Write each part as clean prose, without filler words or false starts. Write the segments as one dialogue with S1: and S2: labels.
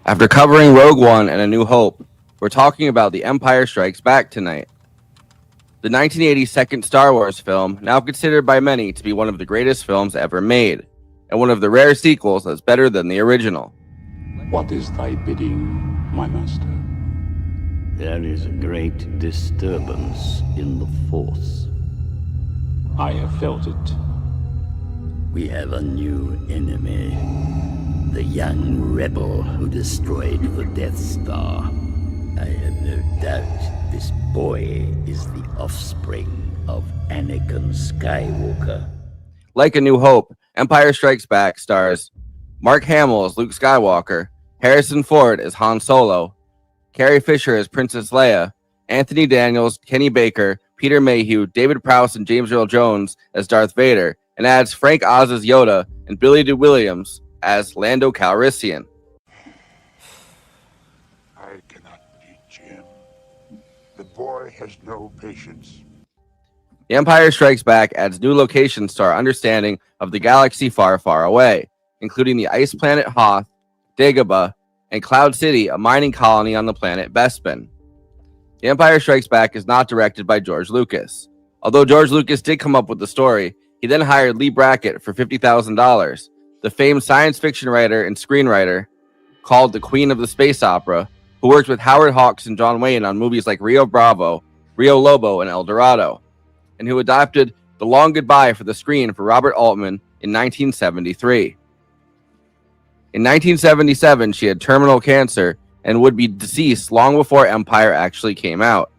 S1: After covering Rogue One and A New Hope, we're talking about The Empire Strikes Back tonight. The 1980 second Star Wars film, now considered by many to be one of the greatest films ever made, and one of the rare sequels that's better than the original.
S2: What is thy bidding, my master?
S3: There is a great disturbance in the Force.
S2: I have felt it.
S3: We have a new enemy. The young rebel who destroyed the Death Star. I have no doubt this boy is the offspring of Anakin Skywalker.
S1: Like A New Hope, Empire Strikes Back stars Mark Hamill as Luke Skywalker, Harrison Ford as Han Solo, Carrie Fisher as Princess Leia, Anthony Daniels, Kenny Baker, Peter Mayhew, David Prowse, and James Earl Jones as Darth Vader, and adds Frank Oz as Yoda and Billy Dee Williams as Lando Calrissian.
S4: I cannot teach him. The boy has no patience.
S1: The Empire Strikes Back adds new locations to our understanding of the galaxy far, far away, including the ice planet Hoth, Dagobah, and Cloud City, a mining colony on the planet Bespin. The Empire Strikes Back is not directed by George Lucas. Although George Lucas did come up with the story, he then hired Lee Brackett for $50,000, the famed science fiction writer and screenwriter called the Queen of the Space Opera, who worked with Howard Hawks and John Wayne on movies like Rio Bravo, Rio Lobo, and El Dorado, and who adapted The Long Goodbye for the screen for Robert Altman in 1973. In 1977, she had terminal cancer and would be deceased long before Empire actually came out.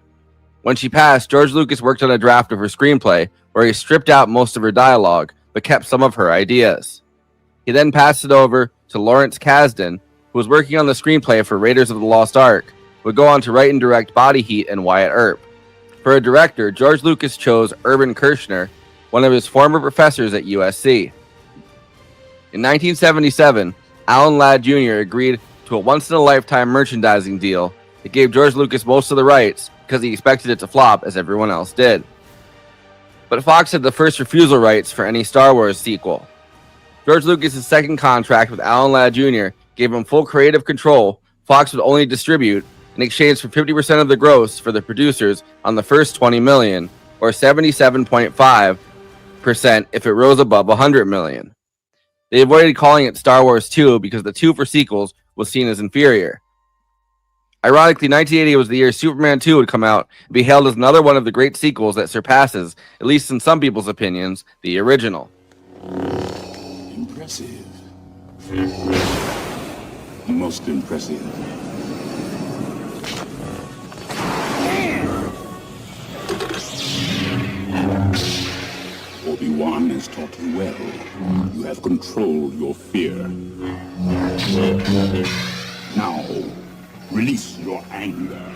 S1: When she passed, George Lucas worked on a draft of her screenplay where he stripped out most of her dialogue but kept some of her ideas. He then passed it over to Lawrence Kasdan, who was working on the screenplay for Raiders of the Lost Ark, would go on to write and direct Body Heat and Wyatt Earp. For a director, George Lucas chose Irvin Kershner, one of his former professors at USC. In 1977, Alan Ladd Jr. agreed to a once-in-a-lifetime merchandising deal that gave George Lucas most of the rights because he expected it to flop as everyone else did. But Fox had the first refusal rights for any Star Wars sequel. George Lucas' second contract with Alan Ladd Jr. gave him full creative control. Fox would only distribute in exchange for 50% of the gross for the producers on the first $20 million, or 77.5% if it rose above $100 million. They avoided calling it Star Wars 2 because the 2 for sequels was seen as inferior. Ironically, 1980 was the year Superman 2 would come out and be hailed as another one of the great sequels that surpasses, at least in some people's opinions, the original.
S2: Impressive. Most impressive. Obi-Wan has taught you well. You have controlled your fear. Now, release your anger.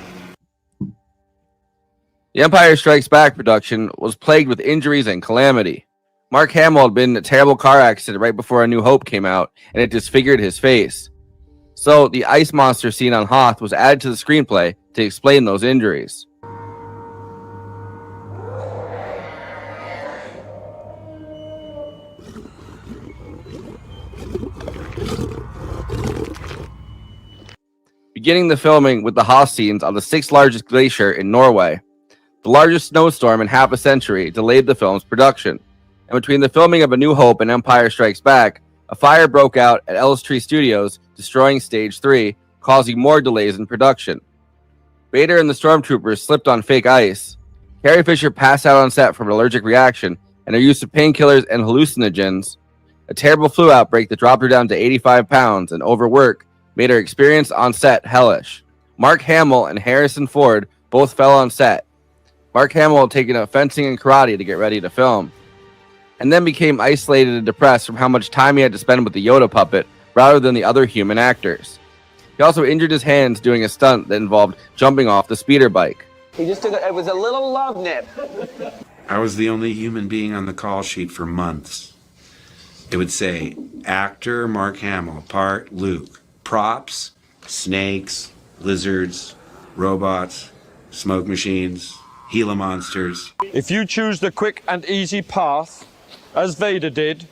S1: The Empire Strikes Back production was plagued with injuries and calamity. Mark Hamill had been in a terrible car accident right before A New Hope came out, and it disfigured his face. So, the ice monster scene on Hoth was added to the screenplay to explain those injuries. Beginning the filming with the Hoth scenes on the 6th largest glacier in Norway. The largest snowstorm in half a century delayed the film's production, and between the filming of A New Hope and Empire Strikes Back, a fire broke out at Elstree Studios, destroying Stage 3, causing more delays in production. Vader and the stormtroopers slipped on fake ice. Carrie Fisher passed out on set from an allergic reaction, and her use of painkillers and hallucinogens. A terrible flu outbreak that dropped her down to 85 pounds, and overwork made her experience on set hellish. Mark Hamill and Harrison Ford both fell on set. Mark Hamill had taken up fencing and karate to get ready to film, and then became isolated and depressed from how much time he had to spend with the Yoda puppet rather than the other human actors. He also injured his hands doing a stunt that involved jumping off the speeder bike.
S5: He just took it was a little love nip.
S6: I was the only human being on the call sheet for months. It would say, actor Mark Hamill, part Luke. Props, snakes, lizards, robots, smoke machines, Gila monsters.
S7: If you choose the quick and easy path, as Vader did,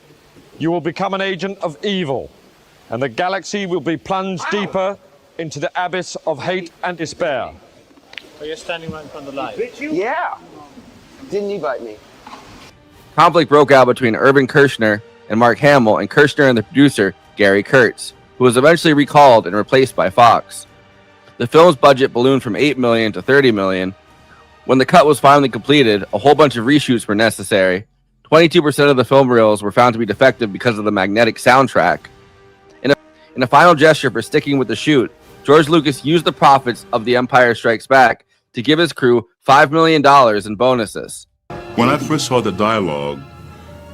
S7: you will become an agent of evil, and the galaxy will be plunged deeper into the abyss of hate and despair.
S8: Are you standing right in front of the light?
S5: Yeah. Didn't invite me.
S1: Conflict broke out between Irvin Kershner and Mark Hamill, and Kershner and the producer, Gary Kurtz, who was eventually recalled and replaced by Fox. The film's budget ballooned from $8 million to $30 million. When the cut was finally completed, a whole bunch of reshoots were necessary. 22% of the film reels were found to be defective because of the magnetic soundtrack. In a final gesture for sticking with the shoot, George Lucas used the profits of The Empire Strikes Back to give his crew $5 million in bonuses.
S2: When I first saw the dialogue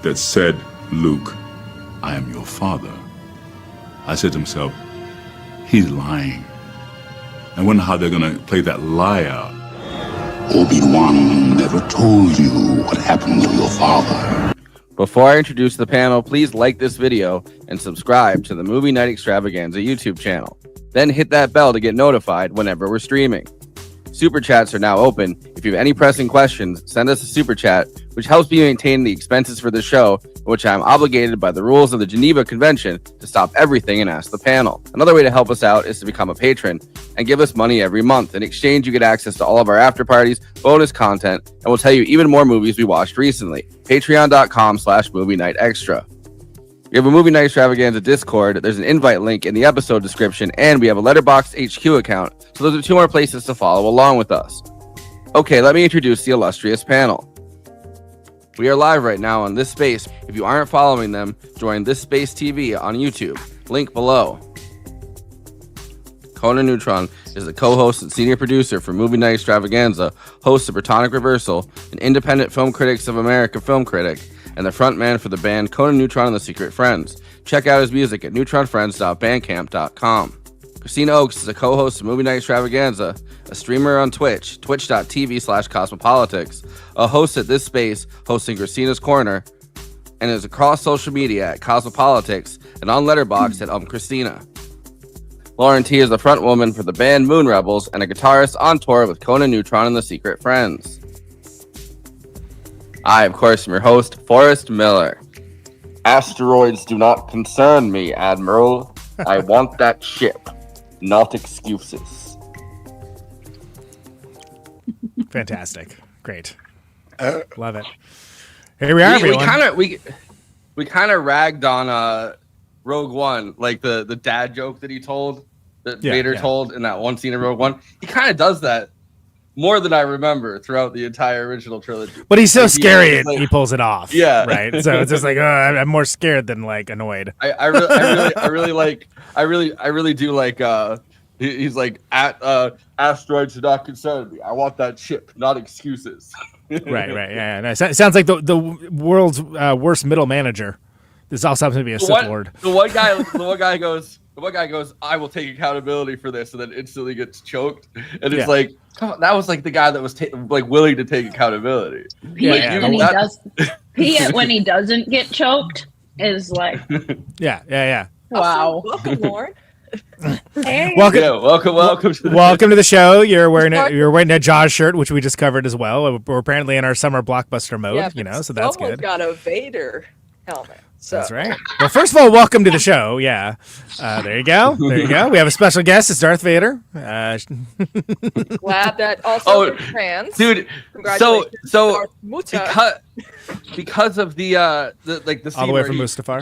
S2: that said, "Luke, I am your father," I said to myself, he's lying. I wonder how they're going to play that lie out.
S4: Obi-Wan never told you what happened to your father.
S1: Before I introduce the panel, please like this video and subscribe to the Movie Night Extravaganza YouTube channel. Then hit that bell to get notified whenever we're streaming. Super chats are now open. If you have any pressing questions, send us a super chat, which helps me maintain the expenses for the show, which I am obligated by the rules of the Geneva Convention to stop everything and ask the panel. Another way to help us out is to become a patron and give us money every month. In exchange, you get access to all of our after parties, bonus content, and we'll tell you even more movies we watched recently. Patreon.com/Movie Night Extra. We have a Movie Night Extravaganza Discord. There's an invite link in the episode description, and we have a Letterboxd HQ account. So those are 2 more places to follow along with us. Okay, let me introduce the illustrious panel. We are live right now on This Space. If you aren't following them, join This Space TV on YouTube. Link below. Conan Neutron is the co-host and senior producer for Movie Night Extravaganza, host of Protonic Reversal, an independent Film Critics of America film critic, and the frontman for the band Conan Neutron and the Secret Friends. Check out his music at neutronfriends.bandcamp.com. Kristina Oakes is a co-host of Movie Night Extravaganza, a streamer on Twitch, twitch.tv/cosmopolitics, a host at This Space, hosting Kristina's Corner, and is across social media at Cosmopolitics and on Letterboxd at Kristina. Loren T is the front woman for the band Moon Rebels and a guitarist on tour with Conan Neutron and the Secret Friends. I, of course, am your host, Forrest Miller. Asteroids do not concern me, Admiral. I want that ship, not excuses.
S9: Fantastic. Great. Love it. Here we are, everyone.
S1: We kind of ragged on Rogue One, like the dad joke that he told, that Vader told in that one scene in Rogue One. He kind of does that more than I remember throughout the entire original trilogy.
S9: But he's so scary, he pulls it off.
S1: Yeah,
S9: right. So it's just like, I'm more scared than like annoyed.
S1: I really do like. He's like, asteroids do not concern me. I want that ship, not excuses.
S9: right. Yeah. No, sounds like the world's worst middle manager. This also happens to be a Sith Lord.
S1: The one guy goes, I will take accountability for this, and then instantly gets choked. And it's like, come on, that was like the guy that was willing to take accountability.
S10: When he doesn't get choked is like,
S9: yeah.
S10: Wow.
S11: Welcome, Lauren.
S10: Hey.
S1: Welcome
S9: to the show. You're wearing a Jaws shirt, which we just covered as well. We're apparently in our summer blockbuster mode, so that's good.
S11: Someone's got a Vader helmet. So.
S9: That's right. Well, first of all, welcome to the show. Yeah. There you go. We have a special guest. It's Darth Vader.
S11: Glad that also trans.
S1: Dude,
S11: so
S1: because of the scene
S9: all the way
S1: where
S9: from Mustafar.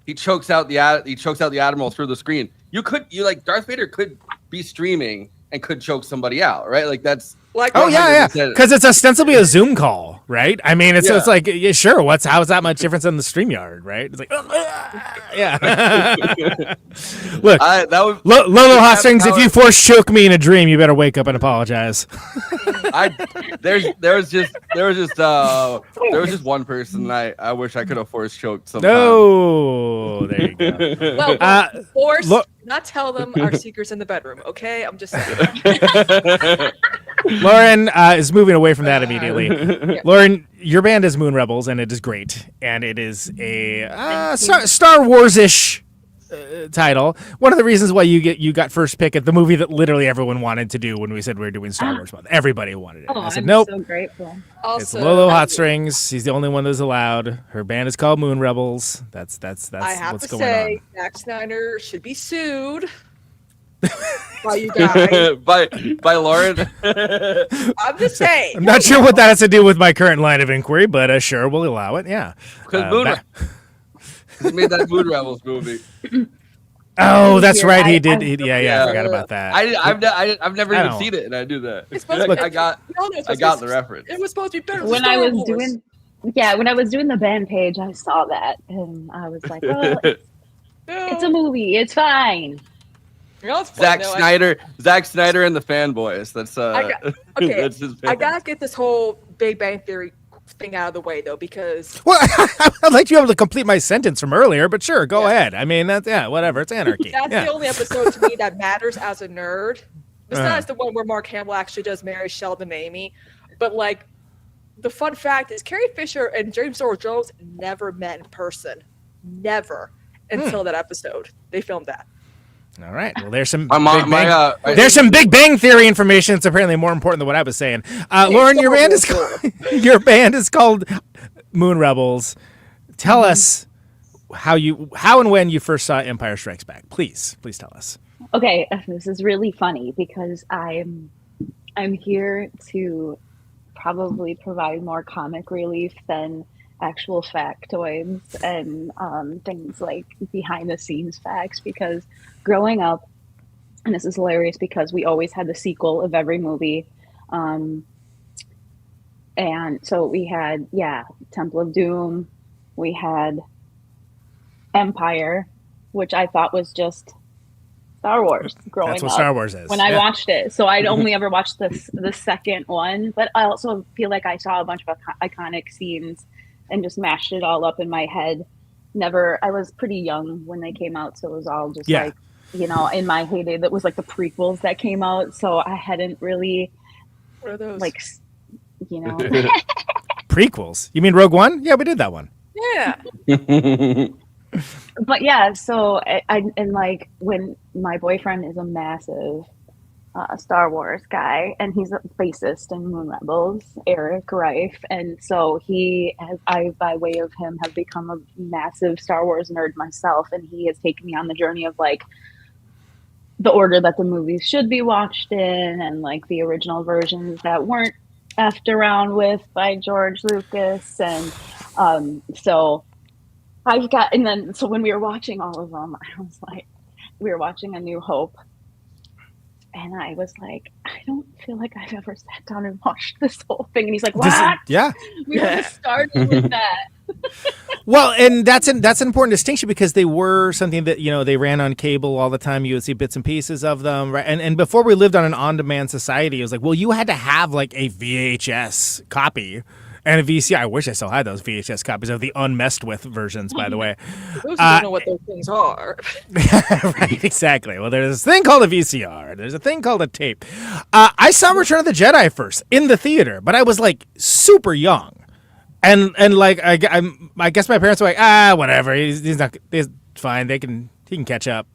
S1: He chokes out the Admiral through the screen. Darth Vader could be streaming and could choke somebody out, right? Like that's
S11: like
S9: because it's ostensibly a Zoom call, right? I mean, it's like sure. How's that much difference in the StreamYard, right? It's like look, Lolo Hot Strings. If you force choke me in a dream, you better wake up and apologize.
S1: There was just one person I wish I could have force choked sometime.
S9: No, there you go.
S11: Well, force. Not tell them our secrets in the bedroom, okay? I'm just saying.
S9: Loren is moving away from that immediately. Yeah. Loren, your band is Moon Rebels, and it is great. And it is a Star Wars-ish title. One of the reasons why you got first pick at the movie that literally everyone wanted to do when we said we were doing Star Wars Month. Everybody wanted it. I said, nope.
S10: So grateful.
S11: Also,
S9: it's Lolo Hot Strings. He's the only one that's allowed. Her band is called Moon Rebels. That's
S11: I have
S9: what's
S11: to
S9: going
S11: say,
S9: on.
S11: Zack Snyder should be sued Why you guys?
S1: by Loren.
S11: I'm just saying.
S9: I'm not sure what that has to do with my current line of inquiry, but sure, we'll allow it. Yeah.
S1: Because he made that Moon Rebels movie.
S9: Oh, that's right. He did. I forgot about that.
S1: I've never even seen it, and I do that. I got the reference.
S11: It was supposed to be better.
S10: When I was doing the band page, I saw that, and I was like, "Well, it's a movie. It's fine."
S11: You know,
S1: Zack Snyder and the fanboys. That's
S11: okay.
S1: That's his
S11: I gotta get this whole Big Bang Theory thing out of the way though, because
S9: I'd like to be able to complete my sentence from earlier, but sure, go ahead. I mean, that's whatever. It's anarchy.
S11: That's the only episode to me that matters as a nerd. Besides the one where Mark Hamill actually does marry Sheldon and Amy, but like the fun fact is Carrie Fisher and James Earl Jones never met in person, never until that episode. They filmed that.
S9: All right. Well, there's some
S1: there's
S9: some Big Bang Theory information. It's apparently more important than what I was saying. Loren, your band is called Moon Rebels. Tell us how and when you first saw Empire Strikes Back. Please tell us.
S10: Okay, this is really funny because I'm here to probably provide more comic relief than actual factoids and things like behind the scenes facts, because growing up, and this is hilarious because we always had the sequel of every movie, and so we had Temple of Doom, we had Empire, which I thought was just Star Wars growing up.
S9: That's what Star Wars is.
S10: When I watched it. So I'd only ever watched the second one, but I also feel like I saw a bunch of iconic scenes and just mashed it all up in my head. I was pretty young when they came out, so it was all just like, in my heyday, that was like the prequels that came out. So I hadn't really,
S11: what are those?
S9: Prequels? You mean Rogue One? Yeah, we did that one.
S11: Yeah.
S10: But yeah, so when my boyfriend is a massive Star Wars guy, and he's a bassist in Moon Rebels, Eric Reif, and so I by way of him have become a massive Star Wars nerd myself, and he has taken me on the journey of like the order that the movies should be watched in, and like the original versions that weren't effed around with by George Lucas, and so when we were watching all of them, I was like, we were watching A New Hope, and I was like, I don't feel like I've ever sat down and watched this whole thing. And he's like, what? We just started with that.
S9: Well, and that's an important distinction, because they were something that, they ran on cable all the time. You would see bits and pieces of them, right? And before we lived on an on-demand society, it was like, well, you had to have like a VHS copy and a VCR. I wish I still had those VHS copies of the unmessed with versions, by the way.
S11: Those don't know what those things are.
S9: Right, exactly. Well, there's this thing called a VCR. There's a thing called a tape. I saw Return of the Jedi first in the theater, but I was like super young. And like, I guess my parents were like, whatever. He's fine. He can catch up.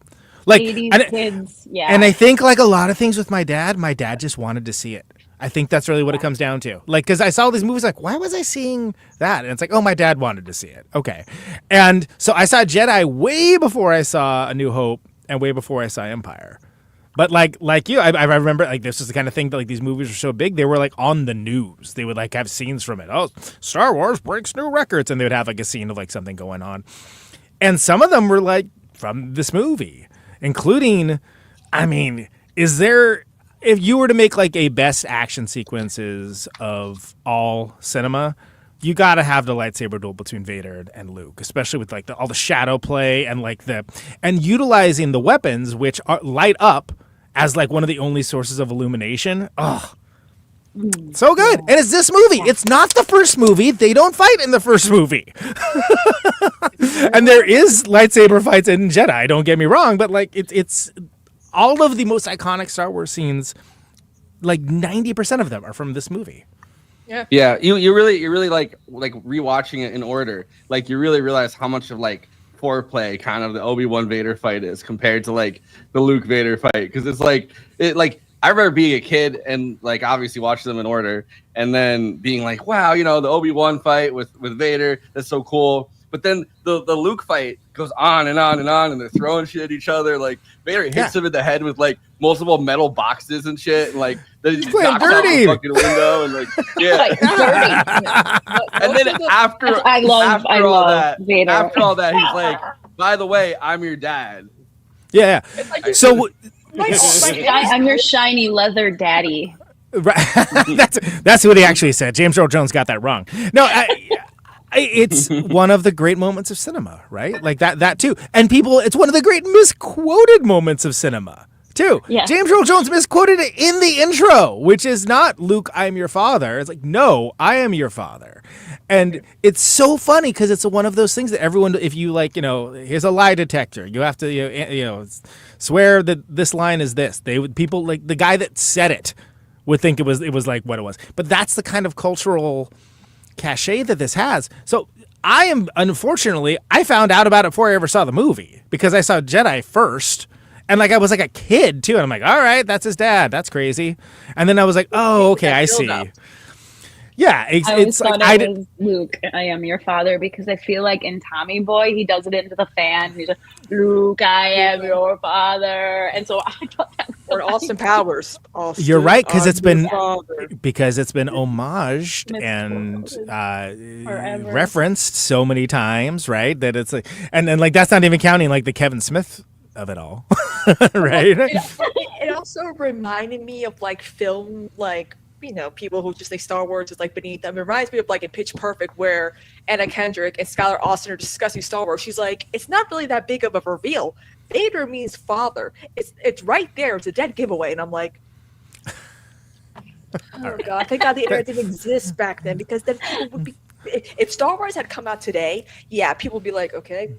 S9: Like,
S10: 80s kids, yeah.
S9: And I think like a lot of things with my dad just wanted to see it. I think that's really what it comes down to. Like, because I saw all these movies, like, why was I seeing that? And it's like, oh, my dad wanted to see it. Okay. And so I saw Jedi way before I saw A New Hope and way before I saw Empire. But like you, I remember like this is the kind of thing that like these movies were so big, they were like on the news. They would like have scenes from it. Oh, Star Wars breaks new records. And they would have like a scene of like something going on. And some of them were like from this movie, including, I mean, if you were to make like a best action sequences of all cinema, you got to have the lightsaber duel between Vader and Luke, especially with like all the shadow play and like and utilizing the weapons, which light up as like one of the only sources of illumination. Oh, so good. And it's this movie. It's not the first movie. They don't fight in the first movie. And there is lightsaber fights in Jedi, don't get me wrong, but like it's all of the most iconic Star Wars scenes, like 90% of them are from this movie.
S1: Yeah. You really like rewatching it in order. Like you really realize how much of like foreplay kind of the Obi-Wan Vader fight is compared to like the Luke Vader fight, because it's like I remember being a kid and like obviously watching them in order and then being like, wow, the Obi-Wan fight with Vader, that's so cool. But then the Luke fight, goes on and on and on, and they're throwing shit at each other. Like Vader hits him in the head with like multiple metal boxes and shit, and like then he
S9: playing
S1: knocks out
S9: dirty.
S1: the fucking window and like and then after all that, he's like, by the way, I'm your dad.
S9: Yeah. So
S10: I'm your shiny leather daddy.
S9: that's what he actually said. James Earl Jones got that wrong. No, it's one of the great moments of cinema, right? Like that too. And it's one of the great misquoted moments of cinema too.
S10: Yeah.
S9: James Earl Jones misquoted it in the intro, which is not Luke, I'm your father. It's like, no, I am your father. And it's so funny because it's one of those things that everyone, if you like, here's a lie detector, you have to, swear that this line is this. People like the guy that said it would think it was like what it was. But that's the kind of cultural cachet that this has. So I found out about it before I ever saw the movie because I saw Jedi first. And like I was like a kid too. And I'm like, all right, that's his dad. That's crazy. And then I was like, oh, okay, I see. Yeah, it's like
S10: it was Luke, I am your father, because I feel like in Tommy Boy he does it into the fan. He's like, Luke, I am your father, and so I thought that was
S11: or Austin Powers.
S9: You're right, because it's been homaged and referenced so many times, right? That it's like, and then like that's not even counting like the Kevin Smith of it all, right?
S11: It also reminded me of like film, like. People who just think Star Wars is like beneath them. It reminds me of like in Pitch Perfect where Anna Kendrick and Skylar Austin are discussing Star Wars. She's like, it's not really that big of a reveal. Vader means father. It's right there. It's a dead giveaway. And I'm like, oh God, thank God the internet didn't exist back then, because then people would be, if Star Wars had come out today, yeah, people would be like, okay.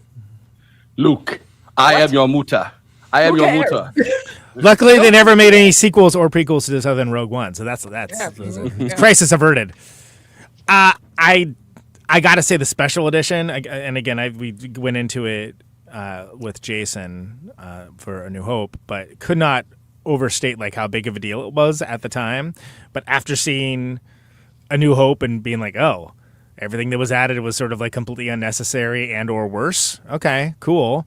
S1: Luke, I am your muta. I am your muta.
S9: Luckily, they never made any sequels or prequels to this other than Rogue One, so that's crisis averted. I gotta say the special edition, and again, we went into it with Jason for A New Hope, but could not overstate like how big of a deal it was at the time. But after seeing A New Hope and being like, oh, everything that was added was sort of like completely unnecessary and or worse. Okay, cool.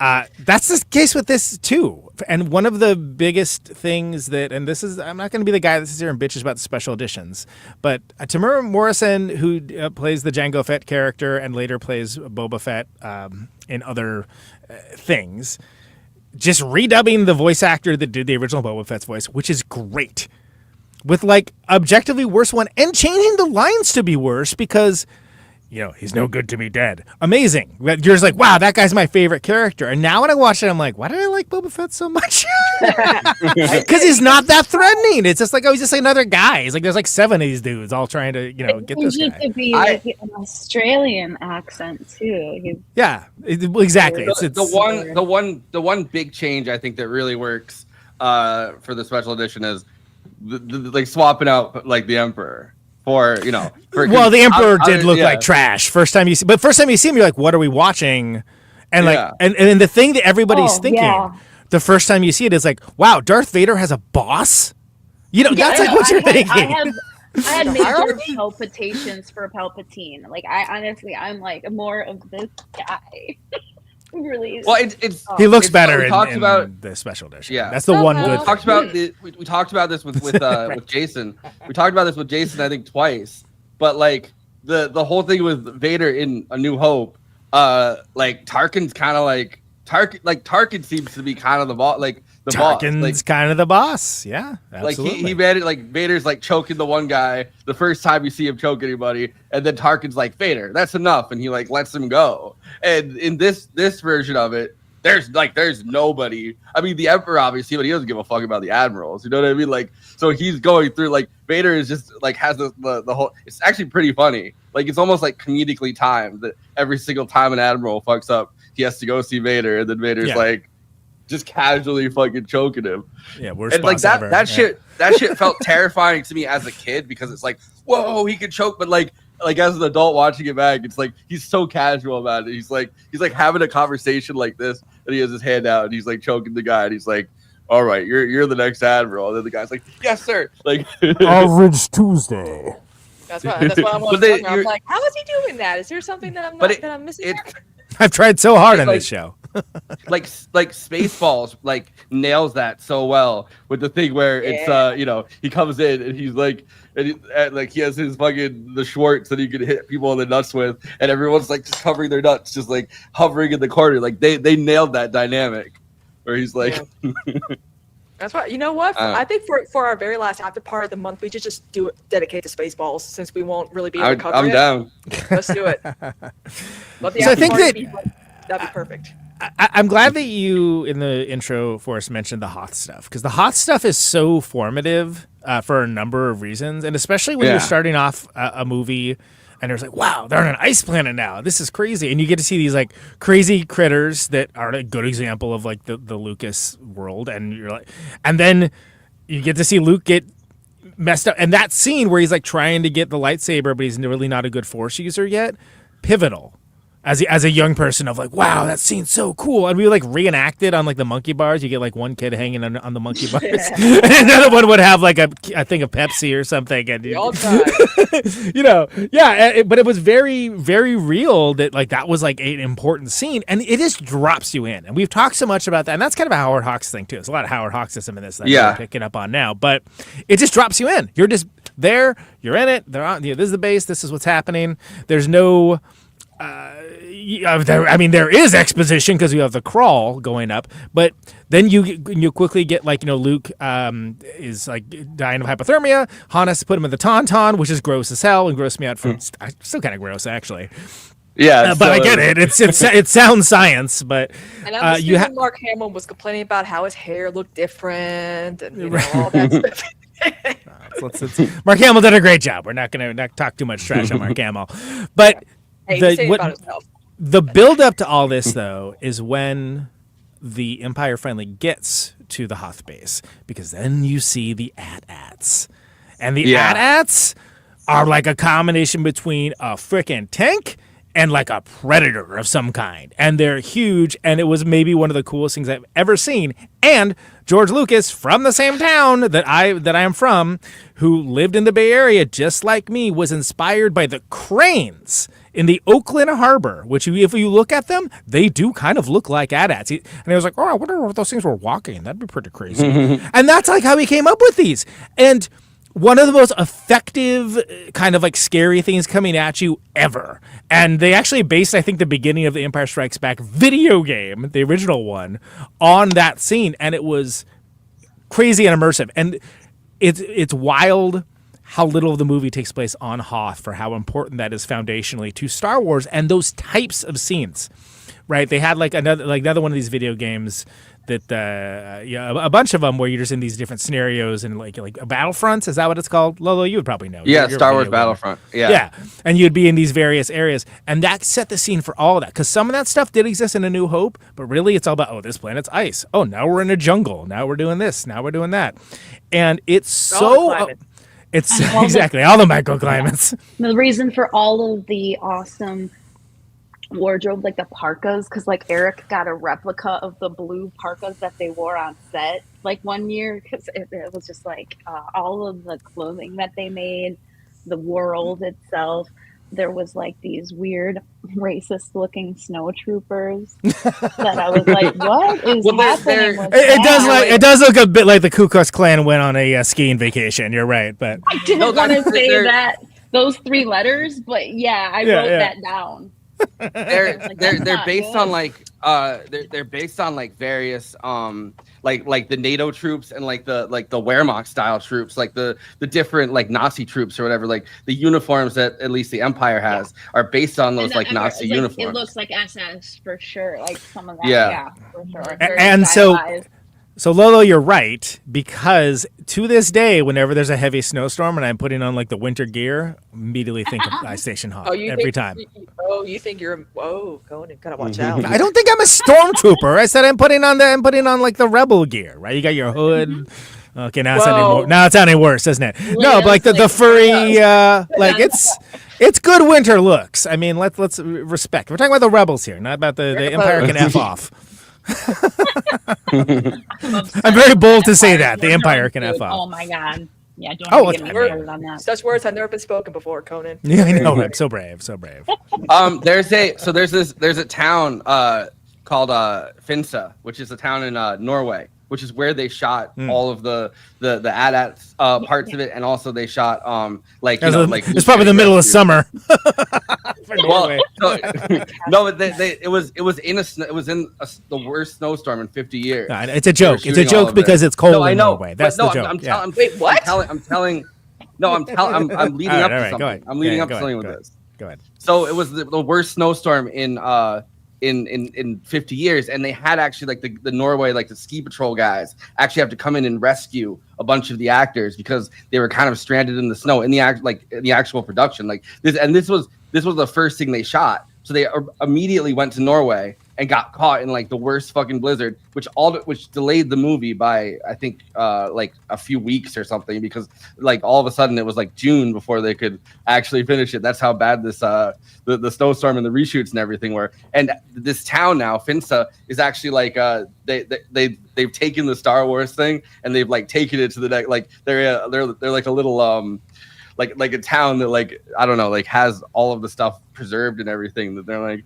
S9: That's the case with this too. And one of the biggest things that, and this is, I'm not going to be the guy that sits here and bitches about the special editions, but Tamara Morrison, who plays the Jango Fett character and later plays Boba Fett in other things, just redubbing the voice actor that did the original Boba Fett's voice, which is great, with like objectively worse one and changing the lines to be worse because he's no good to me dead. Amazing. You're just like, wow, that guy's my favorite character. And now when I watch it, I'm like, why did I like Boba Fett so much? Because he's not that threatening. It's just like, oh, he's just like another guy. He's like, there's like 7 of these dudes all trying to, get this guy.
S10: To be like an Australian accent too.
S9: Yeah, exactly.
S1: The one big change I think that really works for the special edition is like swapping out like the Emperor. Well,
S9: the Emperor did look like trash first time you see him, you're like, what are we watching? And like, and the thing that everybody's thinking the first time you see it is like, wow, Darth Vader has a boss. That's like what you're thinking.
S10: I had major palpitations for Palpatine. Like, I'm like more of this guy. Really?
S1: Well,
S9: he looks better in the special edition. Yeah, that's the one good.
S1: We talked about this with Jason. We talked about this with Jason, I think twice. But like the whole thing with Vader in A New Hope, like Tarkin's kind of like Tarkin seems to be kind of the boss. Like
S9: Tarkin's
S1: like,
S9: kind of the boss. Yeah, absolutely.
S1: Like he made it like Vader's like choking the one guy the first time you see him choke anybody, and then Tarkin's like, Vader, that's enough, and he like lets him go. And in this version of it, there's nobody. I mean, the Emperor obviously, but he doesn't give a fuck about the admirals. You know what I mean? Like, so he's going through like Vader is just like has the whole. It's actually pretty funny. Like it's almost like comedically timed that every single time an admiral fucks up, he has to go see Vader, and then Vader's like just casually fucking choking him.
S9: Yeah, worst
S1: and like
S9: boss ever.
S1: That shit felt terrifying to me as a kid because it's like, whoa, he could choke, but like as an adult watching it back, it's like he's so casual about it. He's like having a conversation like this, and he has his hand out, and he's like choking the guy, and he's like, all right, you're the next admiral. And then the guy's like, yes, sir. Like
S9: Average Tuesday.
S11: That's what I'm wondering. I'm like, how is he doing that? Is there something that I'm missing?
S9: I've tried so hard on this show.
S1: like Spaceballs like nails that so well with the thing where it's he comes in and he's like and he has his fucking the Schwartz that he can hit people in the nuts with, and everyone's like just covering their nuts, just like hovering in the corner. Like they nailed that dynamic where he's like
S11: That's why, you know what? I think for our very last after part of the month, we should just dedicate to Spaceballs, since we won't really be able to cover it.
S1: I'm down.
S11: Let's do it.
S9: So I think that'd
S11: be perfect.
S9: I'm glad that you, in the intro, Forrest, mentioned the Hoth stuff, because the Hoth stuff is so formative for a number of reasons, and especially when you're starting off a movie and there's like, wow, they're on an ice planet now. This is crazy. And you get to see these like crazy critters that are a good example of like the Lucas world. And you're like, and then you get to see Luke get messed up. And that scene where he's like trying to get the lightsaber, but he's really not a good Force user yet. Pivotal. As a young person of like, wow, that scene's so cool. And we like reenacted on like the monkey bars. You get like one kid hanging on the monkey bars. And another one would have like a thing of Pepsi or something. And
S11: all time.
S9: But it was very, very real that like that was like an important scene. And it just drops you in. And we've talked so much about that. And that's kind of a Howard Hawks thing too. There's a lot of Howard Hawksism in this that we're picking up on now. But it just drops you in. You're just there. You're in it. They're on. This is the base. This is what's happening. There's no... there is exposition because you have the crawl going up, but then you quickly get like, Luke is like dying of hypothermia. Han has to put him in the Tauntaun, which is gross as hell and grossed me out for still kind of gross actually.
S1: Yeah,
S9: but I get it. It sounds science, but
S11: and I'm assuming Mark Hamill was complaining about how his hair looked different and all that stuff.
S9: Mark Hamill did a great job. We're not going to talk too much trash on Mark Hamill, but. The build up to all this, though, is when the Empire finally gets to the Hoth base, because then you see the AT-ATs. And the AT-ATs are like a combination between a freaking tank and like a predator of some kind. And they're huge, and it was maybe one of the coolest things I've ever seen. And George Lucas, from the same town that I am from, who lived in the Bay Area just like me, was inspired by the cranes in the Oakland Harbor, which if you look at them, they do kind of look like AT-ATs. And I was like, oh, I wonder if those things were walking. That'd be pretty crazy. And that's like how he came up with these. And one of the most effective kind of like scary things coming at you ever. And they actually based, I think, the beginning of the Empire Strikes Back video game, the original one, on that scene. And it was crazy and immersive. And it's wild how little of the movie takes place on Hoth, for how important that is foundationally to Star Wars and those types of scenes, right? They had like another one of these video games that a bunch of them where you're just in these different scenarios and like a Battlefront. Is that what it's called? Lolo, you would probably know.
S1: Yeah, Star Wars Battlefront.
S9: Yeah, and you'd be in these various areas, and that set the scene for all of that, because some of that stuff did exist in A New Hope, but really it's all about, this planet's ice. Oh, now we're in a jungle. Now we're doing this. Now we're doing that, and it's so. It's exactly all the microclimates.
S10: The reason for all of the awesome wardrobe, like the parkas, because like Eric got a replica of the blue parkas that they wore on set like one year, because it was just like all of the clothing that they made, the world itself. There was like these weird racist looking snow troopers that I was like, what is happening with that?
S9: It does look a bit like the Ku Klux Klan went on a skiing vacation. You're right, but
S10: I didn't want to say that those three letters, but yeah, I wrote that down.
S1: They're based on like they're based on like various like the NATO troops and like the Wehrmacht style troops, like the different like Nazi troops or whatever. Like the uniforms that at least the Empire has are based on those like Nazi uniforms.
S10: It looks like SS for sure. Like some of that, yeah for sure.
S9: And so Lolo, you're right, because to this day, whenever there's a heavy snowstorm and I'm putting on like the winter gear, immediately think of Ice Station Hoth every time.
S11: You think you're Conan, gotta watch out.
S9: I don't think I'm a stormtrooper. I said I'm putting on like the rebel gear, right? You got your hood. Okay, now it's sounding worse, isn't it? No, but like the furry, like it's good winter looks. I mean, let's respect. We're talking about the rebels here, not about the Empire can F off. I'm very bold to say that the Empire can F off.
S10: Oh my god! Yeah, don't
S9: Oh,
S10: get me
S9: well,
S10: started on that.
S11: Such words have never been spoken before, Conan.
S9: Yeah, I know. I'm so brave. So brave.
S1: There's a town called Finse, which is a town in Norway, which is where they shot all of the AT-AT parts of it, and also they shot
S9: it's probably the middle of summer.
S1: Well, no, but it was in the worst snowstorm in 50 years.
S9: It's a joke. It's a joke because it's cold in Norway. That's the joke.
S11: Wait, what?
S1: I'm telling. No, I'm leading up to something. I'm leading up to something with this.
S9: Go ahead.
S1: So it was the worst snowstorm in 50 years, and they had actually the Norway, the ski patrol guys actually have to come in and rescue a bunch of the actors because they were kind of stranded in the snow in the actual production. This was the first thing they shot. So they immediately went to Norway and got caught in the worst fucking blizzard, which delayed the movie by I think a few weeks or something, because all of a sudden it was June before they could actually finish it. That's how bad this the snowstorm and the reshoots and everything were. And this town now, Finse, is actually they've taken the Star Wars thing and they've taken it to the next. They're like a little like a town that I don't know has all of the stuff preserved and everything, that they're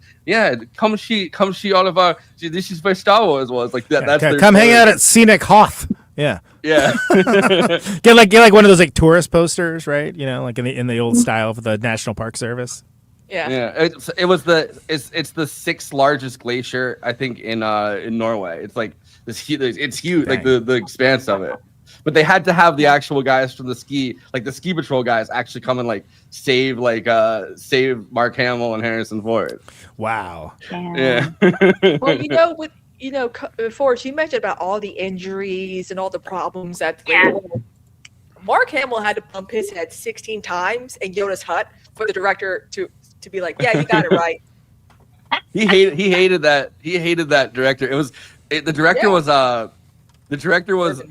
S1: come see all of our, this is where Star Wars was that. That's
S9: come hang out at Scenic Hoth. Yeah. get like one of those tourist posters, right? In the old style of the National Park Service.
S11: Yeah.
S1: It's the sixth largest glacier I think in Norway. It's huge, the expanse of it. But they had to have the actual guys from the ski patrol guys actually come and save Mark Hamill and Harrison Ford.
S9: Wow.
S1: Yeah.
S11: Well, Forrest, you mentioned about all the injuries and all the problems that Mark Hamill had to bump his head 16 times in Yoda's hut for the director to be like, yeah, you got it right.
S1: He hated that director. The director was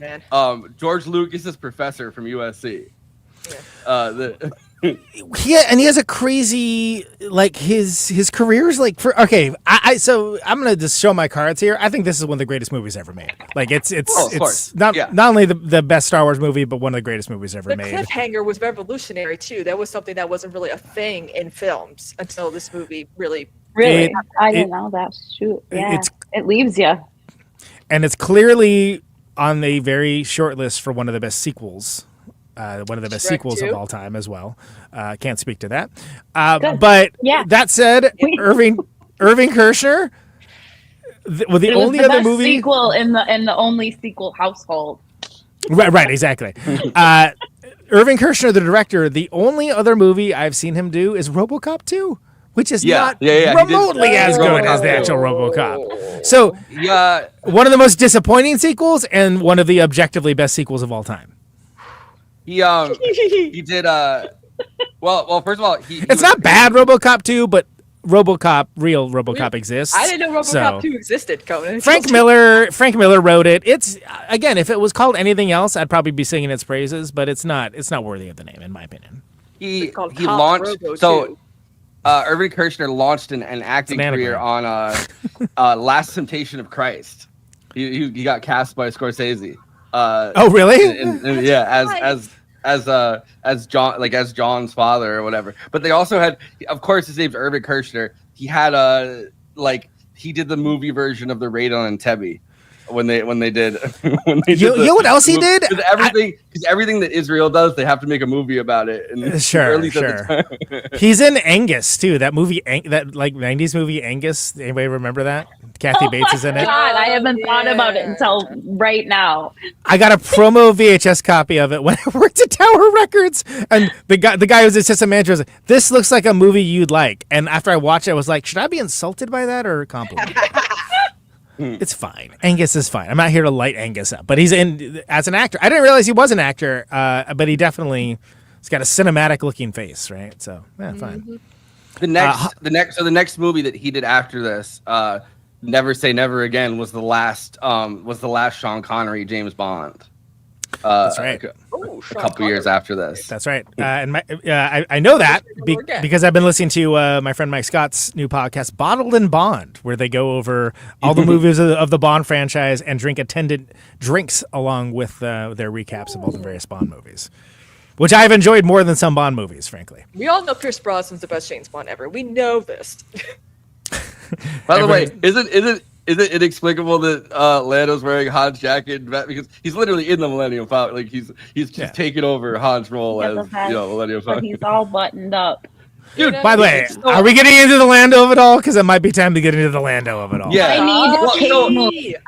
S1: George Lucas's professor from USC.
S9: And he has a crazy his career's so I'm gonna just show my cards here. I think this is one of the greatest movies ever made. It's not only the best Star Wars movie, but one of the greatest movies ever made.
S11: The cliffhanger was revolutionary too. That was something that wasn't really a thing in films until this movie really.
S10: I didn't know that. Shoot, yeah, it leaves you.
S9: And it's clearly on the very short list for one of the best sequels. One of the best sequels of all time as well. Can't speak to that. But that said, Irving Kershner, the only other movie
S10: sequel in the only sequel household.
S9: Right, exactly. Irving Kershner, the director, the only other movie I've seen him do is RoboCop 2. Which is not remotely as good as the actual RoboCop. So, one of the most disappointing sequels and one of the objectively best sequels of all time.
S1: He did well, first of all,
S9: it's not bad RoboCop 2, but real RoboCop exists.
S11: I didn't know RoboCop 2 existed, Conan.
S9: Frank Miller wrote it. It's again, if it was called anything else, I'd probably be singing its praises, but it's not worthy of the name in my opinion.
S1: He launched Irving Kershner launched an acting career on Last Temptation of Christ. He got cast by Scorsese.
S9: Oh really?
S1: As John, as John's father or whatever. But they also had, of course, his name's Irving Kershner. He had he did the movie version of the Raid on Entebbe. When they did
S9: you know what else he did?
S1: Because everything that Israel does, they have to make a movie about it. And
S9: sure. He's in Angus too. That movie, that 90s movie Angus. Anybody remember that? Kathy Bates is in it.
S10: God, I haven't thought about it until right now.
S9: I got a promo VHS copy of it when I worked at Tower Records, and the guy who's assistant manager was like, "This looks like a movie you'd like." And after I watched it, I was like, "Should I be insulted by that or complimented?" It's fine. Angus is fine. I'm not here to light Angus up, but he's in as an actor. I didn't realize he was an actor, but he definitely has got a cinematic looking face, right? So yeah, fine.
S1: The next movie that he did after this, Never Say Never Again, was the last Sean Connery James Bond.
S9: That's right.
S11: Oh,
S1: a couple years after this.
S9: That's right. And I know that because I've been listening to my friend Mike Scott's new podcast, Bottled and Bond, where they go over all the movies of the Bond franchise and drink attendant drinks along with their recaps of all the various Bond movies, which I've enjoyed more than some Bond movies, frankly.
S11: We all know Pierce Brosnan's the best James Bond ever. We know this.
S1: By the way, is it inexplicable that Lando's wearing Han's jacket because he's literally in the Millennium Falcon? Like he's just taking over Han's role as Millennium Falcon.
S10: But he's all buttoned up.
S9: Dude, by the way, are we getting into the Lando of it all? Because it might be time to get into the Lando of it all.
S10: Yeah,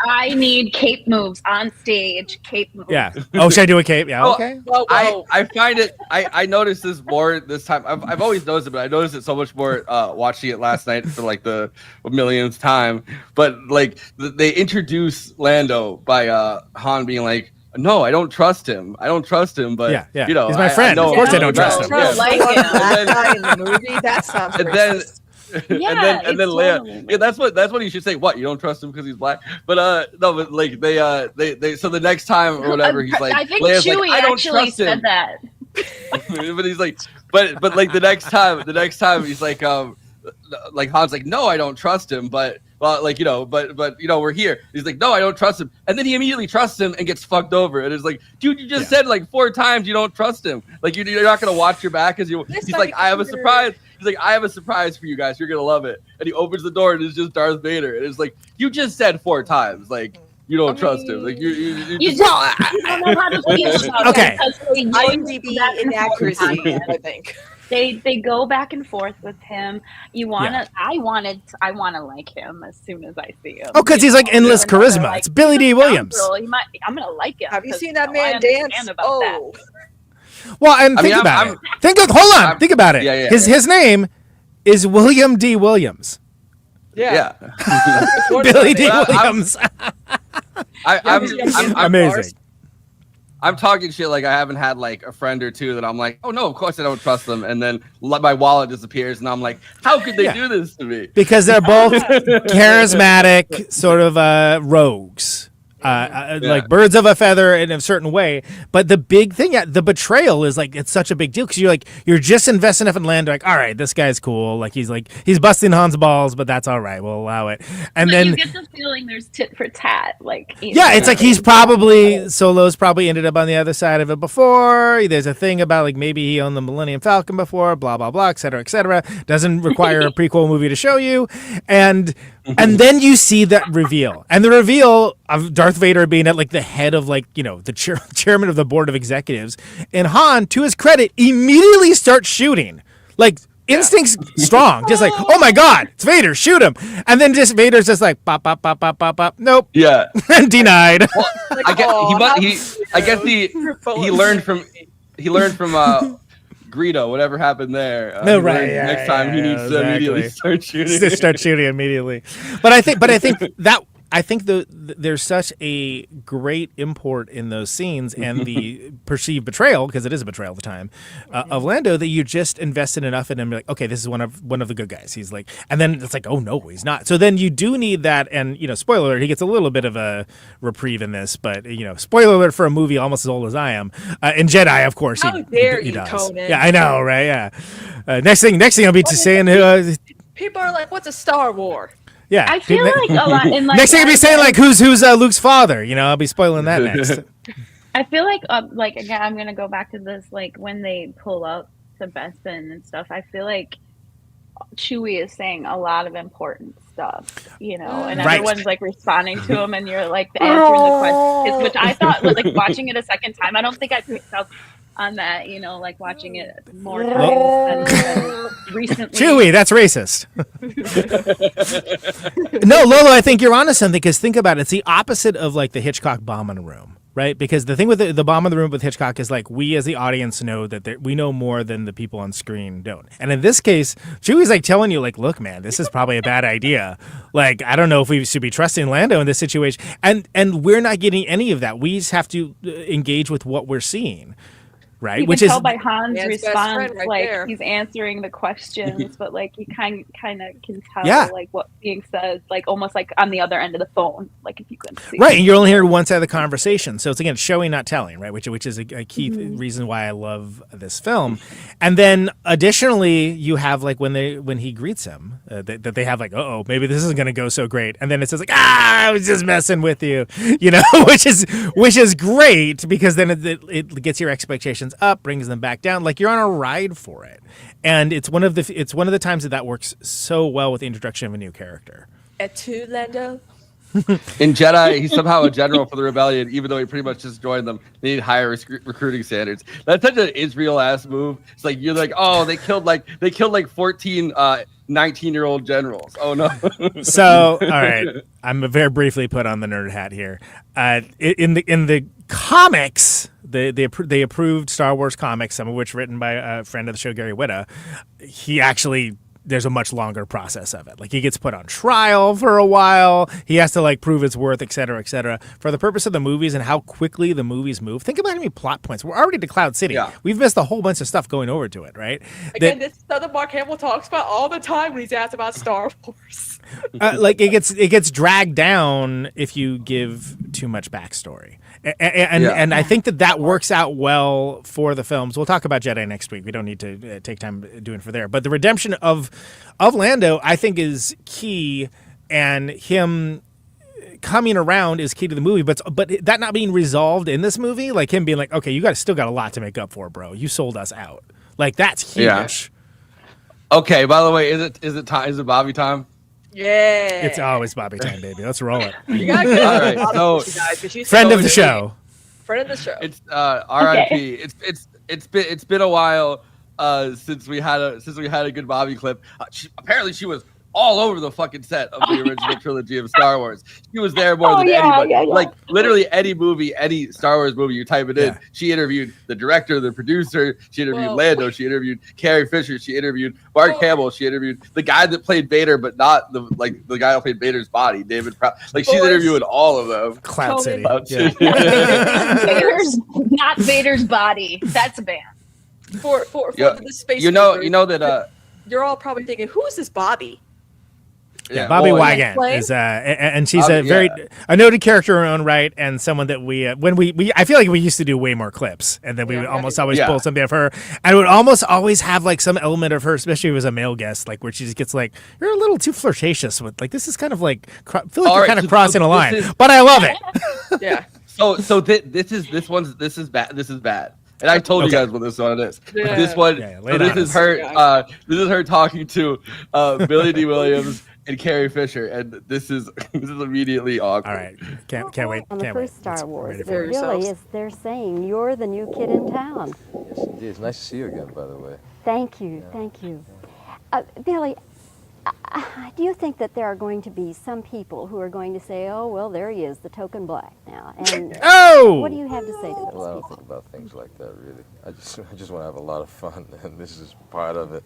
S10: I need cape moves on stage. Cape moves.
S9: Yeah. Oh, should I do a cape? Yeah. Okay.
S1: I find it. I noticed this more this time. I've always noticed it, but I noticed it so much more watching it last night for like the millionth time. But like they introduce Lando by Han being like, no, I don't trust him. But you know,
S9: he's my friend. Of course, I don't trust him.
S11: Like him. In the movie, that sounds racist.
S1: And then Leia. Yeah, that's what you should say. What, you don't trust him because he's black? But no, but like they so the next time or whatever, he's like,
S10: I think
S1: Leia's
S10: Chewie
S1: like, I don't
S10: actually
S1: trust him.
S10: said that.
S1: But he's like, but like the next time he's like Han's like, no, I don't trust him, but. Well, like, you know, but we're here. He's like, no, I don't trust him. And then he immediately trusts him and gets fucked over. And it's like, dude, you just said like 4 times you don't trust him. Like, you're not going to watch your back as you. He's like, I have a surprise. He's like, I have a surprise for you guys. You're going to love it. And he opens the door and it's just Darth Vader. And it's like, you just said 4 times. Like, you don't trust him. Like, you just
S10: don't know how to feel about
S9: okay.
S11: IMDb inaccuracy, I think.
S10: They go back and forth with him. I want to like him as soon as I see him.
S9: Oh, because he's like endless charisma. It's Billy D. Williams.
S10: I'm gonna like him.
S11: Have you seen that man dance? Oh.
S9: Well, and think about it. Hold on. Think about it.
S1: Yeah,
S9: his name is William D. Williams.
S11: Yeah.
S9: Billy D. Williams.
S1: I'm
S9: amazing.
S1: I'm talking shit like I haven't had like a friend or two that I'm like, oh no, of course I don't trust them, and then my wallet disappears, and I'm like, how could they do this to me?
S9: Because they're both charismatic, sort of rogues. Like birds of a feather in a certain way, but the big thing, the betrayal is like it's such a big deal because you're just investing enough in Lando, like, all right, this guy's cool, like he's busting Han's balls, but that's all right, we'll allow it. And then
S10: you get the feeling there's tit for tat, like
S9: it's like Solo's probably ended up on the other side of it before. There's a thing about like maybe he owned the Millennium Falcon before, blah blah blah, etc. etc. Doesn't require a prequel movie to show you, and then you see that reveal, and the reveal of Darth Vader being at like the head of like, you know, the chairman of the board of executives, and Han, to his credit, immediately starts shooting. Like instincts strong, just like, oh my god, it's Vader, shoot him. And then just Vader's just like pop pop pop pop pop pop. Nope.
S1: Yeah.
S9: Denied.
S1: Well, I guess he learned from Greedo, whatever happened there. Next time he needs to immediately start shooting.
S9: Start shooting immediately. But I think there's such a great import in those scenes and the perceived betrayal, because it is a betrayal at the time, of Lando, that you just invested enough in him. Like, okay, this is one of the good guys. He's like, and then it's like, oh no, he's not. So then you do need that, and you know, spoiler alert, he gets a little bit of a reprieve in this, but you know, spoiler alert for a movie almost as old as I am. In Jedi, of course,
S11: how dare
S9: he
S11: you,
S9: does.
S11: Conan?
S9: Yeah, I know, right? Yeah. Next thing I'll be saying.
S11: People are like, what's a Star War?
S9: Yeah,
S10: I feel like a lot. In like,
S9: next thing I'll be saying like, who's Luke's father? You know, I'll be spoiling that next.
S10: I feel like again, I'm gonna go back to this. Like when they pull up to Bespin and stuff, I feel like Chewie is saying a lot of important stuff, you know, and everyone's like responding to him, and you're like answering the questions, which I thought, like watching it a second time, I don't think I picked up on that, you know, like watching it more times than recently.
S9: Chewie, that's racist. No, Lolo, I think you're onto something, because think about it. It's the opposite of like the Hitchcock bomb in a room, right? Because the thing with the bomb in the room with Hitchcock is like, we as the audience know that we know more than the people on screen don't. And in this case, Chewie's like telling you like, look, man, this is probably a bad idea. Like, I don't know if we should be trusting Lando in this situation. And we're not getting any of that. We just have to engage with what we're seeing. right?
S10: You
S9: Which
S10: can
S9: is
S10: tell by Han's
S11: Man's best
S10: response,
S11: friend right
S10: like
S11: there.
S10: he's answering the questions, but like you kind of can tell
S9: Yeah.
S10: like what's being said, like almost like on the other end of the phone, like if you couldn't see.
S9: right, and you're only hearing one side of the conversation. So it's again showing, not telling, right? Which is a key reason why I love this film. And then additionally, you have like when he greets him, that they have like, oh, maybe this isn't going to go so great, and then it says like, I was just messing with you, you know, which is great because then it gets your expectations up, brings them back down, like you're on a ride for it. And it's one of the times that works so well with the introduction of a new character.
S11: Et tu, Lando?
S1: In Jedi, he's somehow a general for the rebellion, even though he pretty much just joined them. They need higher recruiting standards. That's such an Israel ass move. It's like you're like, oh, they killed like 14 19-year-old generals. Oh no.
S9: So all right, I'm very briefly put on the nerd hat here. In the comics, they approved Star Wars comics, some of which written by a friend of the show, Gary Whitta. He actually, there's a much longer process of it. Like he gets put on trial for a while. He has to like prove his worth, et cetera, et cetera. For the purpose of the movies and how quickly the movies move, think about how many plot points. We're already to Cloud City. Yeah. We've missed a whole bunch of stuff going over to it, right?
S11: Again, this is something Mark Hamill talks about all the time when he's asked about Star Wars.
S9: Like it gets dragged down if you give too much backstory. And I think that works out well for the films. We'll talk about Jedi next week. We don't need to take time doing it for there. But the redemption of Lando, I think, is key, and him coming around is key to the movie. But that not being resolved in this movie, like him being like, okay, you still got a lot to make up for, bro. You sold us out. Like that's huge.
S1: Yeah. Okay. By the way, is it time? Is it Bobby time?
S11: Yeah.
S9: It's always Bobby time, baby. Let's roll it.
S11: You gotta go.
S1: All right. So,
S9: friend of the show.
S11: Friend of the show.
S1: It's R.I.P. Okay. It's been a while since we had a good Bobby clip. Apparently, she was all over the fucking set of the original trilogy of Star Wars. She was there more than anybody.
S10: Yeah.
S1: Like literally any movie, any Star Wars movie, you type it in. She interviewed the director, the producer. She interviewed Lando. She interviewed Carrie Fisher. She interviewed Mark Hamill. She interviewed the guy that played Vader, but not the guy who played Vader's body, David Prowse. Like she's interviewing all of them.
S9: Cloud City.
S10: Vader's, not Vader's body. That's a band.
S11: For the space.
S1: You know that.
S11: You're all probably thinking, who is this Bobby?
S9: Yeah, Bobby Wagan is, and she's a noted character in her own right, and someone that I feel like we used to do way more clips, and then we would almost always pull something of her, and it would almost always have like some element of her, especially if it was a male guest, like where she just gets like, you're a little too flirtatious with, like this is kind of like, feel like you're kind of crossing a line, but I love it.
S11: Yeah.
S1: So this is bad. And I told you guys what this one is. Yeah. This one, this is her. This is her talking to Billy D. Williams and Carrie Fisher, and this is immediately awkward.
S9: All right, can't wait.
S12: On the first Star Wars, it
S11: really
S12: is. They're saying you're the new kid in town.
S13: Yes, indeed. It's nice to see you again, by the way.
S12: Thank you, thank you. Billy, do you think that there are going to be some people who are going to say, "Oh, well, there he is, the token black now"? And what do you have to say to those
S13: Well, I don't
S12: people?
S13: think about things like that, really. I just want to have a lot of fun, and this is part of it.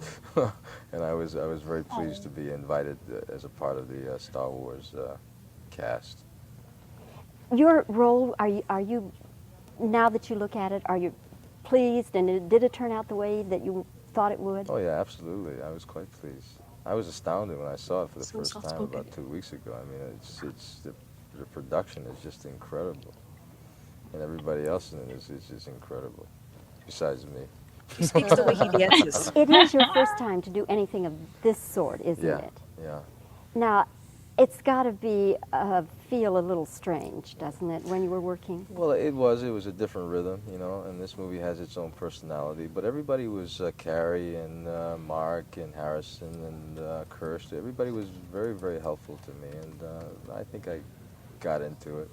S13: And I was very pleased to be invited as a part of the Star Wars cast.
S12: Your role, are you now that you look at it, are you pleased, and did it turn out the way that you thought it would?
S13: Oh yeah, absolutely. I was quite pleased. I was astounded when I saw it for the first time about 2 weeks ago. I mean, it's the production is just incredible, and everybody else in it is just incredible, besides me.
S11: He speaks the way he dances.
S12: It is your first time to do anything of this sort, isn't it?
S13: Yeah.
S12: Now, it's got to feel a little strange, doesn't it, when you were working?
S13: Well, it was a different rhythm, you know, and this movie has its own personality. But everybody was, Carrie and Mark and Harrison and Kirst, everybody was very, very helpful to me, and I think I got into it.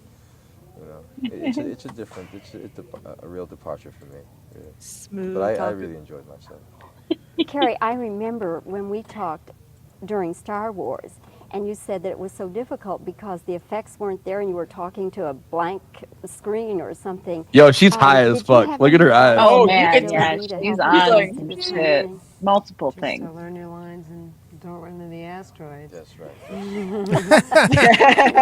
S13: You know, it's a real departure for me. Really.
S11: Smooth.
S13: But I really enjoyed myself.
S12: Carrie, I remember when we talked during Star Wars, and you said that it was so difficult because the effects weren't there and you were talking to a blank screen or something.
S1: Yo, she's high as fuck. Look at her eyes.
S10: Oh man, yeah, she's on shit. Multiple things.
S14: To learn your lines and don't run into the asteroids.
S13: That's right.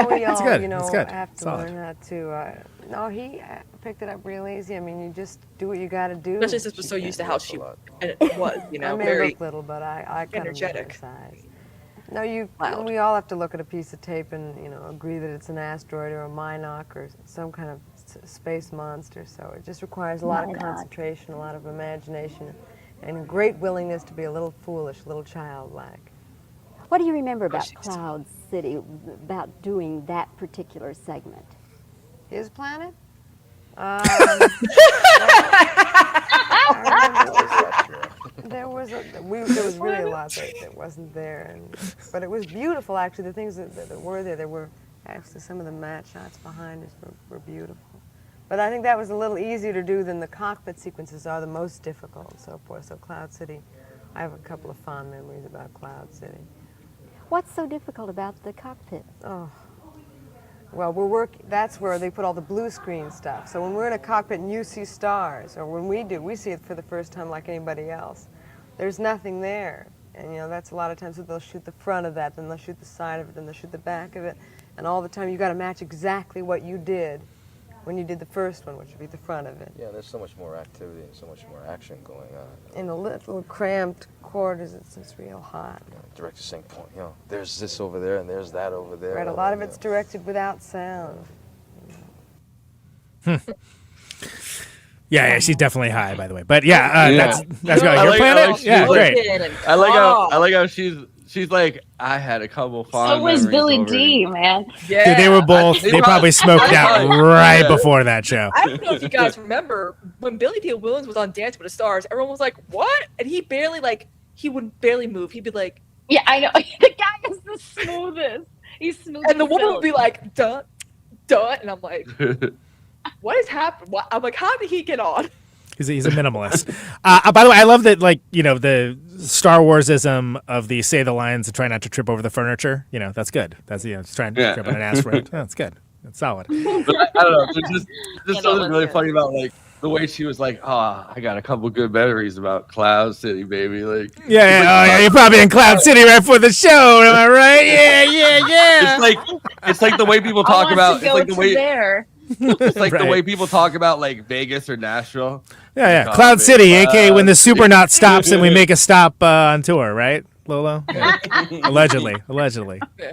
S14: We all,
S9: good.
S14: you know,
S9: That's good.
S14: have to
S9: Solid.
S14: learn how to. No, he picked it up real easy. I mean, you just do what you got to do.
S11: Especially since we're so used to how she was, you know,
S14: I may
S11: very
S14: look little, but I kind
S11: energetic.
S14: of size. No,
S11: Loud.
S14: we all have to look at a piece of tape and, you know, agree that it's an asteroid or a Minoc or some kind of space monster. So it just requires a lot of concentration, a lot of imagination, and a great willingness to be a little foolish, a little childlike.
S12: What do you remember about Cloud City, about doing that particular segment?
S14: His planet? There was really a lot that wasn't there, but it was beautiful. Actually, the things that were there were actually some of the matte shots behind us were beautiful. But I think that was a little easier to do than the cockpit sequences are the most difficult and so forth. So Cloud City, I have a couple of fond memories about Cloud City.
S12: What's so difficult about the cockpit?
S14: Oh. Well, that's where they put all the blue screen stuff. So when we're in a cockpit and you see stars, or when we see it for the first time like anybody else, there's nothing there. And, you know, that's a lot of times they'll shoot the front of that, then they'll shoot the side of it, then they'll shoot the back of it. And all the time you got to match exactly what you did when you did the first one, which would be the front of it.
S13: Yeah, there's so much more activity and so much more action going on.
S14: In the little cramped quarters, it's real hot.
S13: You know, director saying, you know, there's this over there and there's that over there.
S14: Right, a lot of it's directed without sound.
S9: Yeah, she's definitely high, by the way. But yeah, that's
S1: I
S9: your
S1: like-
S9: planet.
S1: I like-
S9: Yeah, great.
S1: I like how she's like, I had a couple fond
S10: So was
S1: memories
S10: Billy
S1: over
S10: D, man.
S9: Dude, they were both. They probably smoked out right before that show.
S11: I don't know if you guys remember when Billy D. Williams was on Dance with the Stars. Everyone was like, "What?" And he would barely move. He'd be like,
S10: "Yeah, I know." The guy is the smoothest. He's smooth.
S11: and the woman would be like, "Duh, duh," and I'm like, "What has happened?" I'm like, "How did he get on?"
S9: He's a minimalist. By the way, I love that, like, you know, the Star Warsism of the say the lines and try not to trip over the furniture. You know, that's good. That's, you know, just trying to trip on an asteroid. That's good. That's solid.
S1: But I don't know. There's just something really funny about like the way she was like, "Oh, I got a couple good memories about Cloud City, baby." Like,
S9: yeah. You're probably in Cloud City right before the show. Am I right? Yeah.
S1: It's like the way people talk about. It's like the way.
S10: There.
S1: It's like the way people talk about like Vegas or Nashville.
S9: Yeah.
S1: Like,
S9: Cloud City, aka when the Supernaut stops and we make a stop on tour, right, Lolo? Yeah. Allegedly.
S11: Yeah.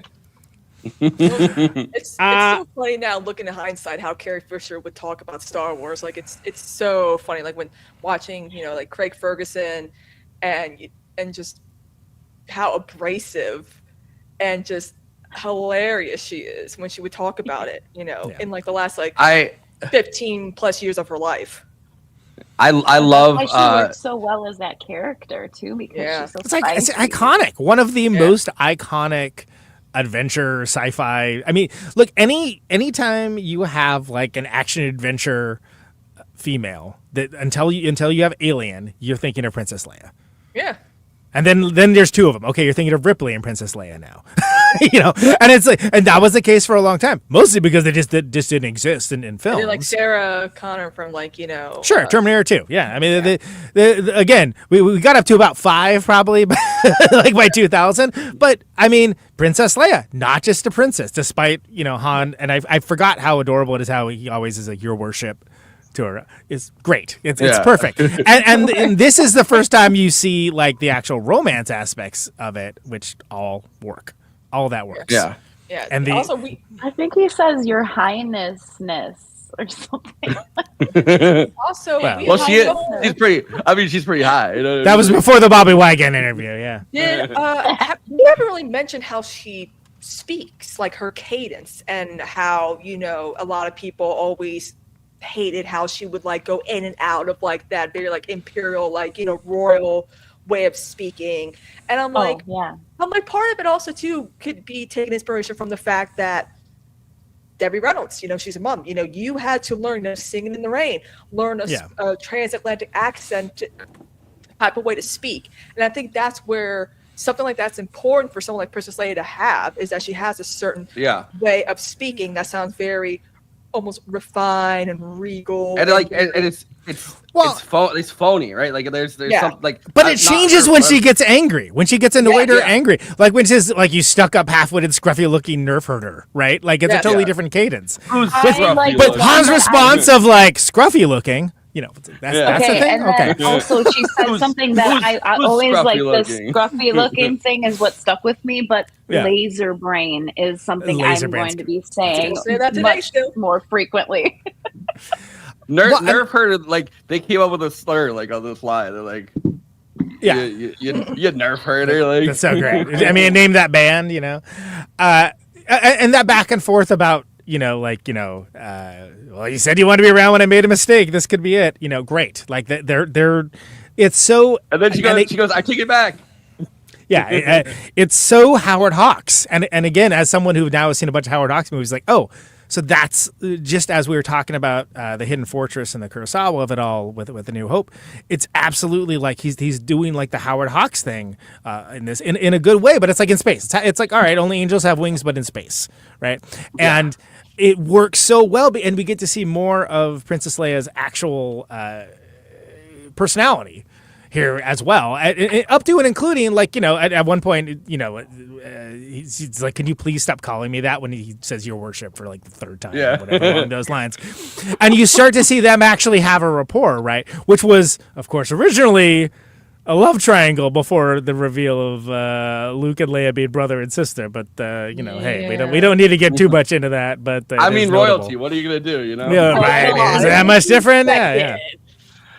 S11: It's so funny now looking in hindsight how Carrie Fisher would talk about Star Wars. Like it's so funny. Like when watching, you know, like Craig Ferguson and just how abrasive and just hilarious she is when she would talk about it, you know, in like the last 15 plus years of her life.
S1: I love
S10: why she works so well as that character too, because she's so
S9: it's
S10: spicy.
S9: iconic. One of the most iconic adventure sci-fi. I mean, look, anytime you have like an action adventure female, that until you have Alien, you're thinking of Princess Leia.
S11: Yeah.
S9: And then there's two of them. Okay, you're thinking of Ripley and Princess Leia now. You know, and it's like, and that was the case for a long time, mostly because they just didn't exist in films.
S11: Like Sarah Connor from like, you know,
S9: sure, Terminator 2. Yeah, I mean, again, we got up to about 5 probably, like by 2000. But I mean, Princess Leia, not just a princess, despite, you know, Han. And I forgot how adorable it is how he always is like your worship to her. It's great. It's perfect. And this is the first time you see like the actual romance aspects of it, which all work. All that works.
S1: Yeah.
S11: Yeah.
S9: And
S11: also
S10: I think he says your highnessness or something.
S11: Also,
S1: she's pretty. I mean, she's pretty high. You know?
S9: That was before the Bobby Wagon interview. Yeah.
S11: You haven't really mentioned how she speaks, like her cadence, and how, you know, a lot of people always hated how she would like go in and out of like that very like imperial, like, you know, royal way of speaking. And I'm like, I'm like, part of it also too could be taking inspiration from the fact that Debbie Reynolds, you know, she's a mom. You know, you had to learn to sing in the rain, learn a transatlantic accent type of way to speak. And I think that's where something like that's important for someone like Princess Leia to have, is that she has a certain way of speaking that sounds very almost refined and regal.
S1: And like, and it's phony, right? Like there's something like.
S9: But it changes when she gets angry. When she gets annoyed or angry, like when she's like, "You stuck up, half-witted, scruffy-looking nerf herder," right? Like it's a totally different cadence. But Han's response of like scruffy-looking. You know, that's the thing.
S10: And then also she said something that I always like. This scruffy looking thing is what stuck with me. But laser brain is something I'm going to be saying much more frequently.
S1: Nerf herder, like they came up with a slur like on the fly. They're like, you nerf herder. Like
S9: that's so great. I mean, name that band, you know, and that back and forth about. Well, you said you wanted to be around when I made a mistake. This could be it. You know, great. Like they're, it's so.
S1: And then she goes, I take it back.
S9: Yeah, it's so Howard Hawks. And again, as someone who now has seen a bunch of Howard Hawks movies, like, oh, so that's just as we were talking about the Hidden Fortress and the Kurosawa of it all with The New Hope. It's absolutely like he's doing like the Howard Hawks thing in this in a good way, but it's like in space. It's like, all right, only angels have wings, but in space, right? Yeah. And it works so well, and we get to see more of Princess Leia's actual personality here as well, up to and including, like, you know, at one point, you know, he's like, can you please stop calling me that, when he says your worship for like the third time, or whatever, along those lines. And you start to see them actually have a rapport, right? Which was, of course, originally a love triangle before the reveal of Luke and Leia being brother and sister. But you know, hey, we don't need to get too much into that. But
S1: I mean, royalty. What are you gonna do? You know,
S9: right? Is it that much different? Yeah.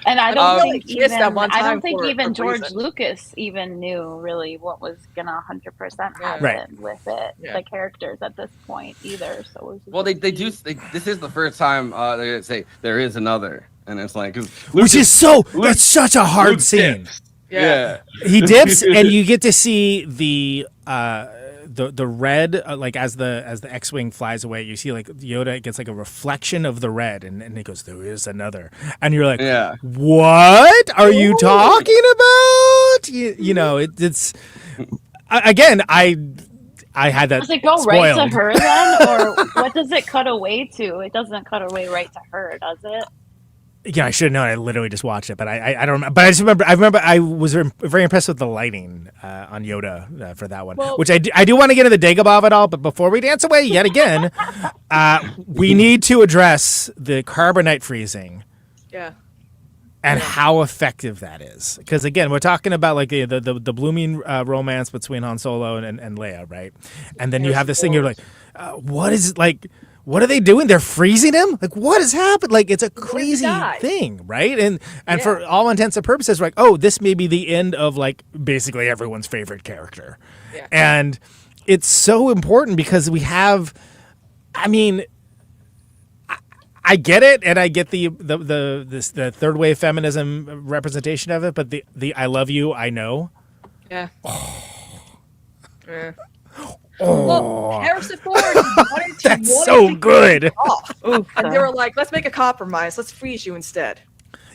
S10: And I don't think even George Lucas even knew really what was gonna 100% happen with it, the characters at this point either. So
S1: they do. This is the first time they're gonna say there is another, and it's like,
S9: that's such a hard scene.
S1: Dips. Yeah,
S9: he dips, and you get to see the red, like as the X-wing flies away, you see like Yoda gets like a reflection of the red, and he goes, there is another, and you're like, what are you talking about? You know, it's again, I had that.
S10: Does it go
S9: spoiled.
S10: right to her then, or what does it cut away to? It doesn't cut away right to her, does it?
S9: Yeah, I should have known. I literally just watched it, but I don't remember. But I remember I was very impressed with the lighting on Yoda for that one, which I do want to get into the Dagobah of it all. But before we dance away yet again, we need to address the carbonite freezing.
S11: Yeah.
S9: And how effective that is, because again, we're talking about like the blooming romance between Han Solo and Leia, right? And then you have this thing. You're like, what is it like? What are they doing? They're freezing him? Like, what has happened? Like, it's a crazy thing, right? And for all intents and purposes, like, oh, this may be the end of like basically everyone's favorite character. Yeah. And it's so important because we have, I mean, I get it, and I get the third wave feminism representation of it, but the I love you, I know.
S11: Yeah. Yeah. Well, Harrison Ford wanted to
S9: That's so good.
S11: And they were like, let's make a compromise. Let's freeze you instead.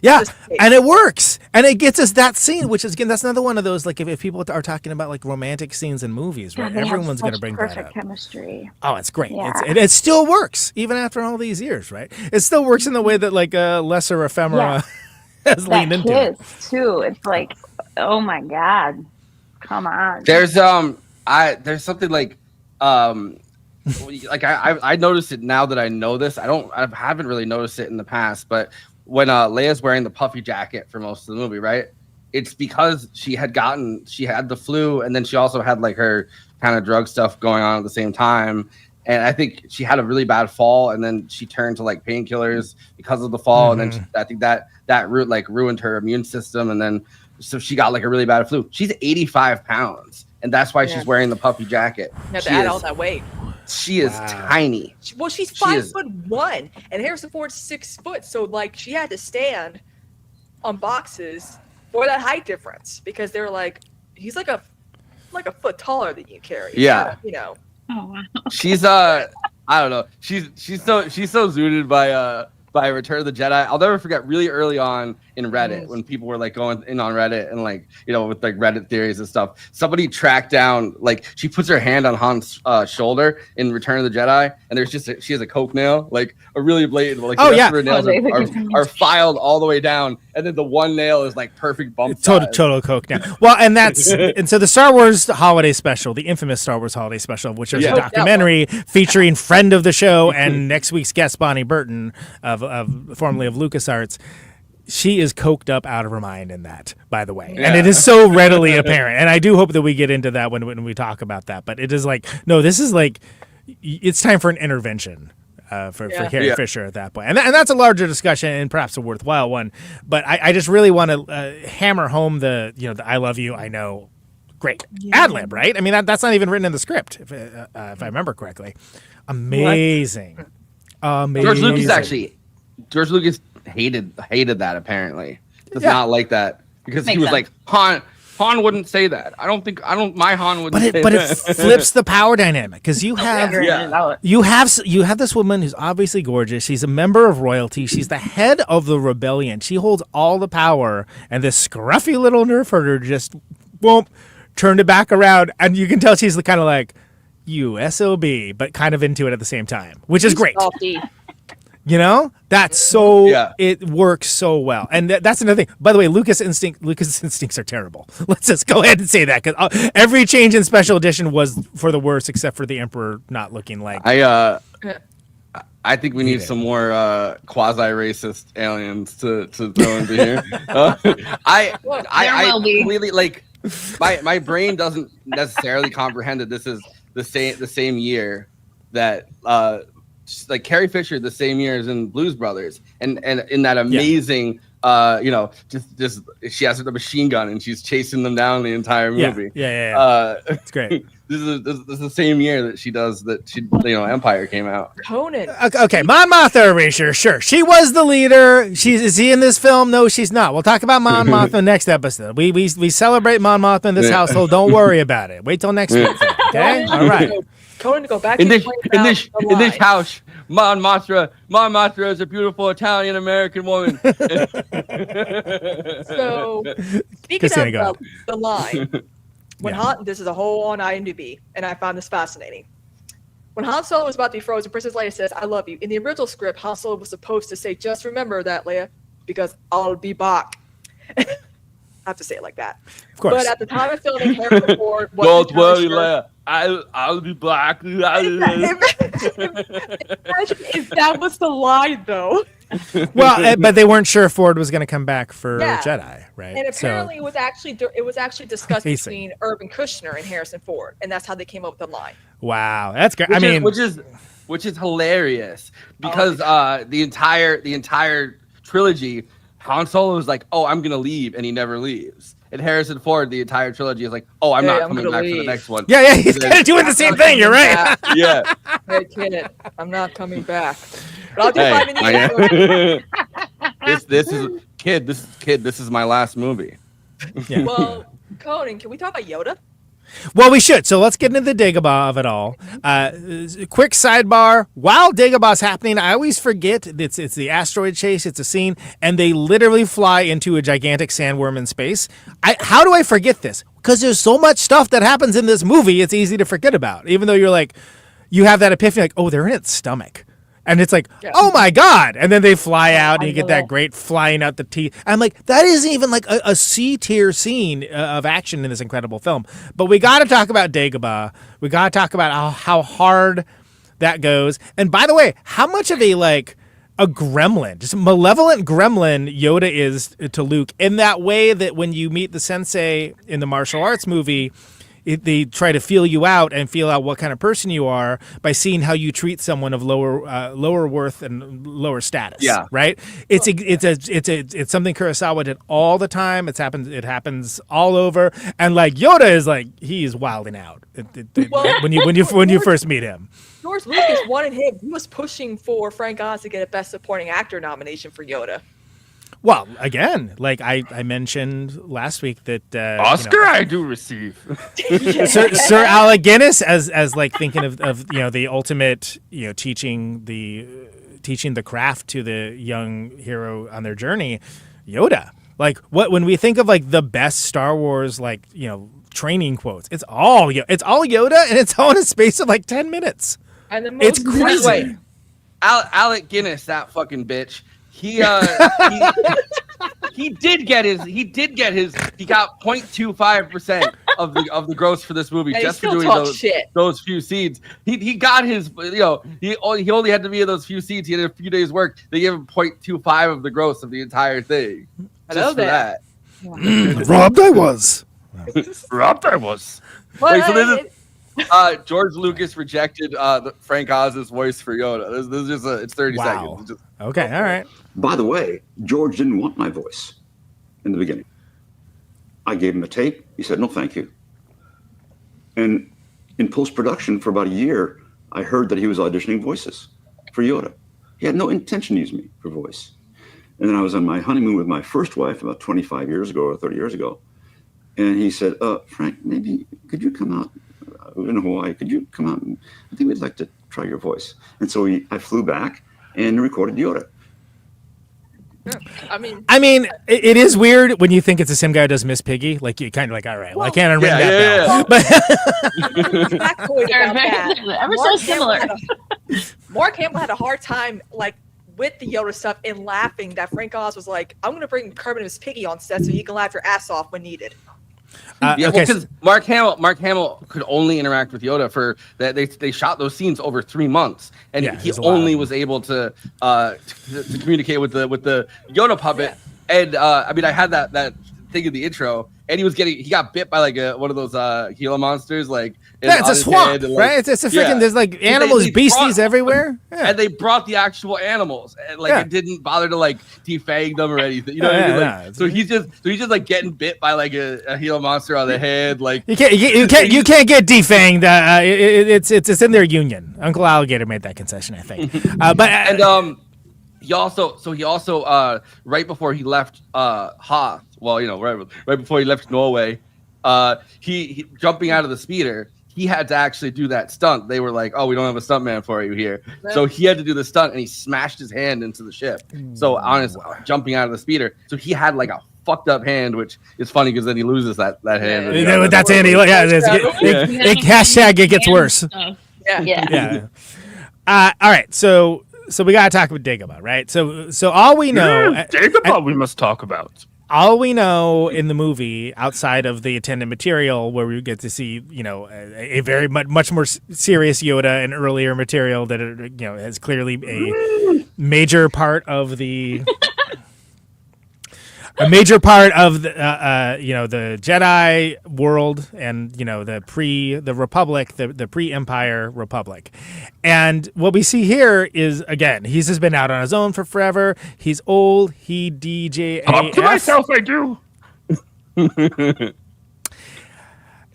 S9: Yeah, and it works. And it gets us that scene, which is, again, that's another one of those, like, if people are talking about, like, romantic scenes in movies, right? Everyone's going to bring that up.
S10: Perfect chemistry.
S9: Oh, it's great.
S10: Yeah.
S9: It still works, even after all these years, right? It still works in the way that, like, lesser ephemera has leaned into it.
S10: Too. It's like, oh, my God. Come on.
S1: There's something like I noticed it now that I know this. I haven't really noticed it in the past, but when Leia's wearing the puffy jacket for most of the movie, right? It's because she had the flu, and then she also had like her kind of drug stuff going on at the same time. And I think she had a really bad fall, and then she turned to like painkillers because of the fall, and then I think that ruined her immune system, and then so she got like a really bad flu. She's 85 pounds. And that's why she's wearing the puffy jacket.
S11: You have to add all that weight.
S1: She is tiny.
S11: She's 5'1", and Harrison Ford's 6 foot. So like she had to stand on boxes for that height difference because they're like, he's like a foot taller than you, Carrie.
S1: Yeah.
S11: You know.
S10: Oh wow.
S1: She's I don't know. She's so zooted by by Return of the Jedi. I'll never forget really early on in Reddit when people were like going in on Reddit and like, you know, with like Reddit theories and stuff. Somebody tracked down, like she puts her hand on Han's shoulder in Return of the Jedi, and there's just she has a coke nail, like a really blatant, like the rest of her nails are filed all the way down, and then the one nail is like perfect bump.
S9: Total coke nail. Well, and that's and so the Star Wars holiday special, the infamous Star Wars holiday special, which is a documentary featuring friend of the show and next week's guest Bonnie Burton of formerly of LucasArts. She is coked up out of her mind in that, by the way. And it is so readily apparent. And I do hope that we get into that when we talk about that. But it is like, no, this is like, it's time for an intervention for Carrie Fisher at that point. And that's a larger discussion and perhaps a worthwhile one. But I just really want to hammer home the I love you, I know. Great. Ad-lib, right? I mean, that's not even written in the script, if I remember correctly. Amazing. Amazing.
S1: George Lucas hated that apparently. Does not like that because he was like Han wouldn't say that. My Han wouldn't say that. But it
S9: flips the power dynamic because you have this woman who's obviously gorgeous. She's a member of royalty. She's the head of the rebellion. She holds all the power, and this scruffy little nerf herder just turned it back around, and you can tell she's the kind of like you SOB, but kind of into it at the same time, which is great. You know, that's so it works so well, and that's another thing. By the way, Lucas instincts are terrible. Let's just go ahead and say that because every change in special edition was for the worse, except for the Emperor not looking like.
S1: I think we need some more quasi-racist aliens to throw into here. I completely like my brain doesn't necessarily comprehend that this is the same year that. Like Carrie Fisher, the same year as in Blues Brothers, and in that amazing, just she has the machine gun and she's chasing them down the entire movie.
S9: It's great.
S1: This is the same year that she does that. Empire came out.
S11: Conan.
S9: Okay, Mon Mothma erasure. Sure, she was the leader. Is he in this film? No, she's not. We'll talk about Mon Mothma next episode. We celebrate Mon Mothma in this household. Don't worry about it. Wait till next week. Okay, all right.
S11: Conan, go back
S1: in this house. Mon Mothma is a beautiful Italian American woman.
S11: So, speaking of the line, when this is a whole on IMDb, and I found this fascinating. When Han Solo was about to be frozen, Princess Leia says, "I love you." In the original script, Han Solo was supposed to say, "Just remember that, Leia, because I'll be back." I have to say it like that.
S9: Of course.
S11: But at the time of filming, Harrison Ford was
S1: don't worry, Leia. I'll be black.
S11: Imagine if that was the line, though.
S9: Well, but they weren't sure Ford was going to come back for Jedi, right?
S11: And apparently, it was actually discussed between Irvin Kushner and Harrison Ford, and that's how they came up with the line.
S9: Wow, that's great.
S1: Which is hilarious because the entire trilogy, Han Solo is like, "Oh, I'm gonna leave," and he never leaves. And Harrison Ford, the entire trilogy is like, "Oh, I'm not coming back for the next one."
S9: Yeah, he's kind of doing the same thing. You're right.
S1: Yeah.
S11: Hey, kid, I'm not coming back. But I'll do 5 minutes.
S1: This is my last movie.
S9: Yeah.
S11: Well, Conan, can we talk about Yoda?
S9: Well, we should. So let's get into the Dagobah of it all. Quick sidebar. While Dagobah's happening, I always forget it's the asteroid chase. It's a scene, and they literally fly into a gigantic sandworm in space. How do I forget this? Because there's so much stuff that happens in this movie, it's easy to forget about. Even though you're like, you have that epiphany, like, oh, they're in its stomach. And it's like, oh my God. And then they fly out and you get that great flying out the teeth. I'm like, that isn't even like a C-tier scene of action in this incredible film. But we got to talk about Dagobah. We got to talk about how hard that goes. And by the way, how much of a gremlin, just a malevolent gremlin Yoda is to Luke, in that way that when you meet the sensei in the martial arts movie, they try to feel you out and feel out what kind of person you are by seeing how you treat someone of lower worth and lower status.
S1: Yeah.
S9: Right. It's something Kurosawa did all the time. It happens all over. And like Yoda is like, he's wilding out when you first meet him.
S11: George Lucas wanted him. He was pushing for Frank Oz to get a Best Supporting Actor nomination for Yoda.
S9: Well, again, like I mentioned last week that
S1: Oscar I do receive.
S9: Sir Alec Guinness as like thinking of the ultimate teaching the teaching the craft to the young hero on their journey, Yoda. Like when we think of like the best Star Wars, like, you know, training quotes, it's all Yoda, and it's all in a space of like 10 minutes.
S11: And the
S9: It's crazy.
S1: Wait, Alec Guinness, that fucking bitch. He did get his. He got 0.25% of the gross for this movie,
S11: And
S1: just
S11: he
S1: for
S11: still
S1: doing
S11: talks
S1: those few scenes. He got his. You know, he only had to be in those few scenes. He had a few days work. They gave him 0.25 of the gross of the entire thing.
S11: I
S1: Just
S11: know
S1: for that.
S9: Robbed I was.
S1: Robbed I was.
S11: Well,
S1: Wait, so this is. George Lucas rejected Frank Oz's voice for Yoda. This is just it's 30 seconds. It's just,
S9: okay, all right.
S15: By the way, George didn't want my voice in the beginning. I gave him a tape. He said, no, thank you. And in post-production for about a year, I heard that he was auditioning voices for Yoda. He had no intention to use me for voice. And then I was on my honeymoon with my first wife about 25 years ago or 30 years ago. And he said, Frank, maybe could you come out in Hawaii? Could you come out? I think we'd like to try your voice. And so I flew back and recorded Yoda.
S11: I mean,
S9: it is weird when you think it's the same guy who does Miss Piggy. Like, you kind of like, all right, well, I can't ring that bell.
S11: Factoid about that.
S10: Ever so similar.
S11: Mark Hamill had a hard time, like, with the Yoda stuff and laughing that Frank Oz was like, I'm going to bring Kermit and Miss Piggy on set so you can laugh your ass off when needed.
S1: Because Mark Hamill could only interact with Yoda for that. They shot those scenes over 3 months, and he only was able to communicate with the Yoda puppet. Yeah. And I mean, I had that thing in the intro, and he got bit by like one of those Gila monsters, like
S9: it's a swamp, and, like, right? It's a freaking there's like animals, beasties everywhere,
S1: and they brought the actual animals, and like it didn't bother to like defang them or anything, you know? What I mean? So he's just like getting bit by like a Gila monster on the head, like
S9: you can't get defanged. It's in their union. Uncle Alligator made that concession, I think. He
S1: also right before he left Hoth, well, you know, right before he left Norway, he jumping out of the speeder, he had to actually do that stunt. They were like, "Oh, we don't have a stuntman for you here," so he had to do the stunt, and he smashed his hand into the ship. So honestly, jumping out of the speeder, so he had like a fucked up hand, which is funny because then he loses that hand.
S9: Yeah, that's Andy. Yeah, hashtag it gets worse.
S11: Yeah.
S9: All right, so we gotta talk about Dagobah, right? So all we know,
S16: Dagobah, we must talk about.
S9: All we know in the movie, outside of the attendant material, where we get to see, you know, a very much more serious Yoda and earlier material that, you know, has clearly a major part of the. A major part of the, you know, the Jedi world and, you know, the Republic, the pre-Empire Republic. And what we see here is, again, he's just been out on his own for forever. He's old. He DJAF.
S16: Talk to myself, I do.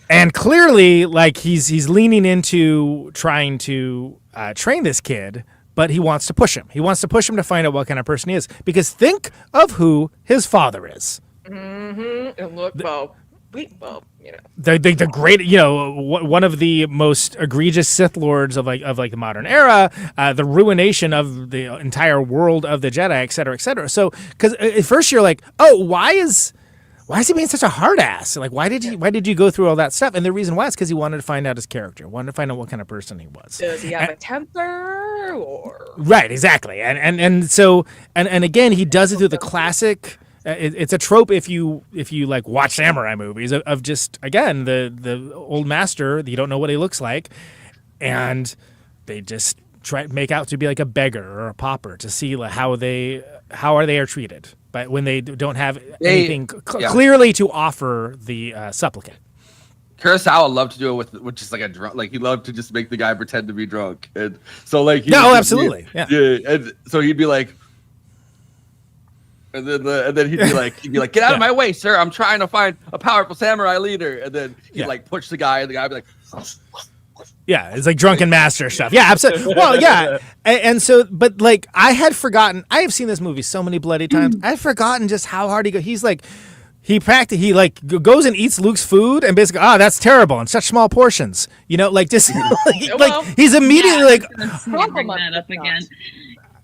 S9: And clearly, like, he's leaning into trying to train this kid. But he wants to push him. He wants to push him to find out what kind of person he is. Because think of who his father is.
S11: Mm-hmm. And look, you know.
S9: The great, you know, one of the most egregious Sith Lords of the modern era, the ruination of the entire world of the Jedi, et cetera, et cetera. So, because at first you're like, oh, why is he being such a hard ass? Like, why did you go through all that stuff? And the reason why is because he wanted to find out his character, wanted to find out what kind of person he was.
S11: Does he have a temper? Or
S9: right, exactly, and so again, he does it through the classic. It's a trope if you like watch samurai movies of just, again, the old master. You don't know what he looks like, and they just try make out to be like a beggar or a pauper to see how they are treated. But when they don't have anything clearly to offer the supplicant.
S1: Kurosawa loved to do it with just like a drunk, like he loved to just make the guy pretend to be drunk, and so like
S9: absolutely, yeah,
S1: and so he'd be like, and then he'd be like, get out of my way, sir, I'm trying to find a powerful samurai leader, and then he'd like push the guy, and the guy would be like,
S9: yeah, it's like drunken master stuff. Yeah, absolutely. Well, yeah, and so, but like I had forgotten. I have seen this movie so many bloody times. I've forgotten just how hard he goes. He's like. He like goes and eats Luke's food and basically, that's terrible in such small portions. You know, like just like he's immediately like
S17: bring that up again.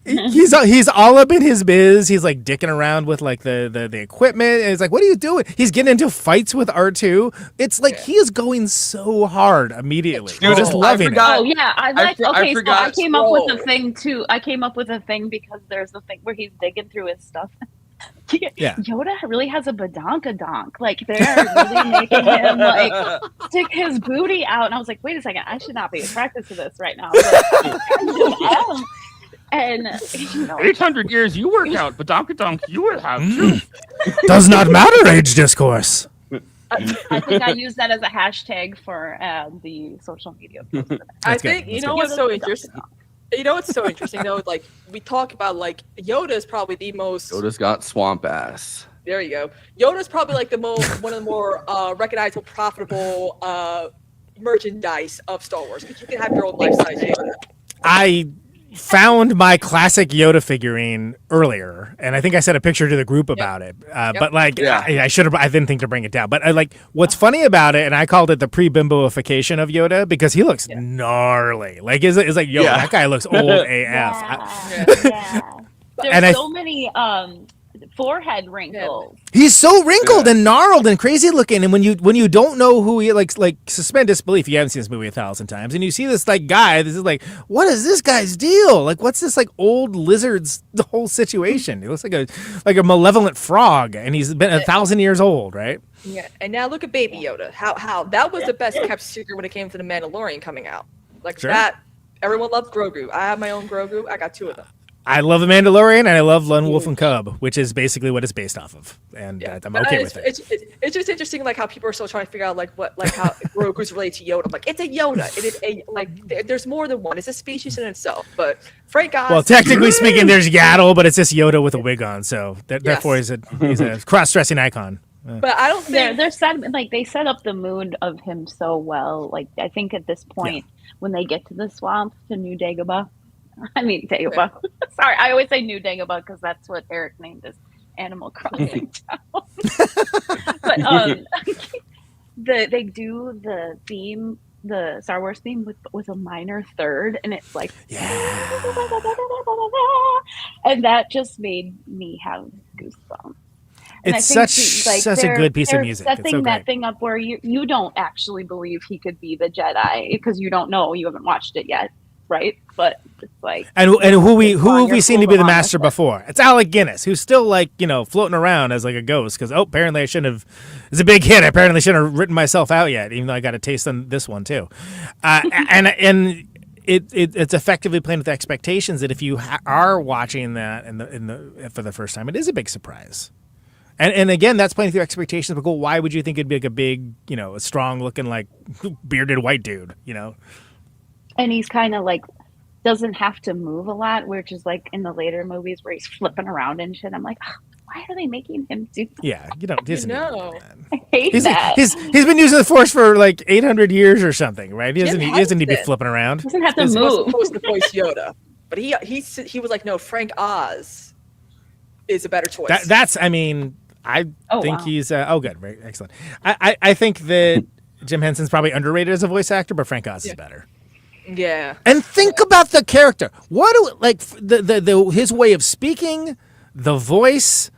S9: he's all up in his biz. He's like dicking around with like the equipment. And it's like, what are you doing? He's getting into fights with R2. It's like he is going so hard immediately.
S1: Dude,
S9: Just loving it.
S10: Oh yeah, I like. Okay, so I came up with
S11: Scroll.
S10: a thing too. I came up with a thing because there's a thing where he's digging through his stuff.
S9: Yeah.
S10: Yoda really has a badonkadonk. Like they're really making him like stick his booty out, and I was like, wait a second, I should not be attracted to this right now. But, and
S16: 800 years you work out, but Donk you would have too.
S9: Does not matter, age discourse.
S10: I think I used that as a hashtag for the social media.
S11: I think you know what's so interesting. You know what's so interesting though? Like we talk about like Yoda is probably the most.
S1: Yoda's got swamp ass.
S11: There you go. Yoda's probably like one of the more recognizable, profitable merchandise of Star Wars because you can have your own life size Yoda.
S9: I found my classic Yoda figurine earlier, and I think I sent a picture to the group about it. But like, I should have. I didn't think to bring it down. But I like what's funny about it, and I called it the pre-bimboification of Yoda because he looks gnarly. Like, it's like, yo, that guy looks old AF.
S10: There's so many forehead wrinkles.
S9: He's so wrinkled and gnarled and crazy looking, and when you don't know who he like suspend disbelief. You haven't seen this movie 1,000 times, and you see this like guy. This is like, what is this guy's deal? Like, what's this like old lizard's the whole situation? He looks like a malevolent frog, and he's been 1,000 years old, right?
S11: Yeah, and now look at Baby Yoda. How that was the best kept secret when it came to the Mandalorian coming out. Like that, everyone loves Grogu. I have my own Grogu. I got 2 of them.
S9: I love The Mandalorian, and I love Lone Wolf and Cub, which is basically what it's based off of, and I'm okay with it.
S11: It's just interesting, like how people are still trying to figure out like how Grogu's related to Yoda. I'm like, it's a Yoda. It is there's more than one. It's a species in itself. But Frank Oz.
S9: Well, technically speaking, there's Yaddle, but it's just Yoda with a wig on, so therefore he's a cross-dressing icon.
S11: But I don't think
S10: they're they set up the mood of him so well. Like I think at this point, when they get to the swamp to New Dagobah. I mean, Dagobah. Sorry, I always say New Dagobah because that's what Eric named his Animal Crossing town. But they do the theme, the Star Wars theme with a minor third, and it's like, and that just made me have goosebumps. And
S9: it's such a good piece of music.
S10: Setting
S9: it's so
S10: that
S9: great.
S10: thing up where you don't actually believe he could be the Jedi because you don't know, you haven't watched it yet. Right, but it's like,
S9: and who have we seen to be the master before? It's Alec Guinness, who's still like floating around as like a ghost because apparently I shouldn't have. It's a big hit. I apparently shouldn't have written myself out yet, even though I got a taste on this one too. And it's effectively playing with expectations that if you are watching that for the first time, it is a big surprise. And again, that's playing with your expectations. But why would you think it'd be like a big, a strong looking like bearded white dude,
S10: And he's kind of like doesn't have to move a lot, which is like in the later movies where he's flipping around and shit. I'm like, why are they making him do that?
S9: Yeah,
S10: I hate that.
S9: He's been using the Force for like 800 years or something, right? He doesn't need to be flipping around.
S10: He doesn't have to
S11: he
S10: move.
S11: wasn't supposed to voice Yoda, but he was like, no, Frank Oz is a better choice.
S9: I think he's good, very excellent. I think that Jim Henson's probably underrated as a voice actor, but Frank Oz is better.
S11: Yeah.
S9: And think about the character. What do the his way of speaking, the voice,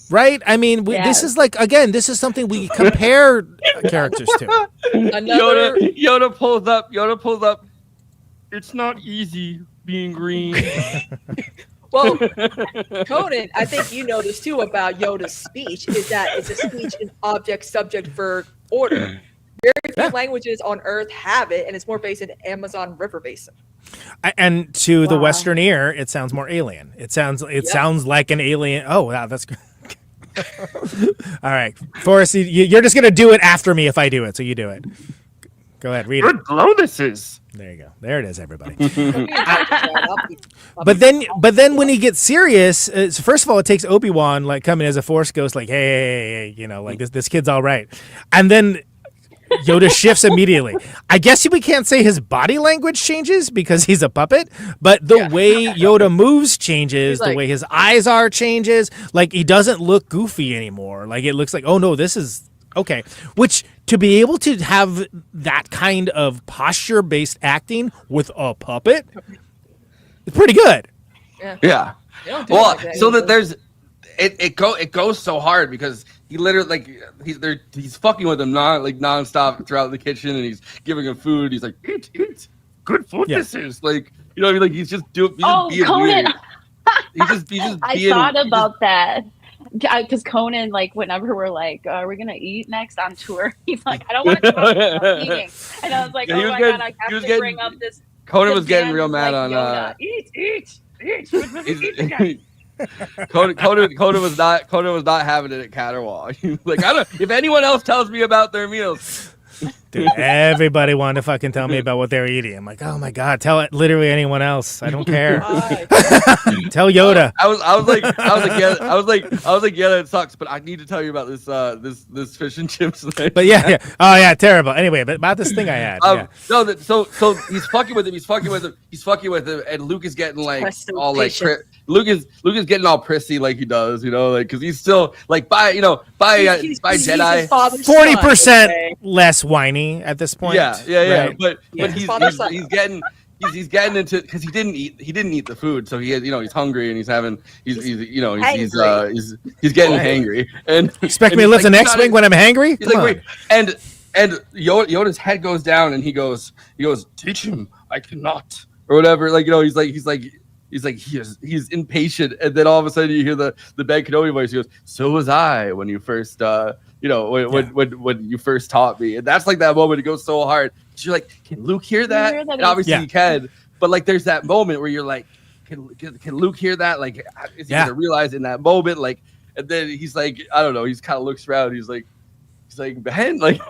S9: right? I mean, this is like this is something we compare characters to.
S16: Yoda pulls up. It's not easy being green.
S11: Well, Conan, I think you know this too about Yoda's speech, is that it's a speech in object, subject, verb order. Very few languages on Earth have it, and it's more based in Amazon River Basin.
S9: And to the Western ear, it sounds more alien. It sounds like an alien. Oh, wow, that's good. All right, Forrest, you're just going to do it after me if I do it, so you do it. Go ahead, read it.
S16: Good blow this is.
S9: There you go. There it is, everybody. But then when he gets serious, first of all, it takes Obi-Wan like coming as a Force ghost, like, hey, like this kid's all right, and then Yoda shifts immediately. I guess we can't say his body language changes because he's a puppet, but the way Yoda moves changes, the way his eyes are changes. Like, he doesn't look goofy anymore. Like, it looks like, oh no, this is okay. Which, to be able to have that kind of posture-based acting with a puppet, it's pretty good.
S1: Yeah.
S11: They don't do it
S1: Well,
S11: like that
S1: so that
S11: either.
S1: there's it goes so hard because he literally like he's fucking with him nonstop throughout the kitchen, and he's giving him food. He's like, eat, good food this is. Like, you know what I mean? Like he's just being
S10: Conan.
S1: weird. He's just
S10: I
S1: being,
S10: thought about that because Conan, like, whenever we're like, "Are we gonna eat next on tour?" He's like, "I don't want to come up without eating," and I was like,
S1: Yeah, he
S10: "Oh
S1: was
S10: my
S1: getting-
S10: god, I
S1: he
S10: have
S1: was
S10: to bring up this."
S1: Conan
S10: the
S1: was getting
S10: band
S1: real
S10: is
S1: mad
S10: like,
S1: on
S10: Yoda, eat.
S1: Conan was not having it at Caterwaul. Like, I don't. If anyone else tells me about their meals,
S9: Dude, everybody wanted to fucking tell me about what they were eating. I'm like, oh my god, tell it literally anyone else. I don't care. Tell Yoda.
S1: I was like, yeah, it sucks, but I need to tell you about this fish and chips thing.
S9: But yeah. Oh yeah, terrible. Anyway, but about this thing I had. Yeah.
S1: No, so he's fucking with him, and Luke is getting like all like Luke is getting all prissy like he does, you know, like because he's still like by Jedi
S9: 40% less whiny at this point.
S1: Yeah.
S9: Right?
S1: But he's getting into because he didn't eat the food, so he has, you know, he's hungry and he's getting hangry. And
S9: expect me to lift an X-wing when I'm hangry?
S1: He's like, wait, and Yoda's head goes down and he goes, teach him, I cannot, or whatever. Like, you know, he's impatient, and then all of a sudden you hear the Ben Kenobi voice. He goes, "So was I when you first, when you first taught me." And that's like that moment. It goes so hard. You're like, can Luke hear that? And obviously he can, but like there's that moment where you're like, can Luke hear that? Like, is he gonna realize in that moment? Like, and then he's like, I don't know. He's kind of looks around. He's like, Ben, like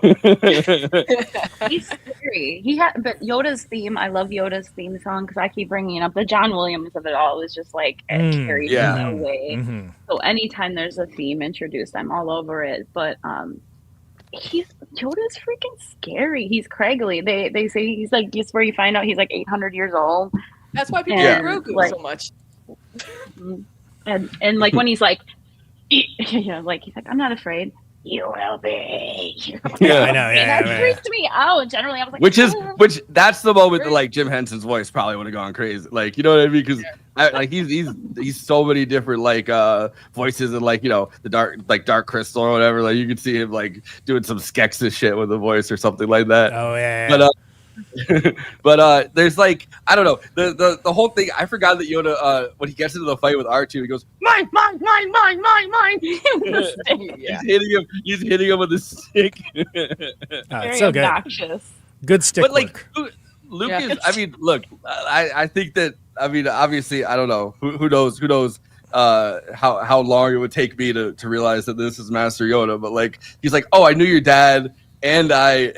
S10: he's scary. But Yoda's theme. I love Yoda's theme song because I keep bringing it up. The John Williams of it all is just like carried in a way.
S9: Mm-hmm.
S10: So anytime there's a theme introduced, I'm all over it. But Yoda's freaking scary. He's Craigly. They say he's like, it's where you find out he's like 800 years old.
S11: That's why people like Grogu so much.
S10: And like when he's like, like he's like, I'm not afraid. You will be.
S1: Yeah,
S9: I know. Yeah,
S10: that freaked me out. Generally, I was like,
S1: which that's the moment that like Jim Henson's voice probably would have gone crazy. Like, you know what I mean? Because like he's so many different like voices, and like, you know, the Dark Crystal or whatever. Like you could see him like doing some Skeksis shit with the voice or something like that.
S9: Oh yeah.
S1: But there's like, I don't know, the whole thing. I forgot that Yoda when he gets into the fight with R2, he goes mine. He's hitting him with a stick.
S10: very
S9: so good.
S10: obnoxious.
S9: Good stick.
S1: But like
S9: work.
S1: Luke is. I mean, look, I think that, I mean, obviously, I don't know who knows how long it would take me to realize that this is Master Yoda. But like, he's like, oh, I knew your dad. And I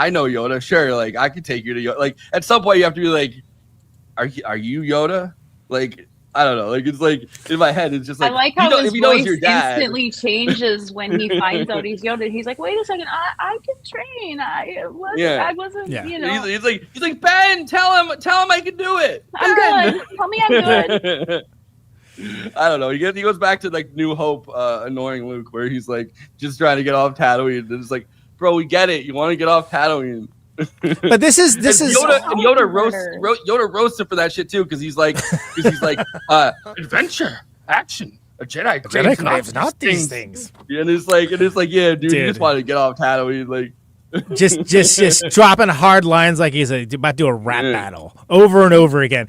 S1: know Yoda. Sure, like I could take you to Yoda. Like at some point you have to be like, are you Yoda? Like, I don't know. Like it's like in my head it's just like,
S10: I like how his
S1: if he knows
S10: voice
S1: your dad,
S10: instantly changes when he finds out he's Yoda. He's like, wait a second, I can train. I wasn't. You know.
S1: He's like Ben, tell him I can do it.
S10: I'm good. Tell me I'm good.
S1: I don't know. He goes back to like New Hope, annoying Luke, where he's like just trying to get off Tatooine, and it's like, bro, we get it. You want to get off Tatooine.
S9: But this is
S1: Yoda roasts him for that shit too, because he's like adventure, action. A Jedi craves not these things. And it's like, yeah, dude, you just want to get off Tatooine, like.
S9: just dropping hard lines like he's about to do a rap battle over and over again.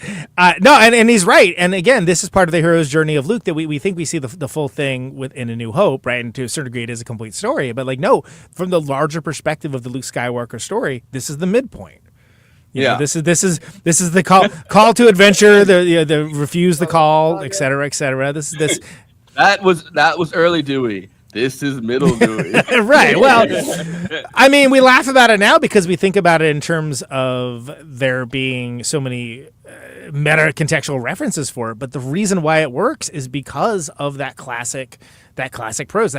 S9: No, and he's right. And again, this is part of the hero's journey of Luke that we think we see the full thing within A New Hope, right? And to a certain degree, it is a complete story. But like, no, from the larger perspective of the Luke Skywalker story, this is the midpoint. You know, this is the call to adventure, the refuse the call, et cetera, et cetera. This
S1: that was early Dewey. This is middle Dewey.
S9: Right. Well, I mean, we laugh about it now because we think about it in terms of there being so many meta contextual references for it. But the reason why it works is because of that classic prose,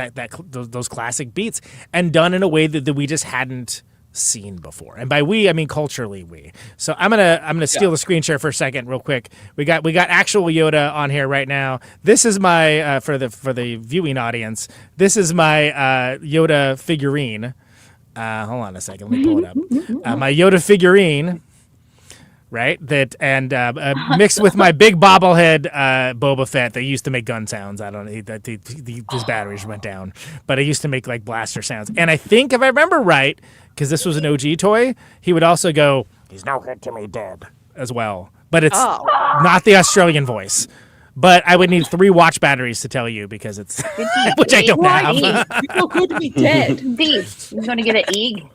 S9: those classic beats, and done in a way that we just hadn't seen before. And by we, I mean culturally we. So I'm gonna steal the screen share for a second real quick. We got actual Yoda on here right now. This is my for the viewing audience, this is my Yoda figurine. Hold on a second, let me pull it up. My Yoda figurine right? That and mixed with my big bobblehead Boba Fett that used to make gun sounds. I don't know his batteries went down, but it used to make like blaster sounds. And I think if I remember right, because this was an OG toy, he would also go, "He's no good to me, dead," as well. But it's not the Australian voice. But I would need 3 watch batteries to tell you because it's which I don't have.
S11: He's no good to me, dead.
S10: He's going to get an egg.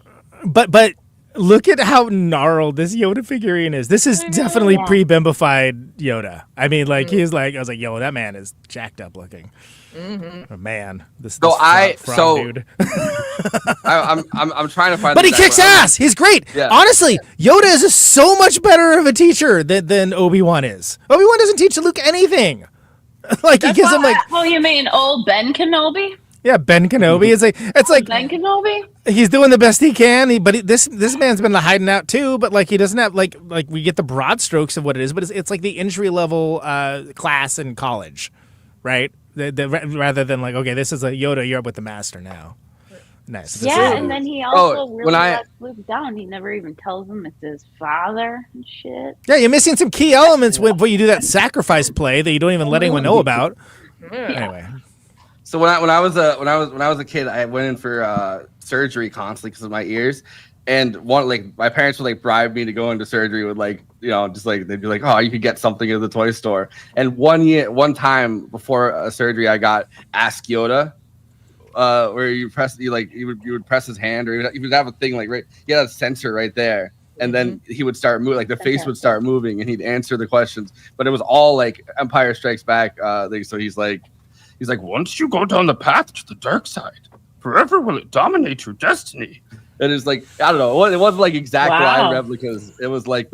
S9: But look at how gnarled this Yoda figurine is. This is definitely pre-bimbified Yoda. I mean, like he's like, I was like, yo, that man is jacked up looking. Oh, man, this frog dude.
S1: I'm trying to find.
S9: But he kicks ass. He's great.
S1: Yeah.
S9: Honestly, Yoda is so much better of a teacher than Obi-Wan is. Obi-Wan doesn't teach Luke anything. Like he gives him like.
S10: Oh, you mean old Ben Kenobi?
S9: Yeah, Ben Kenobi. It's like
S10: Ben Kenobi.
S9: He's doing the best he can. But this man's been hiding out too. But like he doesn't have like we get the broad strokes of what it is. But it's like the entry level class in college, right? Rather than like, okay, this is a Yoda. You're up with the master now. Nice.
S10: Yeah, and then he also really lets Luke down. He never even tells him it's his father and shit.
S9: Yeah, you're missing some key elements when you do that sacrifice play that you don't even let anyone know about. Anyway.
S1: So when I was a kid, I went in for surgery constantly because of my ears, and my parents would like bribe me to go into surgery with like just like they'd be like, oh, you could get something at the toy store. And one time before a surgery, I got Ask Yoda, where you would press his hand, or he would have a thing like he had a sensor right there, and then he would start moving, like the face would start moving, and he'd answer the questions. But it was all like Empire Strikes Back. So he's like,
S16: once you go down the path to the dark side, forever will it dominate your destiny.
S1: And it's like, I don't know, it wasn't like exact line replicas. It was like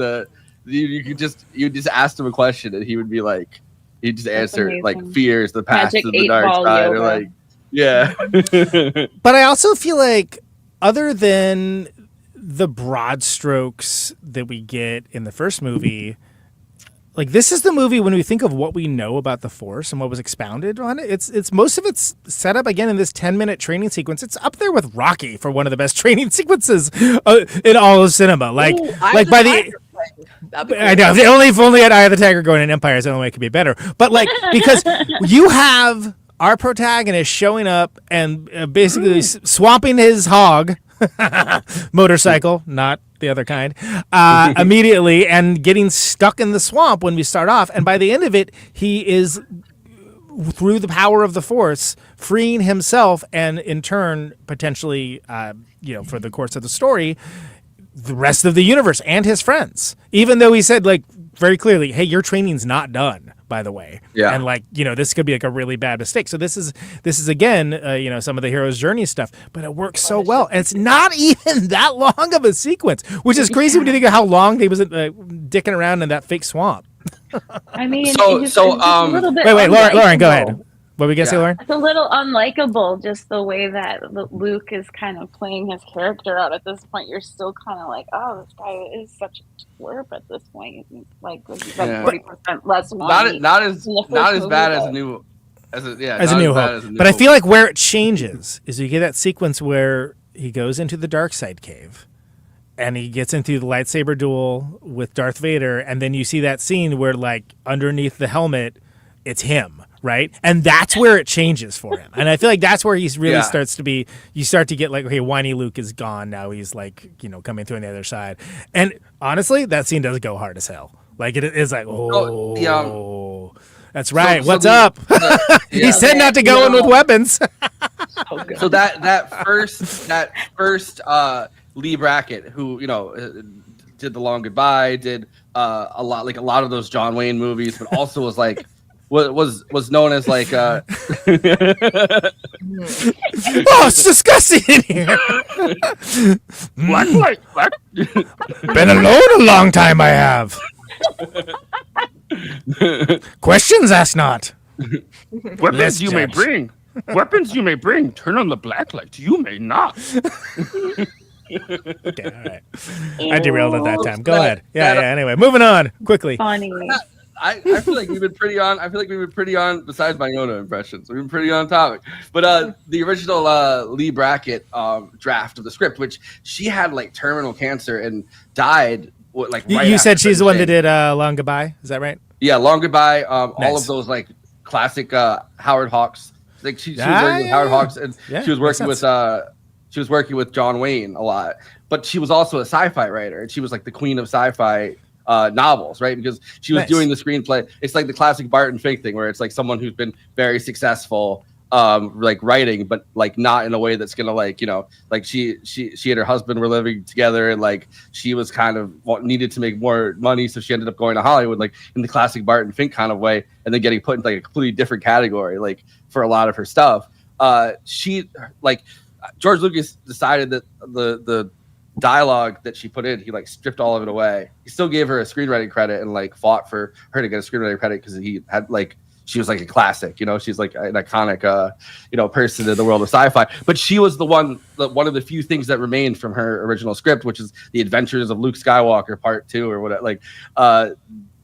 S1: you just asked him a question and he would be like, he'd just answer like fears the path to the dark side, or like, yeah.
S9: But I also feel like other than the broad strokes that we get in the first movie, like this is the movie when we think of what we know about the Force and what was expounded on it. It's most of it's set up again in this 10-minute training sequence. It's up there with Rocky for one of the best training sequences in all of cinema. Like by the I know if only had Eye of the Tiger going in Empire is the only way it could be better. But like because you have our protagonist showing up and basically swamping his hog. Motorcycle, not the other kind, immediately, and getting stuck in the swamp when we start off. And by the end of it, he is, through the power of the Force, freeing himself and in turn, potentially, for the course of the story, the rest of the universe and his friends. Even though he said, like, very clearly, hey, your training's not done, by the way.
S1: Yeah.
S9: And like, this could be like a really bad mistake. So this is again, some of the hero's journey stuff, but it works so well. And it's not even that long of a sequence, which is crazy when you think of how long they was dicking around in that fake swamp.
S10: I mean,
S9: wait, Loren, go ahead. What were we gonna say, Loren?
S10: It's a little unlikable, just the way that Luke is kind of playing his character out at this point. You're still kind of like, oh, this guy is such a twerp at this point. Like, he's like 40% less money.
S1: Not as bad as a new. As a
S9: New Hope. But I feel like where it changes is you get that sequence where he goes into the dark side cave and he gets into the lightsaber duel with Darth Vader, and then you see that scene where like underneath the helmet, it's him. Right. And that's where it changes for him. And I feel like that's where he's really starts to be. You start to get like, okay, whiny Luke is gone. Now he's like, coming through on the other side. And honestly, that scene does go hard as hell. Like it is like, that's right. What's up? He said not to go in with weapons.
S1: So that first Lee Brackett, who, did The Long Goodbye, did a lot of those John Wayne movies, but also was like, was known as like
S9: oh, it's disgusting in here.
S16: Black.
S9: Been alone a long time, I have. Questions asked not.
S16: Weapons you may bring. Weapons you may bring. Turn on the black light. You may not.
S9: Okay, all right. I derailed at that time. Go ahead. Yeah. Anyway, moving on quickly.
S10: Funny.
S1: I feel like we've been pretty on. Besides my Yoda impressions, we've been pretty on topic. But the original Lee Brackett draft of the script, which she had like terminal cancer and died right
S9: said
S1: after
S9: she's the one that
S1: Shane.
S9: did Long Goodbye. Is that right?
S1: Yeah, Long Goodbye. All
S9: Nice.
S1: of those like classic Howard Hawks. Like she was working with Howard Hawks, and she was working with John Wayne a lot. But she was also a sci-fi writer, and she was like the queen of sci-fi novels, right? Because she was doing the screenplay. It's like the classic Barton Fink thing, where it's like someone who's been very successful, like writing, but like not in a way that's gonna like, you know, like she and her husband were living together, and like she was kind of needed to make more money, so she ended up going to Hollywood, like in the classic Barton Fink kind of way, and then getting put in like a completely different category, like for a lot of her stuff. George Lucas decided that the dialogue that she put in, he like stripped all of it away. He still gave her a screenwriting credit and like fought for her to get a screenwriting credit because he had like, she was like a classic, you know, she's like an iconic, you know, person in the world of sci-fi. But she was one of the few things that remained from her original script, which is The Adventures of Luke Skywalker Part 2 or whatever. Like,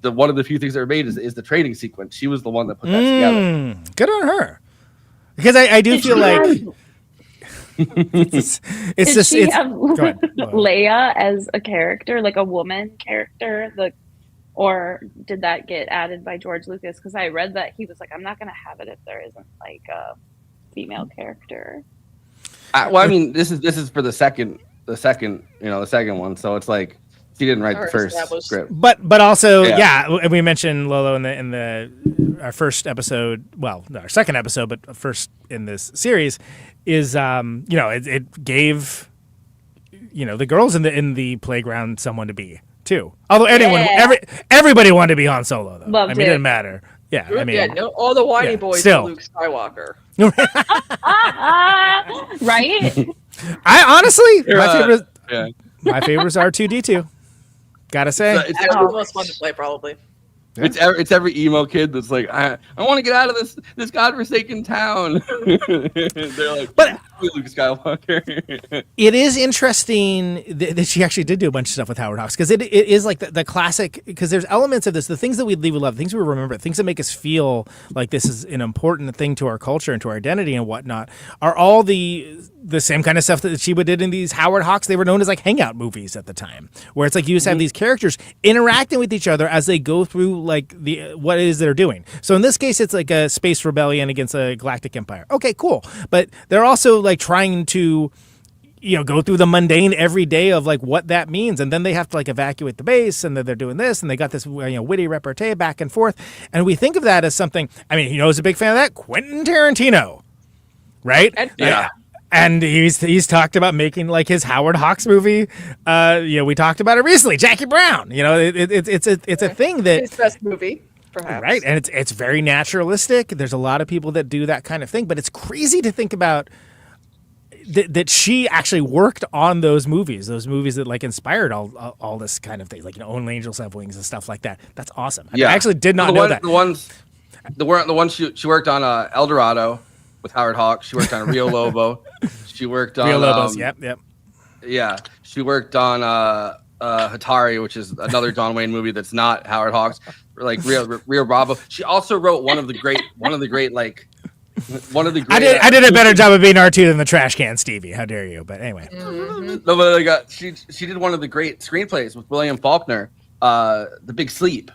S1: one of the few things that remained is the training sequence. She was the one that put that together.
S9: Good on her. Because I do feel like it's just
S10: Did she have
S9: go ahead.
S10: Leia as a character, like a woman character, or did that get added by George Lucas? Because I read that he was like, I'm not going to have it if there isn't like a female character.
S1: Well, I mean, this is for the second one, so it's like he didn't write the first script.
S9: But also, yeah, we mentioned Lolo in our first episode. Well, no, our second episode, but first in this series is it gave the girls in the playground someone to be too. Although everybody wanted to be Han Solo though.
S10: Loved
S9: it didn't matter. Yeah, I mean,
S11: all the whiny boys
S9: still.
S11: were Luke Skywalker.
S10: Right?
S9: I honestly, my favorite is R2D2. Gotta say,
S11: It's the most fun to play, probably.
S1: It's every emo kid that's like, I want to get out of this godforsaken town. They're like, but Luke Skywalker.
S9: It is interesting that she actually did do a bunch of stuff with Howard Hawks, because it is like the classic, because there's elements of this, the things that we love, things we remember, things that make us feel like this is an important thing to our culture and to our identity and whatnot, are all the same kind of stuff that she did in these Howard Hawks. They were known as like hangout movies at the time, where it's like you just have these characters interacting with each other as they go through like what it is they're doing. So in this case, it's like a space rebellion against a galactic empire. Okay, cool. But they're also like trying to go through the mundane every day of like what that means, and then they have to like evacuate the base, and then they're doing this, and they got this witty repartee back and forth, and we think of that as something. I mean, who's a big fan of that? Quentin Tarantino, right?
S1: Yeah.
S9: And he's talked about making like his Howard Hawks movie. We talked about it recently, Jackie Brown. It's a thing that
S11: his best movie, perhaps.
S9: Right, and it's very naturalistic. There's a lot of people that do that kind of thing, but it's crazy to think about that she actually worked on those movies that like inspired all this kind of thing, like Only Angels Have Wings and stuff like that. That's awesome. I actually did not know that.
S1: The ones she worked on El Dorado with Howard Hawks. She worked on Rio Lobo. She worked on
S9: Rio Lobos. Yep.
S1: Yeah, she worked on Hatari, which is another John Wayne movie that's not Howard Hawks. Like Rio Bravo. She also wrote one of the great.
S9: I did a better job of being R2 than the trash can Stevie. How dare you? But anyway.
S1: No, but she did one of the great screenplays with William Faulkner, The Big Sleep.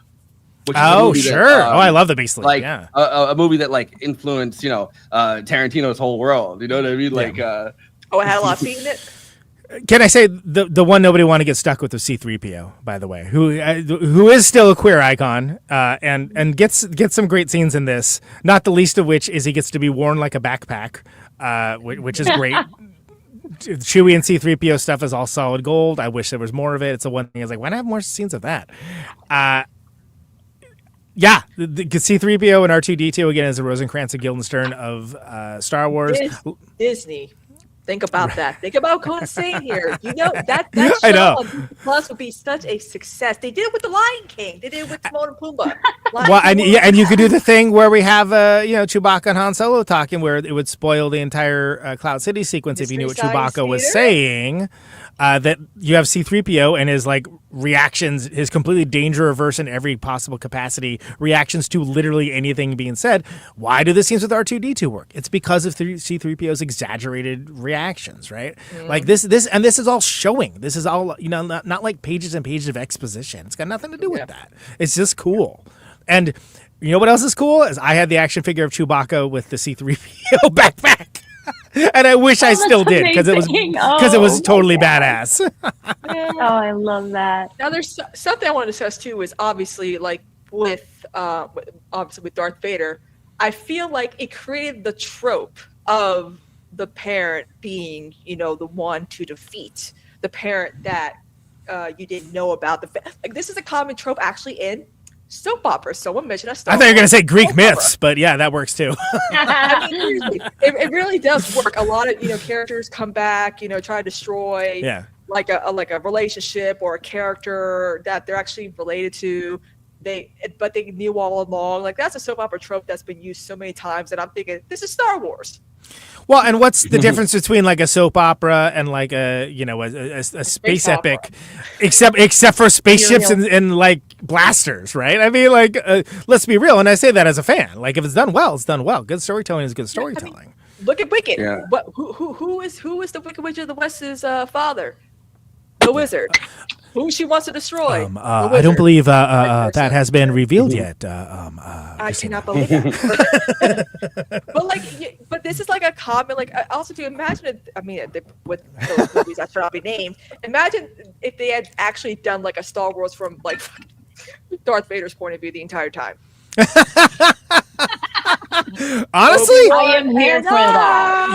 S1: Which is a movie
S9: sure.
S1: That,
S9: I love The Big Sleep.
S1: Like
S9: yeah.
S1: a movie that like influenced, Tarantino's whole world. You know what I mean? Like,
S11: I had a lot of feet in it.
S9: Can I say the one nobody wanted to get stuck with was C-3PO, by the way, who is still a queer icon, and gets some great scenes in this. Not the least of which is he gets to be worn like a backpack, which is great. Chewie and C-3PO stuff is all solid gold. I wish there was more of it. It's the one thing I was like, why not have more scenes of that? Yeah, the C-3PO and R2-D2 again is the Rosencrantz and Guildenstern of Star Wars.
S11: Disney. Think about that. Think about Conan saying here. That show on Plus would be such a success. They did it with The Lion King. They did it with Timon and Pumbaa.
S9: Well, and you could do the thing where we have Chewbacca and Han Solo talking, where it would spoil the entire Cloud City sequence if you knew what Chewbacca was saying. That you have C-3PO and his like reactions, his completely danger averse in every possible capacity, reactions to literally anything being said. Why do the scenes with R2-D2 work? It's because of C-3PO's exaggerated reactions, right? Like this is all showing. This is all not like pages and pages of exposition. It's got nothing to do with that. It's just cool. And you know what else is cool? Is I had the action figure of Chewbacca with the C-3PO backpack. And I wish I still did because it was totally badass.
S10: Oh, I love that.
S11: Now, there's something I want to discuss too. Is obviously like with Darth Vader, I feel like it created the trope of the parent being, the one to defeat the parent that you didn't know about. Like this is a common trope actually in soap opera. Someone mentioned a Star
S9: I thought you were going to say Greek
S11: soap
S9: myths,
S11: opera.
S9: but yeah, that works too.
S11: I mean, seriously, it really does work. A lot of characters come back, try to destroy like a relationship or a character that they're actually related to. But they knew all along. Like that's a soap opera trope that's been used so many times that I'm thinking this is Star Wars.
S9: Well, and what's the difference between like a soap opera and like a space epic, except for spaceships and like blasters, right? I mean, like let's be real, and I say that as a fan. Like if it's done well, it's done well. Good storytelling is good storytelling.
S11: I mean, look at Wicked.
S1: Yeah.
S11: What? Who is the Wicked Witch of the West's father? The wizard. Who she wants to destroy.
S9: I don't believe that has been revealed yet.
S11: I cannot believe it. But this is like a common. Like also to imagine. With those movies that should not be named. Imagine if they had actually done like a Star Wars from like Darth Vader's point of view the entire time.
S9: Honestly,
S10: I am here for that.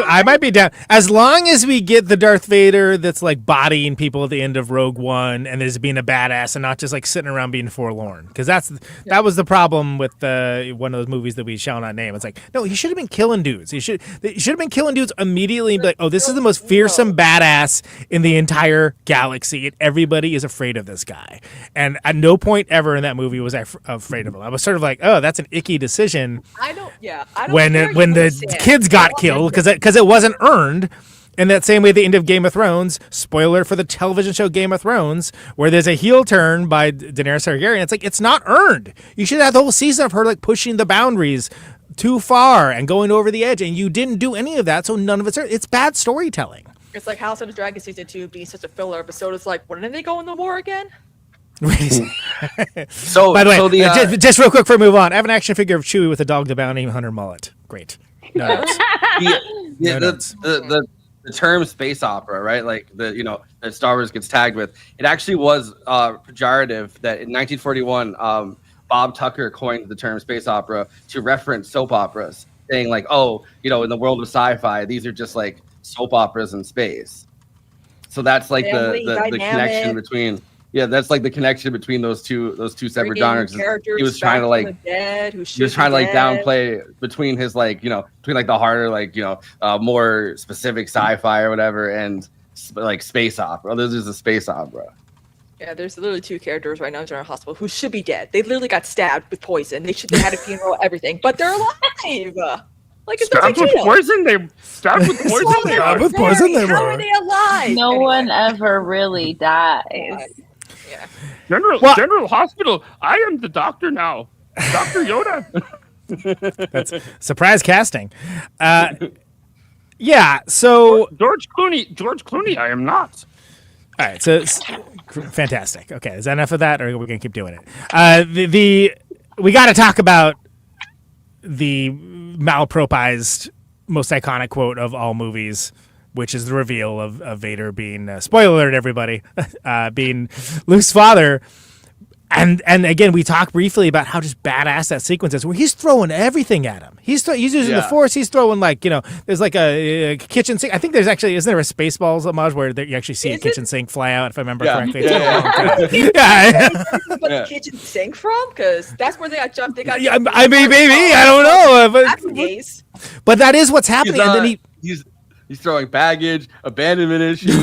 S9: I might be down as long as we get the Darth Vader that's like bodying people at the end of Rogue One, and there's being a badass and not just like sitting around being forlorn. Because that was the problem with one of those movies that we shall not name. It's like, no, he should have been killing dudes. He should have been killing dudes immediately. And be like, oh, this is the most fearsome badass in the entire galaxy, and everybody is afraid of this guy. And at no point ever in that movie was I afraid of him. I was sort of like, oh, that's an icky decision.
S11: I don't
S9: when the kids got killed because it wasn't earned. In that same way, the end of Game of Thrones, spoiler for the television show Game of Thrones, where there's a heel turn by Daenerys Targaryen. It's like, it's not earned. You should have the whole season of her like pushing the boundaries too far and going over the edge, and you didn't do any of that, so none of it's earned. It's bad storytelling.
S11: It's like House of the Dragon season 2 being such a filler episode. It's like, when did they go in the war again?
S1: So,
S9: by the way, just real quick before we move on, I have an action figure of Chewie with a Dog the Bounty Hunter mullet. Great. No notes.
S1: The term space opera, right? Like that Star Wars gets tagged with. It actually was pejorative that in 1941, Bob Tucker coined the term space opera to reference soap operas, saying like, oh, in the world of sci-fi, these are just like soap operas in space. So that's like the connection between. Yeah, that's like the connection between those two separate genres. He was trying to downplay between his between like the harder more specific sci-fi or whatever and like space opera. This is a space opera.
S11: Yeah, there's literally two characters right now in General Hospital who should be dead. They literally got stabbed with poison. They had a funeral, everything, but they're alive. Like it's
S16: stabbed with poison. Stabbed with poison.
S11: How are they alive?
S17: No one ever really dies.
S11: Yeah.
S16: General Hospital. I am the doctor now. Dr. Yoda.
S9: That's surprise casting. Yeah. So
S16: George Clooney. I am not.
S9: All right. So fantastic. Okay. Is that enough of that, or are we gonna keep doing it? We got to talk about the malapropized, most iconic quote of all movies, which is the reveal of Vader being, spoiler alert, everybody, being Luke's father. And again, we talked briefly about how just badass that sequence is, where he's throwing everything at him. He's using the Force. He's throwing there's like a kitchen sink. I think there's actually, isn't there a Spaceballs homage where you actually see a kitchen sink fly out, if I remember correctly?
S11: The kitchen sink from? Because that's where they got jumped.
S9: Maybe, I don't know. But that is what's happening. And then
S1: He's throwing baggage, abandonment issues,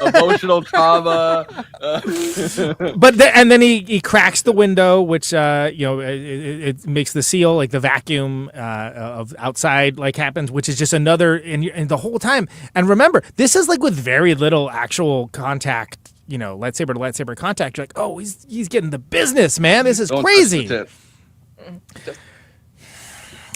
S1: emotional trauma.
S9: And then he cracks the window, which it makes the seal, like the vacuum of outside, like happens, which is just another. And the whole time, and remember, this is like with very little actual contact. Lightsaber to lightsaber contact. You're like, oh, he's getting the business, man. This is crazy.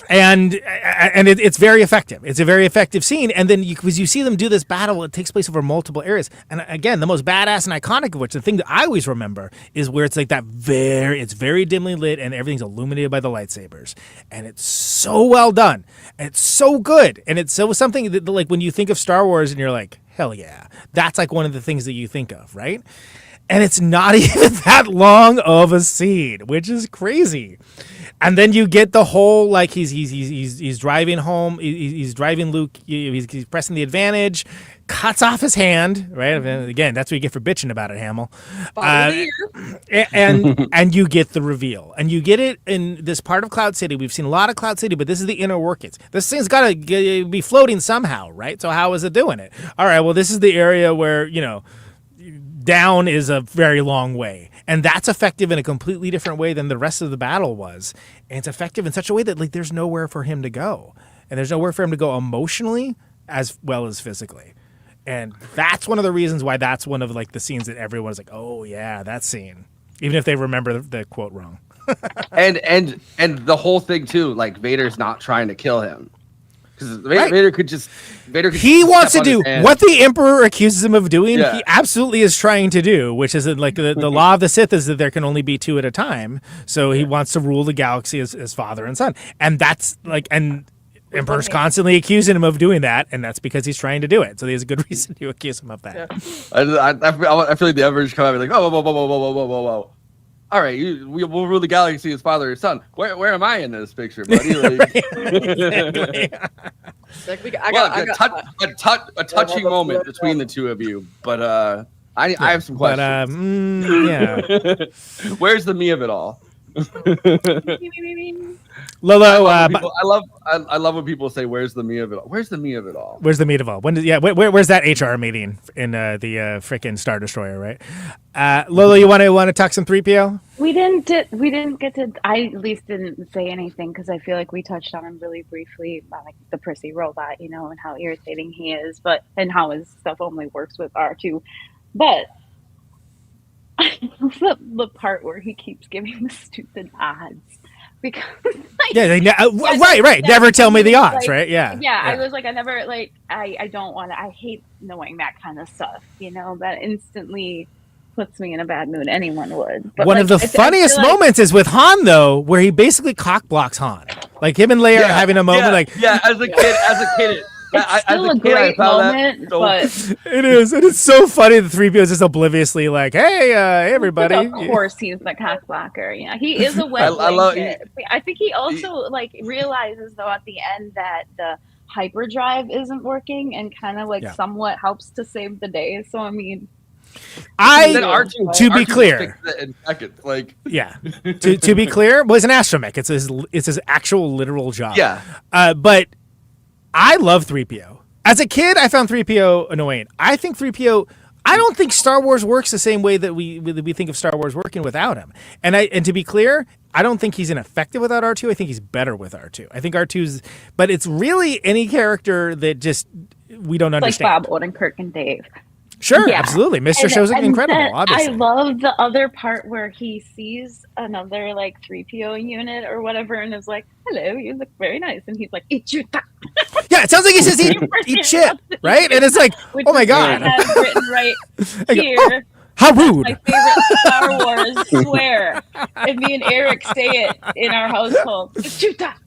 S9: And it's very effective. It's a very effective scene. And then because you see them do this battle, it takes place over multiple areas. And again, the most badass and iconic of which, the thing that I always remember, is where it's like it's very dimly lit and everything's illuminated by the lightsabers. And it's so well done. And it's so good. And it's so something that, like, when you think of Star Wars and you're like, hell yeah, that's like one of the things that you think of, right? And it's not even that long of a scene, which is crazy. And then you get the whole, like, he's driving home, he's driving Luke, he's pressing the advantage, cuts off his hand, right? And again, that's what you get for bitching about it, Hamill. And you get the reveal, and you get it in this part of Cloud City. We've seen a lot of Cloud City, but this is the inner workings. This thing's got to be floating somehow, right? So how is it doing it? All right, well, this is the area where, down is a very long way, and that's effective in a completely different way than the rest of the battle was. And it's effective in such a way that, like, there's nowhere for him to go, and there's nowhere for him to go emotionally as well as physically. And that's one of the reasons why that's one of, like, the scenes that everyone's like, oh yeah, that scene, even if they remember the quote wrong.
S1: and the whole thing too, like, Vader's not trying to kill him. Vader could just.
S9: He wants to do what the Emperor accuses him of doing. Yeah. He absolutely is trying to do, which is like the law of the Sith is that there can only be two at a time. So he wants to rule the galaxy as father and son, and that's like, and Emperor's constantly accusing him of doing that, and that's because he's trying to do it. So there's a good reason to accuse him of that.
S1: Yeah. I feel like the Emperor's come out and be like, oh, whoa. All right, we'll rule the galaxy as father or son. Where am I in this picture, buddy? Like, a touching moment between the two of you, but I have some questions. Where's the me of it all?
S9: Lolo,
S1: I love when people say, "Where's the me of it all?" Where's the me of it all?
S9: Where's the meat of all? Where's that HR meeting in the frickin' Star Destroyer, right? Lolo, you want to talk some 3PO?
S10: We didn't get to. I at least didn't say anything because I feel like we touched on him really briefly, like the prissy robot, and how irritating he is, and how his stuff only works with R2, but. I love the part where he keeps giving the stupid odds because
S9: right. Never tell me the odds, right? Yeah.
S10: I was like, I never I don't want to. I hate knowing that kind of stuff. That instantly puts me in a bad mood. Anyone would. But
S9: one of the funniest moments is with Han, though, where he basically cock blocks Han. Like him and Leia are having a moment.
S1: As a kid.
S10: It's still a great moment, but
S9: it is. It is so funny. The 3PO is just obliviously like, "Hey, everybody!"
S10: Of course, he's the cock blocker. Yeah, he is a web blanket. I think he also realizes though at the end that the hyperdrive isn't working and kind of somewhat helps to save the day. So I mean,
S9: to be clear, to be clear, was an astromech. It's his actual literal job.
S1: Yeah,
S9: but. I love 3PO. As a kid, I found 3PO annoying. I think 3PO. I don't think Star Wars works the same way that we think of Star Wars working without him. And to be clear, I don't think he's ineffective without R2. I think he's better with R2. I think R2's. But it's really any character that just we don't understand.
S10: Like Bob Odenkirk and Dave.
S9: Sure, absolutely. Mr. Show's incredible, obviously.
S10: I love the other part where he sees another 3PO unit or whatever and is like, hello, you look very nice. And he's like, eat your top.
S9: Yeah, it sounds like he says eat shit, right? And it's like, oh my God.
S10: I have written right here.
S9: Oh, how rude.
S10: My favorite Star Wars swear. And me and Eric say it in our household. Eat your top.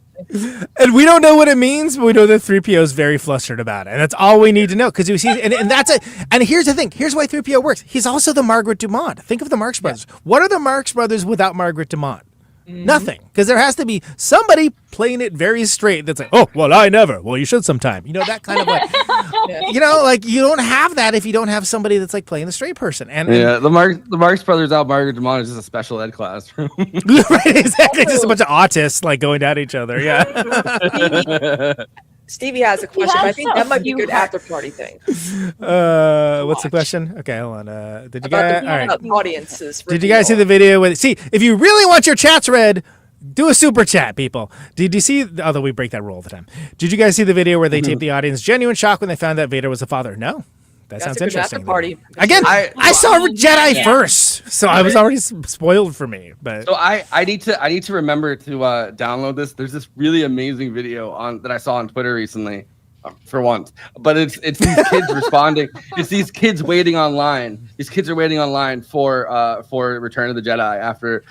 S9: And we don't know what it means, but we know that 3PO is very flustered about it. And that's all we need to know. Because and that's it. And here's the thing. Here's why 3PO works. He's also the Margaret Dumont. Think of the Marx Brothers. What are the Marx Brothers without Margaret Dumont? Mm-hmm. Nothing. Because there has to be somebody playing it very straight that's like, oh, well, I never. Well, you should sometime. That kind of you don't have that if you don't have somebody that's playing the straight person. And
S1: the Marx Brothers out Margaret Dumont is just a special ed classroom.
S9: Right, exactly. Just a bunch of autists going at each other. Yeah.
S11: Stevie has a question, but I think that might be a good after party thing.
S9: What's the question? Okay, hold on. Did you guys? All right.
S11: Audiences.
S9: Did you guys see the video with? See, if you really want your chats read, do a super chat, people. Did you see? Although we break that rule all the time. Did you guys see the video where they taped the audience genuine shock when they found out Vader was the father? No. That sounds interesting.
S11: After party.
S9: Again, I saw Jedi first, so I was already spoiled for me. But
S1: so I need to remember to download this. There's this really amazing video that I saw on Twitter recently, for once. But it's these kids responding. It's these kids waiting online. These kids are waiting online for Return of the Jedi after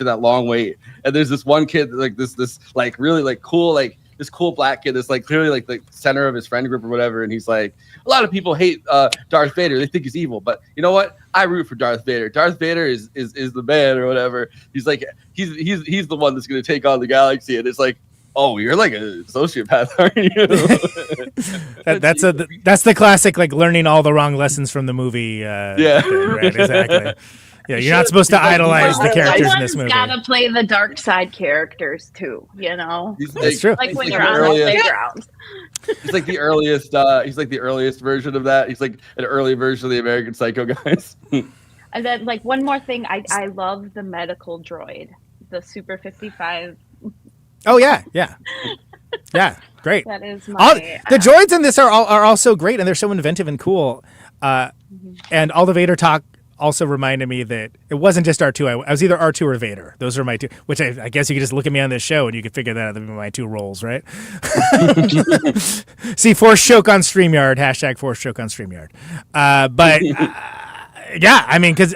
S1: that long wait. And there's this one kid this like really like cool like. This cool black kid that's like clearly like the center of his friend group or whatever, and he's like, a lot of people hate Darth Vader. They think he's evil, but you know what? I root for Darth Vader. Darth Vader is the man or whatever. He's like he's the one that's gonna take on the galaxy, and it's like, oh, you're like a sociopath, aren't you?
S9: that's the classic like learning all the wrong lessons from the movie.
S1: Yeah,
S9: right, exactly. Yeah, you're not supposed to idolize the characters in this movie.
S17: Gotta play the dark side characters too, you know.
S9: That's true.
S17: Like when you're on the playground.
S1: He's like the earliest. He's like the earliest version of that. He's like an early version of the American Psycho guys.
S17: And then, like one more thing, I love the medical droid, the Super 55.
S9: Oh yeah, great.
S17: That is my.
S9: The droids in this are also great, and they're so inventive and cool. And all the Vader talk also reminded me that it wasn't just R2. I was either R2 or Vader. Those are my two, which I guess you could just look at me on this show and you could figure that out. That'd be my two roles, right? See, Force choke on StreamYard, # Force choke on StreamYard. But yeah, I mean, because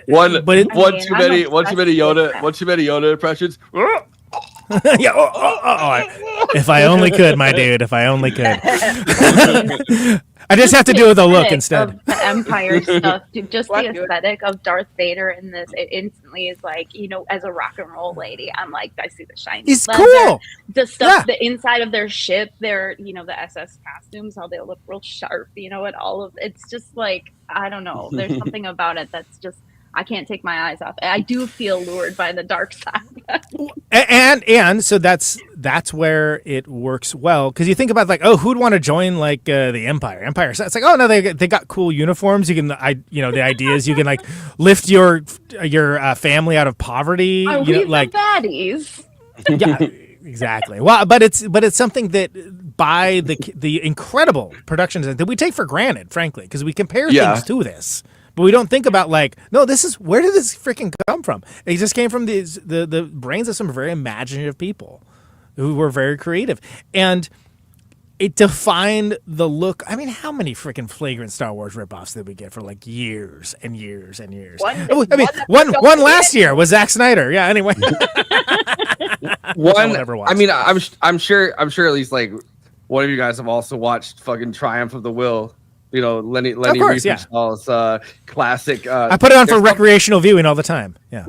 S9: one too many Yoda impressions. Yeah. If I only could, my dude. If I only could. I just have to do it with a look instead.
S17: Of the Empire stuff, just the aesthetic of Darth Vader in this, it instantly is like, you know, as a rock and roll lady, I'm like, I see the shiny
S9: He's
S17: leather,
S9: cool.
S17: the stuff, the inside of their ship, their, you know, the SS costumes, how they look real sharp, you know, and all of it's just like, I don't know, there's something about it that's just, I can't take my eyes off. I do feel lured by the dark side.
S9: and so that's where it works well, because you think about like, oh, who'd want to join like the Empire? So it's like, oh no, they got cool uniforms. You can, the idea is you can like lift your family out of poverty.
S17: Are we the baddies?
S9: Yeah, exactly. Well, but it's something that by the incredible production design that we take for granted, frankly, because we compare things to this. But we don't think about like, no, where did this freaking come from? It just came from the brains of some very imaginative people who were very creative. And it defined the look. I mean, how many freaking flagrant Star Wars ripoffs did we get for like years and years and years? One last year was Zack Snyder. Yeah, anyway.
S1: I'm sure at least like one of you guys have also watched fucking Triumph of the Will. You know, Lenny Riefenstahl's classic.
S9: I put it on for recreational viewing all the time. Yeah.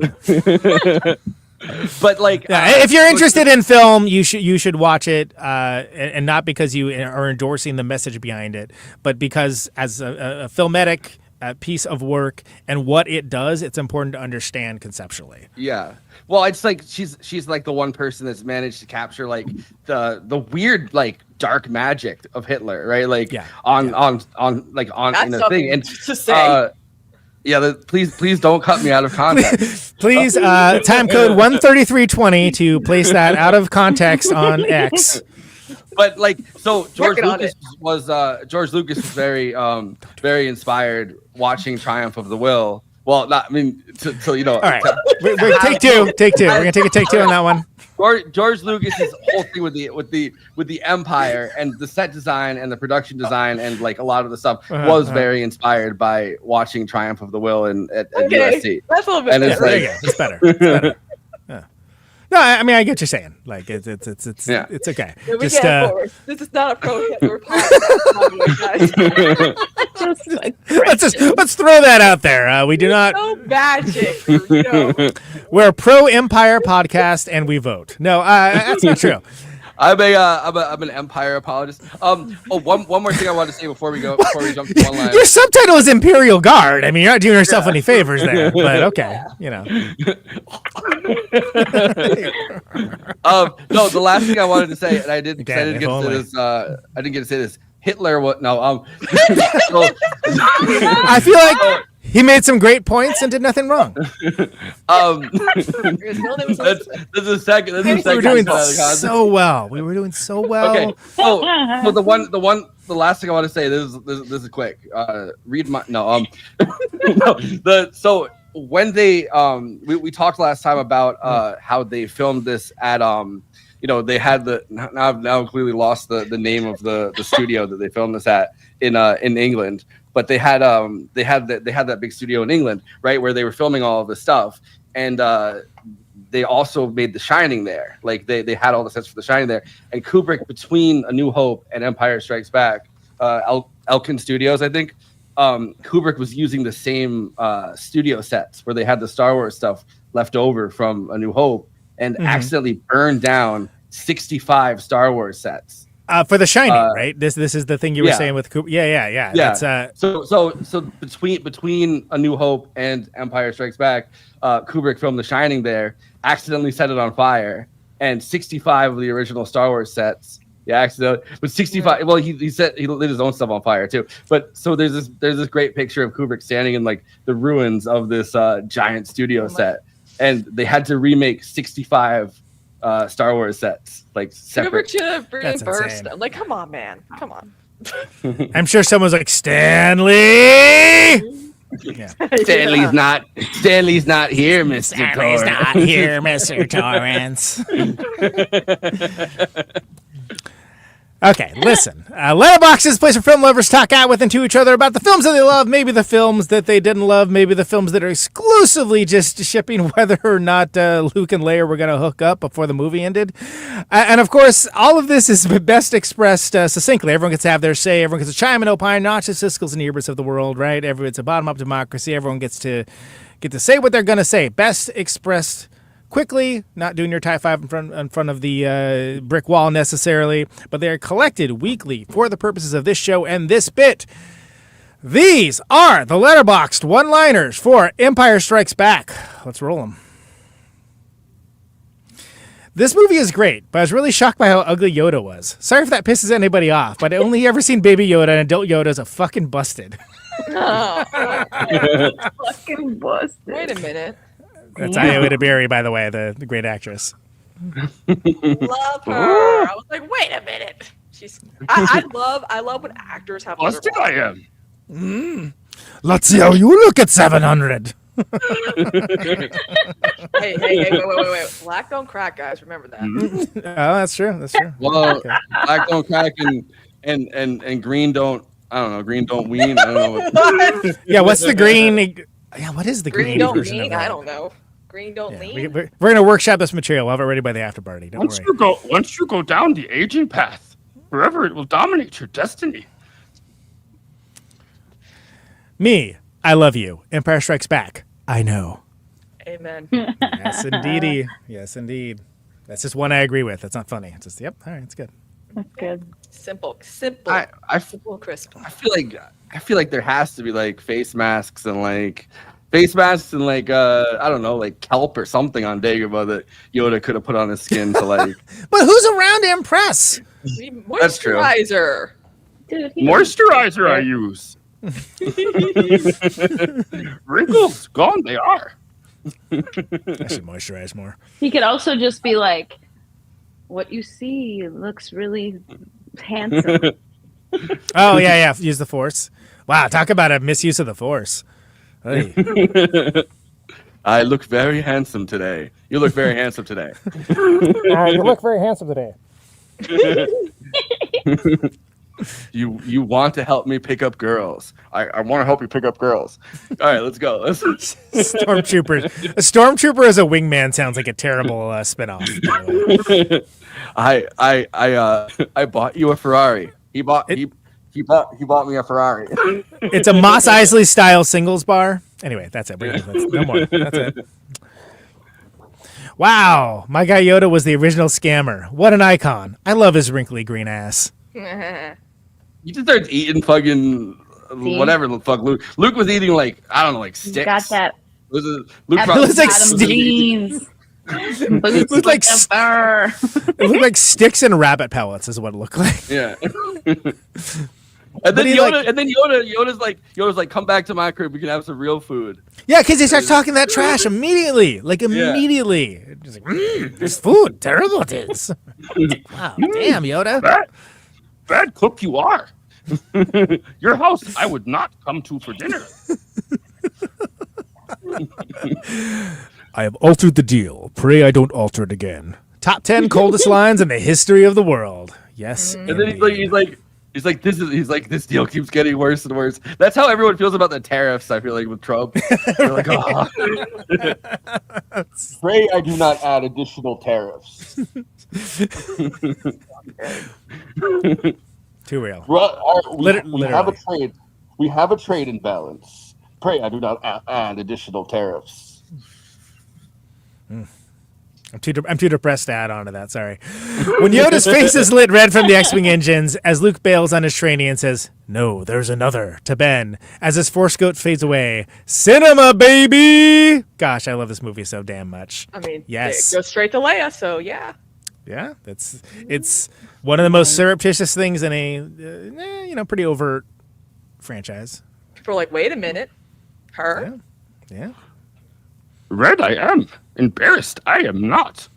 S1: But like,
S9: if you're interested in film, you should watch it, and not because you are endorsing the message behind it, but because as a filmetic piece of work and what it does, it's important to understand conceptually.
S1: Yeah. Well, it's like she's like the one person that's managed to capture like the weird like dark magic of Hitler, right? Like on in the thing. And
S11: to say.
S1: Please don't cut me out of context.
S9: Please time code 13320 to place that out of context on X.
S1: But like, so George Lucas was very very inspired watching Triumph of the Will. Well, not, I mean, to you know. All
S9: right, take two. We're gonna take a take two on that one.
S1: George Lucas's whole thing with the Empire and the set design and the production design and like a lot of the stuff was very inspired by watching Triumph of the Will at USC.
S11: That's a little bit
S1: and
S11: better.
S9: It's better. It's better. Yeah. No, I mean I get what you're saying. Like it's okay.
S11: Yeah, this is not a pro Hitler podcast.
S9: Let's throw that out there. We do not.
S11: No magic. You know.
S9: We're a pro Empire podcast and we vote. No, that's not true.
S1: I'm an Empire apologist. One more thing I wanted to say before we jump to one line.
S9: Your subtitle is Imperial Guard. I mean, you're not doing yourself any favors there, but okay, you know.
S1: No, the last thing I wanted to say, and I didn't get to say this. Hitler, what? No,
S9: I feel like he made some great points and did nothing wrong.
S1: This is a second.
S9: We were doing so well.
S1: Okay, so the last thing I want to say. This is quick. Read my So when they we talked last time about how they filmed this at they had now I've clearly lost the name of the studio that they filmed this at in England, but they had that big studio in England, right, where they were filming all of this stuff, and they also made The Shining there. Like they had all the sets for The Shining there, and Kubrick, between A New Hope and Empire Strikes Back, Elkin Studios, I think, Kubrick was using the same studio sets where they had the Star Wars stuff left over from A New Hope, and accidentally burned down 65 Star Wars sets
S9: for The Shining, right? This is the thing you were saying with Kubrick. Yeah. That's,
S1: So between A New Hope and Empire Strikes Back, Kubrick filmed The Shining there, accidentally set it on fire, and 65 of the original Star Wars sets. Yeah, accidentally, but 65. Well, he said he lit his own stuff on fire too. But so there's this great picture of Kubrick standing in like the ruins of this giant studio set. And they had to remake 65 Star Wars sets, like separate.
S11: Kubrick should have reimbursed them. Like, come on, man. Come on.
S9: I'm sure someone's like, Stanley!
S1: Yeah. Stanley's not here, Mr.
S9: Stanley's not here, Mr. Torrance. Okay, listen. Letterboxd is a place where film lovers talk out with and to each other about the films that they love, maybe the films that they didn't love, maybe the films that are exclusively just shipping whether or not Luke and Leia were going to hook up before the movie ended. And of course, all of this is best expressed succinctly. Everyone gets to have their say. Everyone gets to chime and opine, not just Siskel's and Eberts of the world, right? It's a bottom-up democracy. Everyone gets to say what they're going to say. Best expressed quickly, not doing your tie five in front of the brick wall necessarily, but they are collected weekly for the purposes of this show and this bit. These are the Letterboxd one-liners for Empire Strikes Back. Let's roll them. This movie is great, but I was really shocked by how ugly Yoda was. Sorry if that pisses anybody off, but I only ever seen Baby Yoda, and adult Yoda is a fucking busted.
S17: Fucking busted.
S11: Wait a minute.
S9: That's Ayoda Berry, by the way, the great actress.
S11: Love her. I was like, wait a minute. I love when actors have.
S16: Busted I am.
S9: Let's see how you look at 700.
S11: Hey, wait. Black don't crack, guys. Remember that.
S9: Oh, that's true.
S1: Well, okay. Black don't crack and green don't. I don't know. Green don't wean. I don't know.
S9: Yeah, what's the green? Yeah, what is the green
S11: don't
S9: version
S11: lean?
S9: of that?
S11: I don't know. Green don't lean.
S9: We're gonna workshop this material. We'll have it ready by the after party. Don't worry.
S16: Once you go down the aging path, forever it will dominate your destiny.
S9: Me, I love you. Empire Strikes Back. I know.
S11: Amen.
S9: Yes, indeedy. Yes, indeed. That's just one I agree with. That's not funny. It's just, yep. All right, it's good.
S17: That's good.
S11: Simple,
S1: simple,
S11: crisp.
S1: I feel like there has to be like face masks and I don't know, like kelp or something on Dagobah that Yoda could have put on his skin to like.
S9: But who's around to impress?
S1: That's true.
S11: Moisturizer.
S17: Dude,
S16: Moisturizer I use. Wrinkles gone. They are.
S9: I should moisturize more.
S17: He could also just be like, what you see looks really handsome.
S9: Oh, yeah. Use the Force. Wow, talk about a misuse of the Force. Hey.
S1: I look very handsome today. You look very handsome today.
S9: You look very handsome today.
S1: You want to help me pick up girls. I want to help you pick up girls. All right, let's go.
S9: Stormtroopers. A stormtrooper as a wingman sounds like a terrible spinoff.
S1: I bought you a Ferrari. He bought me a Ferrari.
S9: It's a Mos Eisley style singles bar. Anyway, that's it. No more. That's it. Wow, my guy Yoda was the original scammer. What an icon. I love his wrinkly green ass.
S1: He just starts eating fucking whatever the fuck Luke. Luke was eating like, I don't know, like sticks.
S17: Got that.
S1: Luke
S17: It was like jeans.
S9: It looked like it looked like sticks and rabbit pellets is what it looked like.
S1: Yeah. And then Yoda's like, come back to my crib. We can have some real food.
S9: Yeah, because he starts talking that trash immediately. Like, immediately. Just like, there's food. Terrible it is. Wow, damn, Yoda.
S16: Bad cook you are. Your house I would not come to for dinner.
S9: I have altered the deal. Pray I don't alter it again. Top 10 coldest lines in the history of the world. Yes.
S1: And then he's like, this deal keeps getting worse and worse. That's how everyone feels about the tariffs, I feel like, with Trump. They're like, oh.
S7: Pray I do not add additional tariffs.
S9: Too real.
S7: We have a trade. We have a trade imbalance. Pray I do not add additional tariffs.
S9: I'm too depressed to add on to that. Sorry. When Yoda's face is lit red from the X-Wing engines, as Luke bails on his trainee and says, "No, there's another," to Ben, as his Force goat fades away. Cinema, baby! Gosh, I love this movie so damn much.
S11: I mean,
S9: yes,
S11: it goes straight to Leia, so yeah.
S9: Yeah, it's one of the most surreptitious things in a pretty overt franchise.
S11: People are like, wait a minute, her?
S9: Yeah.
S16: Red, I am. Embarrassed, I am not.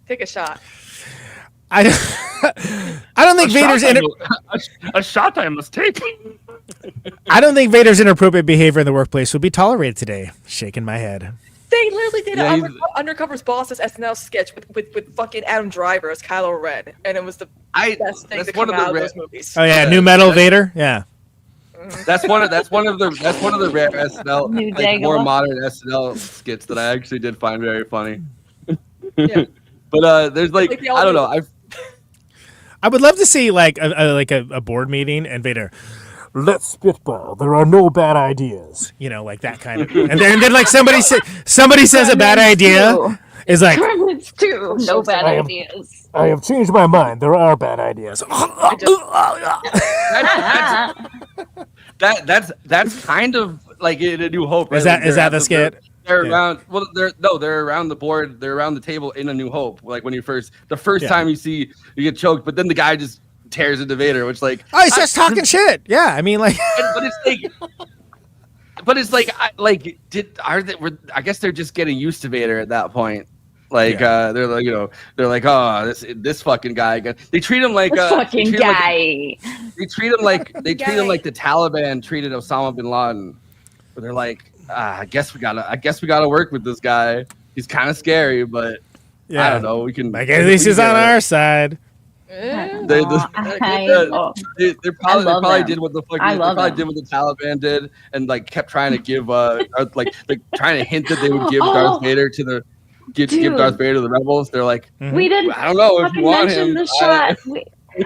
S11: Take a shot.
S9: I don't think Vader's
S16: a shot I must take.
S9: I don't think Vader's inappropriate behavior in the workplace would be tolerated today. Shaking my head.
S11: They literally did an Undercover's Boss's SNL sketch with fucking Adam Driver as Kylo Ren, and it was the best thing to come out of those movies.
S9: Oh yeah, new metal Vader. Yeah.
S1: That's one of the rare SNL, like, more modern SNL skits that I actually did find very funny.
S11: Yeah.
S1: But there's like I don't know.
S9: I would love to see like a board meeting and Vader. Let's spitball. There are no bad ideas. You know, like that kind of. And then like somebody says a bad idea. Is like
S17: Gremlins too. No bad ideas.
S9: I have changed my mind. There are bad ideas.
S1: That's kind of like in A New Hope. Right?
S9: Is that the skit?
S1: They're around. Well, they're around the board. They're around the table in A New Hope. Like when the first time you get choked, but then the guy just tears into Vader, which like
S9: he's just talking shit. Yeah, I mean like.
S1: But it's like I guess they're just getting used to Vader at that point. Like they're like oh this fucking guy. They treat him like
S17: fucking guy.
S1: They treat him like the Taliban treated Osama bin Laden. But they're like, I guess we gotta work with this guy. He's kind of scary, but I don't know. We can.
S9: Like at least he's on our side.
S1: They probably did what the Taliban did, and like kept trying to give like trying to hint that they would give Darth Vader to the give Darth Vader to the rebels. They're like,
S17: we didn't.
S1: I don't know if you want him.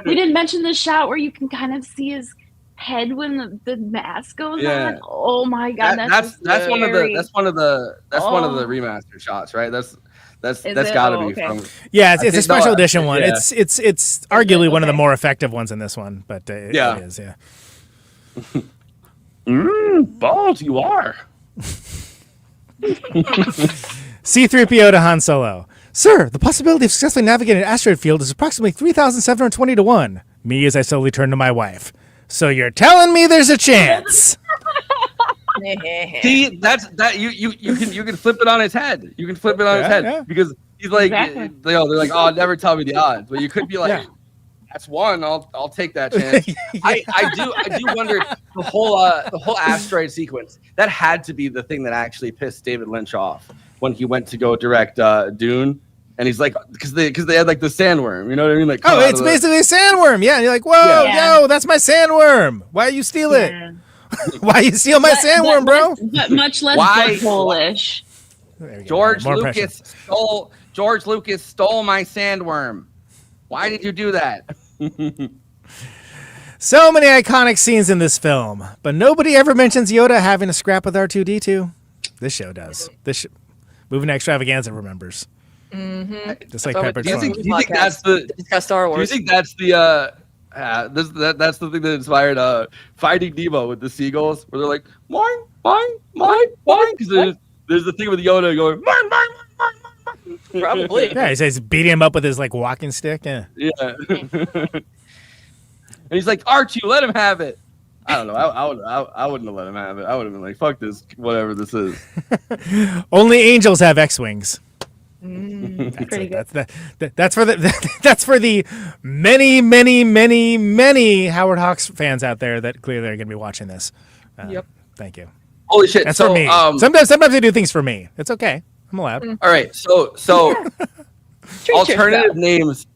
S17: We didn't mention the shot where you can kind of see his head when the mask goes on. Oh my god, that's one of the remastered shots, right? That's got to be from.
S9: Yeah, it's a special edition one. Yeah. It's arguably one of the more effective ones in this one, but it is. Yeah.
S16: Balls, you are.
S9: C-3PO to Han Solo. Sir, the possibility of successfully navigating an asteroid field is approximately 3,720 to 1. Me as I slowly turn to my wife. So you're telling me there's a chance?
S1: See, you can flip it on his head. You can flip it on his head because he's like, they're like, oh, never tell me the odds. But you could be like, that's one. I'll take that chance. I do wonder the whole asteroid sequence. That had to be the thing that actually pissed David Lynch off when he went to go direct Dune. And he's like, because they had like the sandworm, you know what I mean? Like,
S9: it's basically a sandworm. Yeah, and you're like, whoa, yo, that's my sandworm. Why you steal it? Why you steal my sandworm, bro?
S17: But much less Polish.
S1: George Lucas stole my sandworm. Why did you do that?
S9: So many iconic scenes in this film, but nobody ever mentions Yoda having a scrap with R2-D2. This show does. Movie Night Extravaganza remembers.
S11: Mm-hmm.
S9: Just like Pepper.
S1: Do you think that's the
S11: Star Wars?
S1: Do you think that's the that's the thing that inspired Finding Nemo with the seagulls, where they're like mine, mine, mine, mine, because there's the thing with Yoda going mine, mine, mine, mine, mine.
S11: Probably.
S9: Yeah, he's beating him up with his like walking stick. Yeah.
S1: Yeah. And he's like, Archie, let him have it. I don't know. I wouldn't have let him have it. I would have been like, fuck this, whatever this is.
S9: Only angels have X-wings. That's for the many Howard Hawks fans out there that clearly are going to be watching this.
S11: Yep.
S9: Thank you.
S1: Holy shit.
S9: That's
S1: so,
S9: for me. Sometimes they do things for me. It's okay. I'm allowed.
S1: All right. So alternative names.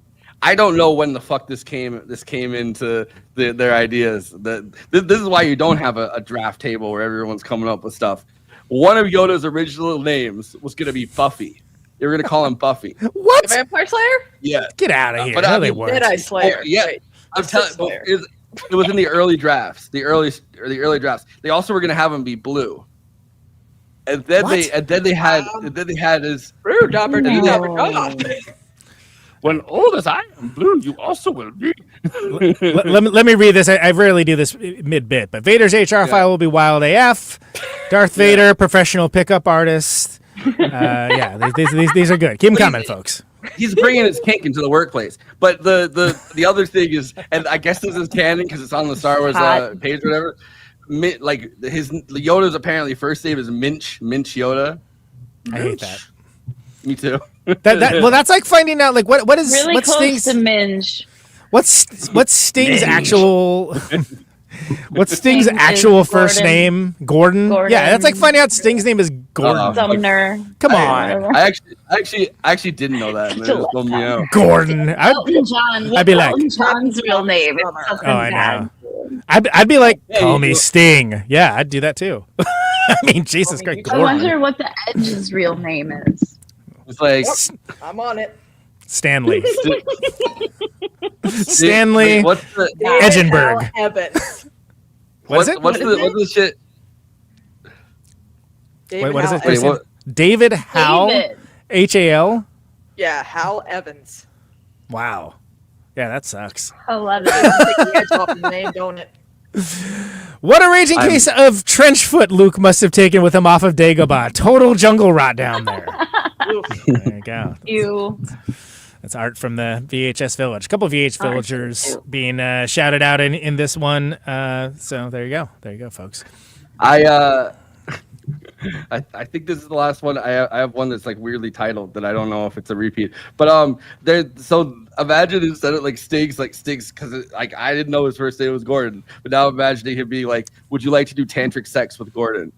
S1: I don't know when the fuck this came into their ideas. This is why you don't have a draft table where everyone's coming up with stuff. One of Yoda's original names was going to be Buffy. They were going to call him Buffy.
S9: What?
S11: The Vampire Slayer?
S1: Yeah.
S9: Get out of here.
S1: But
S9: they weren't.
S11: Jedi Slayer.
S1: Yeah.
S11: Wait,
S1: I'm telling you, it was in the early drafts. The early drafts. They also were going to have him be blue. And then they had his
S11: rude
S16: When old as I am blue, you also will be.
S9: let me read this. I rarely do this mid-bit, but Vader's HR file will be wild AF. Darth Vader, professional pickup artist. These are good. Keep them coming, folks.
S1: He's bringing his kink into the workplace. But the other thing is, and I guess this is canon because it's on the Star Wars page or whatever. Like his Yoda's apparently first name is Minch Yoda.
S9: I hate that.
S1: Me too.
S9: Well, that's like finding out like what is
S17: really
S9: what
S17: close
S9: Sting's
S17: to Minge.
S9: What's Sting's actual
S17: Sting's
S9: actual first
S17: Gordon.
S9: name? Gordon. Yeah, that's like finding out Sting's name is Gordon.
S17: Sumner.
S9: Come on.
S1: I actually didn't know that. Man. It just bummed me out.
S9: Gordon.
S17: Elton John.
S9: I'd be like,
S17: Elton John's real name. It's
S9: I know. I'd be like, call me Sting. Yeah, I'd do that too. I mean, Jesus Christ,
S17: I
S9: Gordon.
S17: wonder what the Edge's real name is.
S1: It's like
S11: I'm on it.
S9: Stanley. Stanley.
S1: What's the
S9: Edgenberg.
S11: Evans.
S1: What's the shit?
S9: What is it? David Hal. H-A-L.
S11: Yeah, Hal Evans.
S9: Wow. Yeah, that sucks.
S17: I love
S11: Take the edge off the name, don't it?
S9: What a raging case of trench foot Luke must have taken with him off of Dagobah. Total jungle rot down there. There you go.
S17: Ew.
S9: That's art from the VHS Village. A couple of VH villagers being shouted out in this one. So there you go. There you go, folks.
S1: I think this is the last one. I have one that's like weirdly titled that I don't know if it's a repeat. But so imagine instead of like Stiggs because like I didn't know his first name was Gordon, but now imagining him being like, would you like to do tantric sex with Gordon?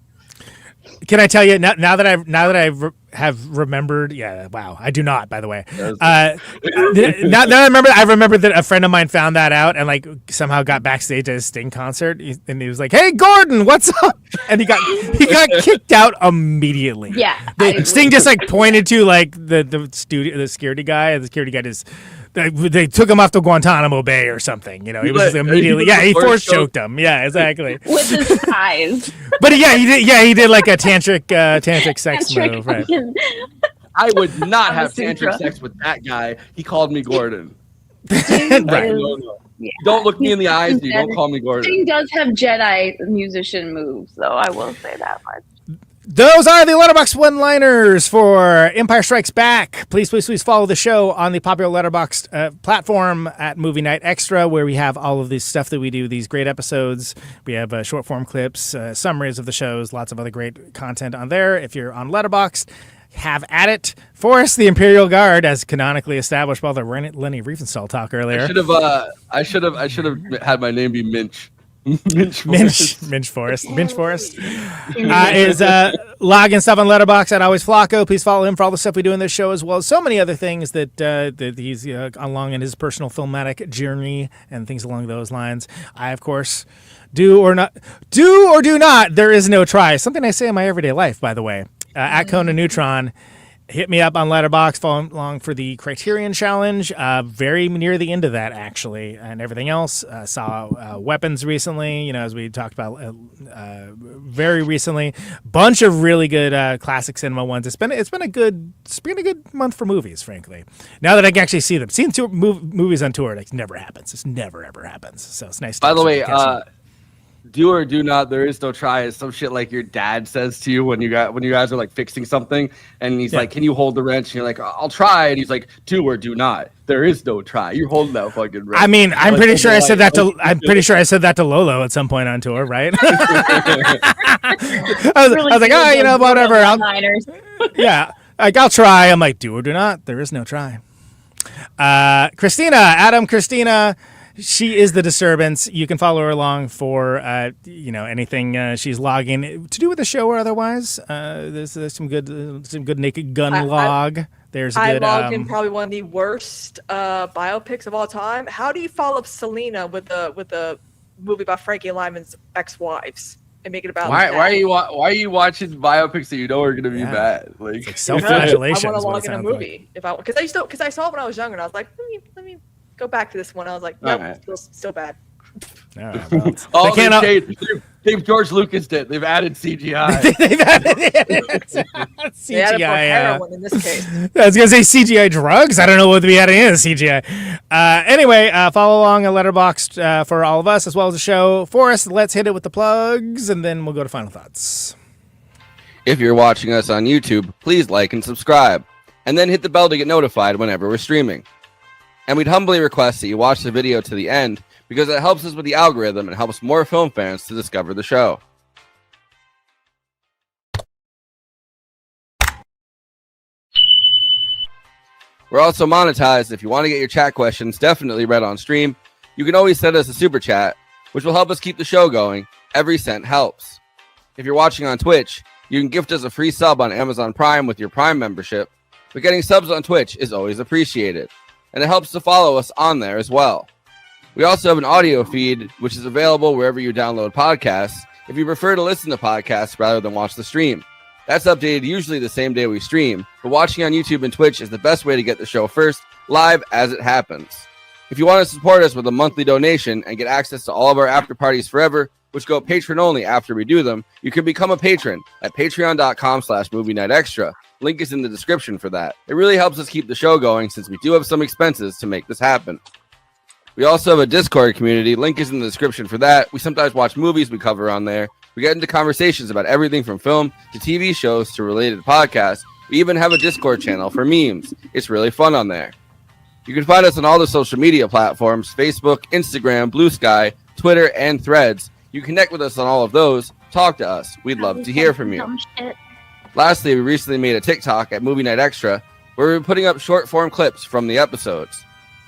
S9: Can I tell you now that I have remembered? Yeah, wow, I do not. By the way, now I remember that a friend of mine found that out and like somehow got backstage at a Sting concert, and he was like, "Hey, Gordon, what's up?" And he got kicked out immediately.
S17: Yeah,
S9: Sting just like pointed to like the security guy, and the security guy just. They took him off to Guantanamo Bay or something, you know. He was just immediately, he force choked him. Yeah, exactly.
S17: With his eyes.
S9: But yeah, he did like a tantric sex move, right?
S1: I would not have tantric sex with that guy. He called me Gordon.
S9: Right.
S17: Yeah.
S1: Don't look me in the eyes. You don't call me Gordon.
S17: Sting does have Jedi musician moves, though. I will say that much.
S9: Those are the Letterboxd one-liners for Empire Strikes Back. Please follow the show on the popular Letterboxd platform at Movie Night Extra, where we have all of this stuff that we do, these great episodes. We have short-form clips, summaries of the shows, lots of other great content on there. If you're on Letterboxd, have at it. Forrest, the Imperial Guard, as canonically established by the Lenny Riefenstahl talk earlier.
S1: I should have had my name be Minch.
S9: Minch Forrest is logging stuff on Letterboxd at Always Flacco. Please follow him for all the stuff we do in this show, as well as so many other things that he's along in his personal filmatic journey and things along those lines. I, of course, do or do not. There is no try. Something I say in my everyday life, by the way. At Conan Neutron. Hit me up on Letterboxd. Follow along for the Criterion Challenge. Very near the end of that, actually, and everything else. Saw Weapons recently. As we talked about very recently. Bunch of really good classic cinema ones. It's been a good month for movies, frankly. Now that I can actually see them, seeing movies on tour never happens. It never ever happens. So it's nice.
S1: By the way, do or do not, there is no try is some shit like your dad says to you when you guys are like fixing something, and he's like, can you hold the wrench? And you're like, I'll try. And he's like, do or do not. There is no try. You're holding that fucking wrench.
S9: I mean, I'm pretty sure I said that to Lolo at some point on tour, right? I was like, whatever. Yeah, like I'll try. I'm like, do or do not. There is no try. Kristina. She is the disturbance. You can follow her along for anything she's logging to do with the show or otherwise. There's some good Naked Gun log.
S11: I logged in probably one of the worst biopics of all time. How do you follow up Selena with a movie about Frankie Lyman's ex-wives and make it about?
S1: Why are you watching biopics that you know are going to be bad?
S9: Like self-flagellation.
S11: I want to log in a movie because I saw it when I was younger and I was like, let me go back to this one. I was like, nope, right. still bad.
S1: They've George Lucas did. They've added CGI.
S9: They've added
S11: CGI. They added heroin in this case.
S9: I was gonna say CGI drugs. I don't know what to be adding in CGI. Anyway, follow along a Letterboxd for all of us as well as the show. Forrest, let's hit it with the plugs, and then we'll go to final thoughts.
S1: If you're watching us on YouTube, please like and subscribe, and then hit the bell to get notified whenever we're streaming. And we'd humbly request that you watch the video to the end because it helps us with the algorithm and helps more film fans to discover the show. We're also monetized. If you want to get your chat questions definitely read on stream, you can always send us a super chat, which will help us keep the show going. Every cent helps. If you're watching on Twitch, you can gift us a free sub on Amazon Prime with your Prime membership, but getting subs on Twitch is always appreciated. And it helps to follow us on there as well. We also have an audio feed, which is available wherever you download podcasts, if you prefer to listen to podcasts rather than watch the stream. That's updated usually the same day we stream, but watching on YouTube and Twitch is the best way to get the show first, live as it happens. If you want to support us with a monthly donation and get access to all of our after parties forever, which go patron only after we do them, you can become a patron at patreon.com/Movie Night Extra. Link is in the description for that. It really helps us keep the show going since we do have some expenses to make this happen. We also have a Discord community. Link is in the description for that. We sometimes watch movies we cover on there. We get into conversations about everything from film to TV shows to related podcasts. We even have a Discord channel for memes. It's really fun on there. You can find us on all the social media platforms: Facebook, Instagram, Blue Sky, Twitter, and Threads. You connect with us on all of those. Talk to us. We'd love to hear from you. Lastly, we recently made a TikTok at Movie Night Extra where we're putting up short form clips from the episodes.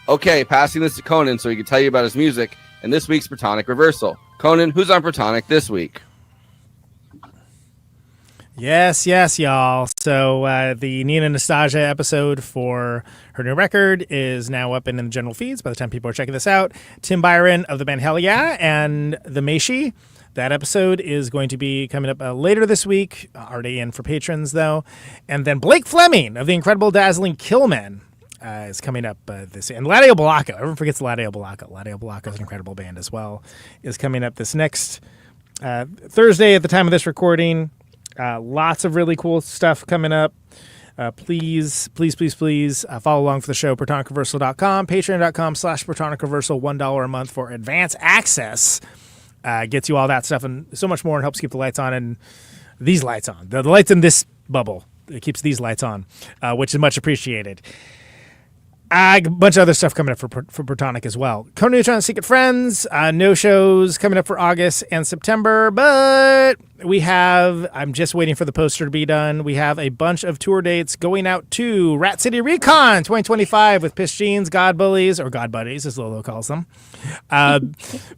S1: Okay, passing this to Conan so he can tell you about his music and this week's Protonic Reversal. Conan, who's on Protonic this week?
S9: Yes, y'all. So the Nina Nastasia episode for her new record is now up in the general feeds by the time people are checking this out. Tim Byron of the band Hell Yeah and the Mayhew. That episode is going to be coming up later this week, already in for patrons, though. And then Blake Fleming of the Incredible Dazzling Killmen is coming up this. And Ladio Blanco. Everyone forgets Ladio Blanco. Ladio Blanco is an incredible band as well. Is coming up this next Thursday at the time of this recording. Lots of really cool stuff coming up. Please follow along for the show. ProtonicReversal.com, Patreon.com/ProtonicReversal, $1 a month for advance access. Gets you all that stuff and so much more and helps keep the lights on and these lights on. The lights in this bubble. It keeps these lights on, which is much appreciated. A bunch of other stuff coming up for Protonic as well. Conan Neutron Secret Friends, no shows coming up for August and September, but we have, I'm just waiting for the poster to be done. We have a bunch of tour dates going out to Rat City Recon 2025 with Piss Jeans, God Bullies, or God Buddies, as Lolo calls them.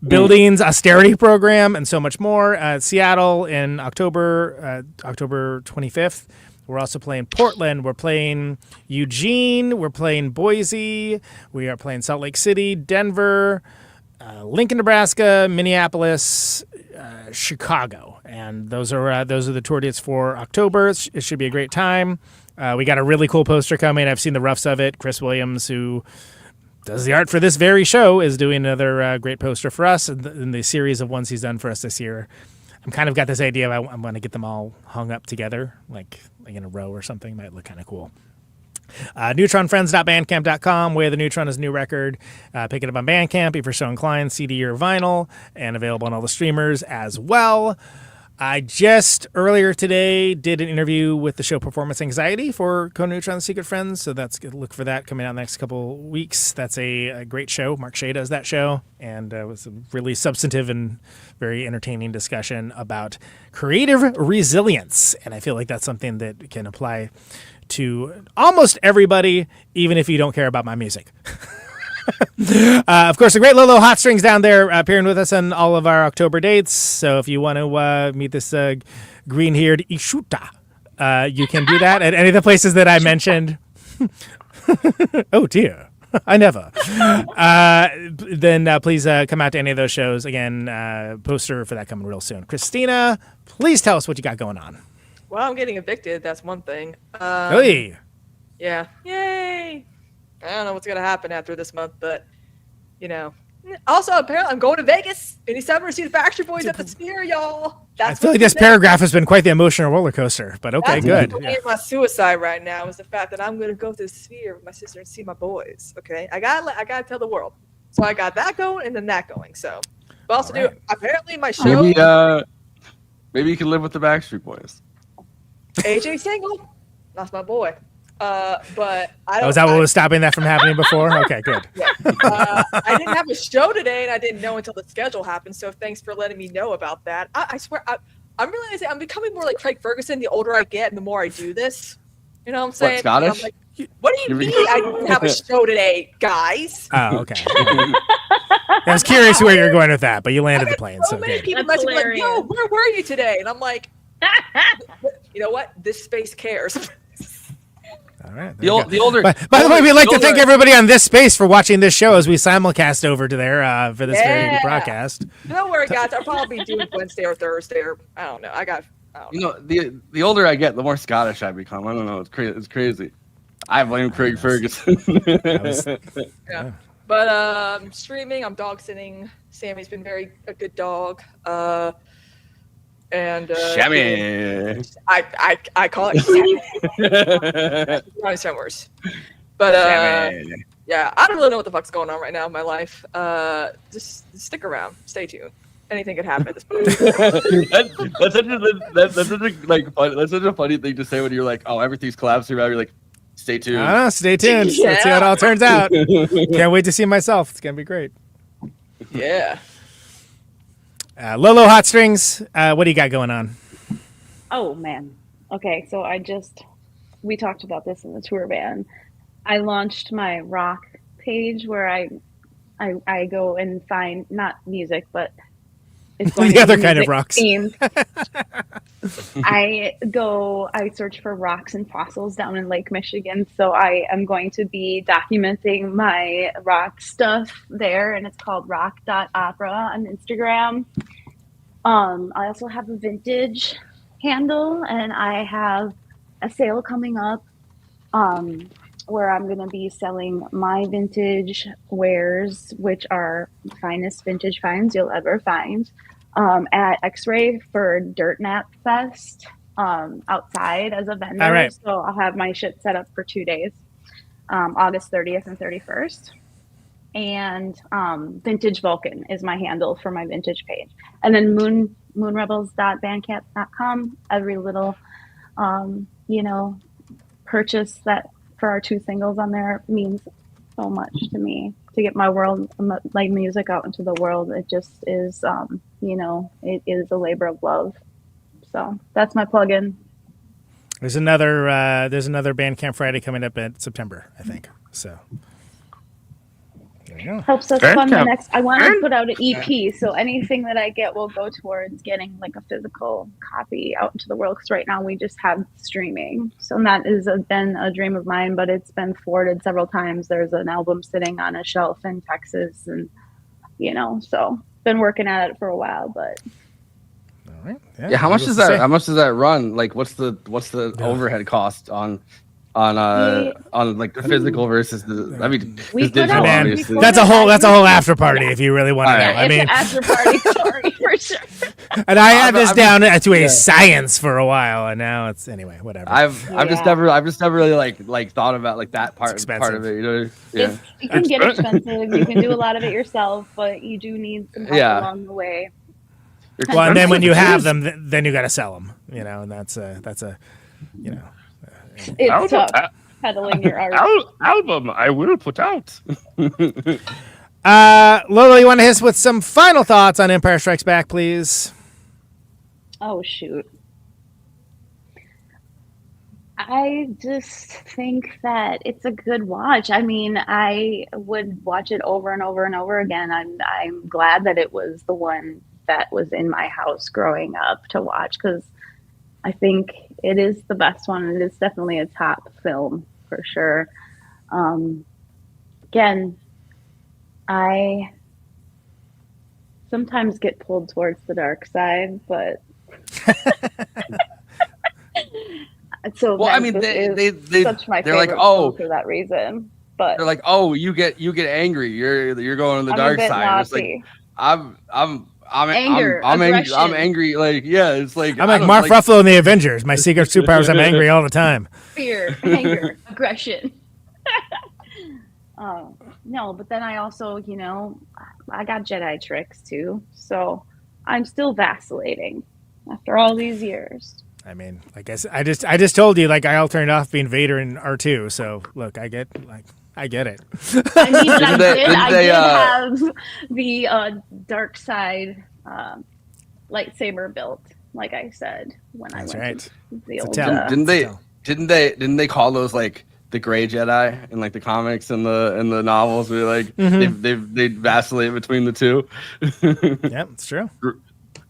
S9: Buildings Austerity Program, and so much more. Seattle in October 25th. We're also playing Portland. We're playing Eugene. We're playing Boise. We are playing Salt Lake City, Denver, Lincoln, Nebraska, Minneapolis, Chicago, and those are the tour dates for October. It should be a great time. We got a really cool poster coming. I've seen the roughs of it. Chris Williams, who does the art for this very show, is doing another great poster for us in the series of ones he's done for us this year. I'm kind of got this idea of I'm going to get them all hung up together, like in a row or something. Might look kind of cool. NeutronFriends.bandcamp.com. Way of the Neutron is a new record. Pick it up on Bandcamp if you're so inclined, CD or vinyl, and available on all the streamers as well. I just earlier today did an interview with the show Performance Anxiety for Conan Neutron's Secret Friends, so that's good. Look for that coming out in the next couple weeks. That's a great show. Mark Shea does that show, and it was a really substantive and very entertaining discussion about creative resilience, and I feel like that's something that can apply to almost everybody, even if you don't care about my music. Of course, the great Lolo Hot Strings down there appearing with us on all of our October dates. So if you want to meet this green-haired Ishuta, you can do that at any of the places that I mentioned. Oh, dear. I never. Then please come out to any of those shows. Again, poster for that coming real soon. Kristina, please tell us what you got going on.
S11: Well, I'm getting evicted. That's one thing.
S9: Hey.
S11: Yeah. Yay. I don't know what's going to happen after this month, but, Also, apparently, I'm going to Vegas in December to see the Backstreet Boys at the Sphere, y'all.
S9: I feel like this paragraph has been quite the emotional roller coaster, but okay,
S11: That's
S9: good.
S11: Yeah. My suicide right now is the fact that I'm going to go to the Sphere with my sister and see my boys, okay? I gotta tell the world. So I got that going and then that going, so. But also, apparently my show...
S1: Maybe you can live with the Backstreet Boys.
S11: AJ single. That's my boy. But I don't.
S9: Was that what was stopping that from happening before? Okay, good.
S11: Yeah. I didn't have a show today, and I didn't know until the schedule happened. So thanks for letting me know about that. I swear, I'm realizing I'm becoming more like Craig Ferguson the older I get and the more I do this. You know what I'm saying?
S1: What, Scottish?
S11: I'm like, what do you mean I didn't have a show today, guys?
S9: Oh, okay. I was curious where you're going with that, but you landed the plane.
S11: So many people message me like, "Yo, where were you today?" And I'm like, you know what? This space cares.
S9: All right.
S1: The older.
S9: By the way, we'd like to thank everybody on this space for watching this show as we simulcast over to there for this very broadcast.
S11: Don't worry, guys. I'll probably be doing Wednesday or Thursday, or I don't know.
S1: The older I get, the more Scottish I become. I don't know. It's crazy. It's crazy. I blame Craig Ferguson.
S11: Yeah. But streaming, I'm dog sitting. Sammy's been a good dog. And
S1: Shammy.
S11: I call it Shammy. Somewhere. But yeah, I don't really know what the fuck's going on right now in my life. Just stick around, stay tuned. Anything could happen at this point.
S1: That's such a funny thing to say when you're like, oh, everything's collapsing around. You're like, stay tuned.
S9: Stay tuned. Yeah. Let's see how it all turns out. Can't wait to see myself. It's gonna be great.
S11: Yeah.
S9: Lolo Hot Strings, what do you got going on?
S17: Oh man. Okay, so we talked about this in the tour van. I launched my rock page where I go and find not music, but it's going
S9: the other kind of rocks.
S17: I search for rocks and fossils down in Lake Michigan. So I am going to be documenting my rock stuff there, and it's called rock.opera on Instagram. I also have a vintage handle, and I have a sale coming up where I'm going to be selling my vintage wares, which are finest vintage finds you'll ever find. At X-Ray for Dirt Nap Fest outside as a vendor.
S9: All right.
S17: So I'll have my shit set up for 2 days, August 30th and 31st. And Vintage Vulcan is my handle for my vintage page. And then moonrebels.bandcamp.com. Every little, purchase that for our 2 singles on there means so much to me. To get my music out into the world, it just is, it is a labor of love. So that's my plug-in.
S9: There's another Bandcamp Friday coming up in September, I think. So there you go.
S17: Helps us fund the next. I want to put out an EP, so anything that I get will go towards getting like a physical copy out into the world. Because right now we just have streaming, so that has been a dream of mine, but it's been thwarted several times. There's an album sitting on a shelf in Texas, and so been working at it for a while, but
S9: right.
S1: Yeah. How much does that? How much does that run? Like, what's the overhead cost on like the physical versus the? I mean, digital, obviously.
S9: That's a whole after party if you really want to know.
S17: Yeah,
S9: I mean,
S17: after party story for sure.
S9: And I had this down to a science for a while, and now it's anyway, whatever.
S1: I've just never really like thought about like that part of it. You know, yeah.
S17: It can get expensive. You can do a lot of it yourself, but you do need some help along the way.
S9: Well, and then when you have them, then you got to sell them. You know, and that's a
S17: It's tough peddling your art.
S16: Album I will put out.
S9: Lolo, you want to hit us with some final thoughts on Empire Strikes Back, please?
S17: Oh, shoot. I just think that it's a good watch. I mean, I would watch it over and over and over again. I'm glad that it was the one that was in my house growing up to watch, because I think it is the best one. It is definitely a top film for sure. Again, I sometimes get pulled towards the dark side, but so
S1: well, I mean, they're
S17: such my
S1: they're like,
S17: favorite
S1: oh,
S17: film for that reason. But
S1: they're like, oh, you get angry. You're going to the dark side. It's like I'm
S17: anger,
S1: angry. I'm angry. Like, yeah, it's like
S9: I'm like Mark Ruffalo in the Avengers. My secret superpower is I'm angry all the time.
S17: Fear, anger, aggression. No, but then I also, I got Jedi tricks too, so I'm still vacillating after all these years.
S9: I mean, I guess I just told you, like, I all turned off being Vader in R2. So look, I get it.
S17: I mean, I did have the dark side lightsaber built, like I said when I went to the old.
S1: Didn't they call those like the gray Jedi in like the comics and the novels? Where like they vacillate between the two.
S9: Yeah, it's true.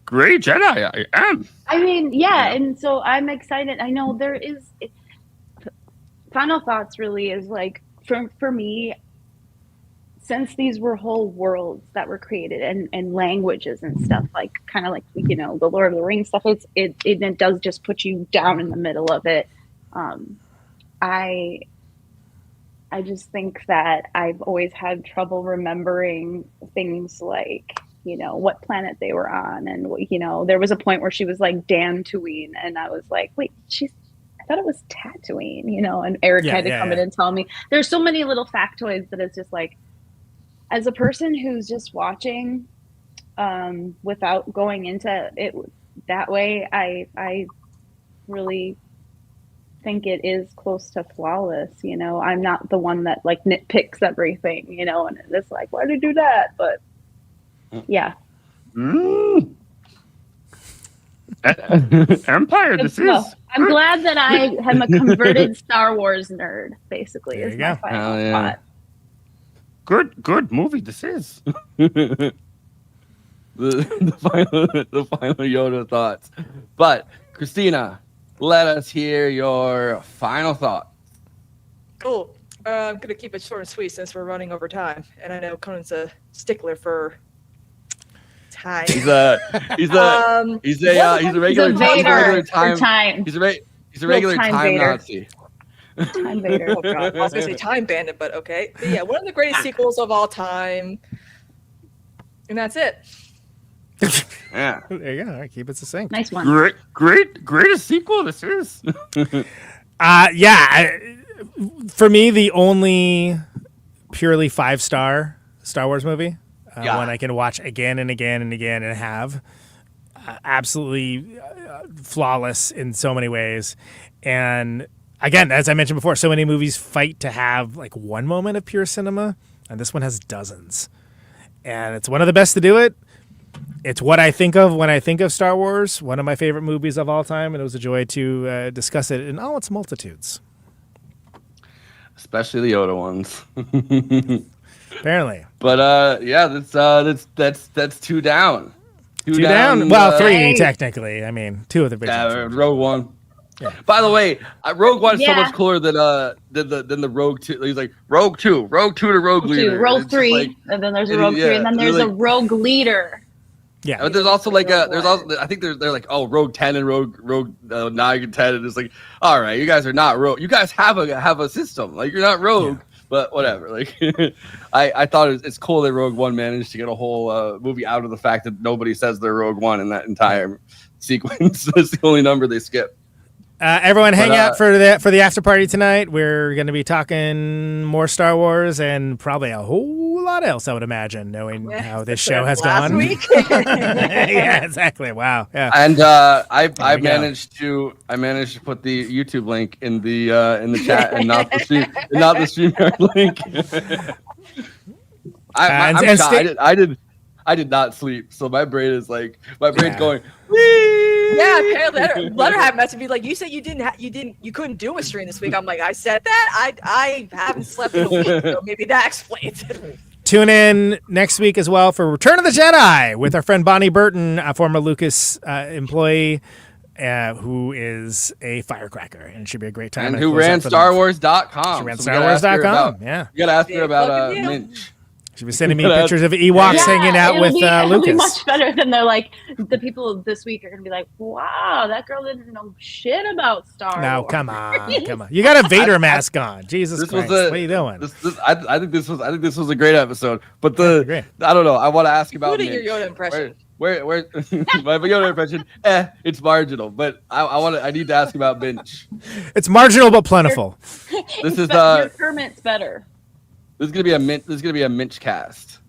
S16: Gray Jedi, I am.
S17: I mean, yeah, and so I'm excited. I know there is. Final thoughts really is like for me, since these were whole worlds that were created and languages and stuff, like kind of like the Lord of the Rings stuff. It does just put you down in the middle of it. I just think that I've always had trouble remembering things like, what planet they were on. And, there was a point where she was like Dantooine. And I was like, wait, I thought it was Tatooine, and Eric had to come in and tell me. There's so many little factoids that it's just like, as a person who's just watching without going into it that way, I really think it is close to flawless. I'm not the one that like nitpicks everything, and it's like, why did you do that? But yeah.
S16: Empire, this is.
S17: I'm glad that I am a converted Star Wars nerd, basically.
S9: There
S17: is
S9: you
S17: my
S9: go.
S17: final thought.
S16: Good movie this is.
S1: the final Yoda thoughts. But Kristina, let us hear your final thought.
S11: Cool. I'm gonna keep it short and sweet since we're running over time, and I know Conan's a stickler for time.
S1: He's a regular time. He's a regular time Nazi.
S11: Time Vader. Oh God, I was gonna say Time Bandit, but okay. But yeah, one of the greatest sequels of all time, and that's it.
S1: Yeah,
S9: there you go. All right, keep it succinct.
S17: Nice one.
S16: Greatest sequel this is.
S9: For me, the only purely 5-star Star Wars movie, one I can watch again and again and again and have absolutely flawless in so many ways. And again, as I mentioned before, so many movies fight to have like one moment of pure cinema, and this one has dozens. And it's one of the best to do it. It's what I think of when I think of Star Wars, one of my favorite movies of all time, and it was a joy to discuss it in all its multitudes.
S1: Especially the Yoda ones.
S9: Apparently.
S1: But that's 2 down.
S9: Two down? Well, 3 technically. I mean, 2 of the originals.
S1: Rogue One. Yeah. By the way, Rogue One's so much cooler than the Rogue 2. He's like Rogue 2 to Rogue Leader.
S17: Rogue 3, and then there's a Rogue 3, and then there's a Rogue Leader.
S9: Yeah,
S1: but there's also like there's also I think they're like Rogue 10 and Rogue 9 and 10, and it's like, all right, you guys are not Rogue. You guys have a system, like you're not Rogue, but whatever. Like I thought it's cool that Rogue One managed to get a whole movie out of the fact that nobody says they're Rogue One in that entire sequence. That's the only number they skip.
S9: Everyone hang out for the after party tonight. We're going to be talking more Star Wars and probably a whole lot else, I would imagine, knowing how this show has gone.
S11: Week.
S9: Yeah, exactly. Wow. Yeah.
S1: And I managed to put the YouTube link in the chat and not the StreamYard link. I'm shocked. I did not sleep, so my brain is like going. Whee!
S11: Yeah, apparently Letterhead must be like, you said you couldn't do a stream this week. I'm like, I said that. I haven't slept in a week, so maybe that explains it.
S9: Tune in next week as well for Return of the Jedi with our friend Bonnie Burton, a former Lucas employee who is a firecracker, and it should be a great time.
S1: And who ran StarWars.com.
S9: She ran StarWars.com. Yeah.
S1: You gotta ask her about Minch.
S9: She was sending me pictures of Ewoks hanging out with Lucas.
S17: It'll be much better than they're like, the people this week are going to be like, wow, that girl didn't know shit about Star Wars.
S9: No, come on. You got a Vader mask on. Jesus Christ. What are you doing?
S1: I think this was a great episode. But I don't know. I want to ask about
S11: Minch. Your Yoda impression.
S1: Where my Yoda impression? It's marginal. But I need to ask about Minch.
S9: It's marginal but plentiful.
S1: This is
S17: your Kermit's better.
S1: This is gonna be a Minch cast.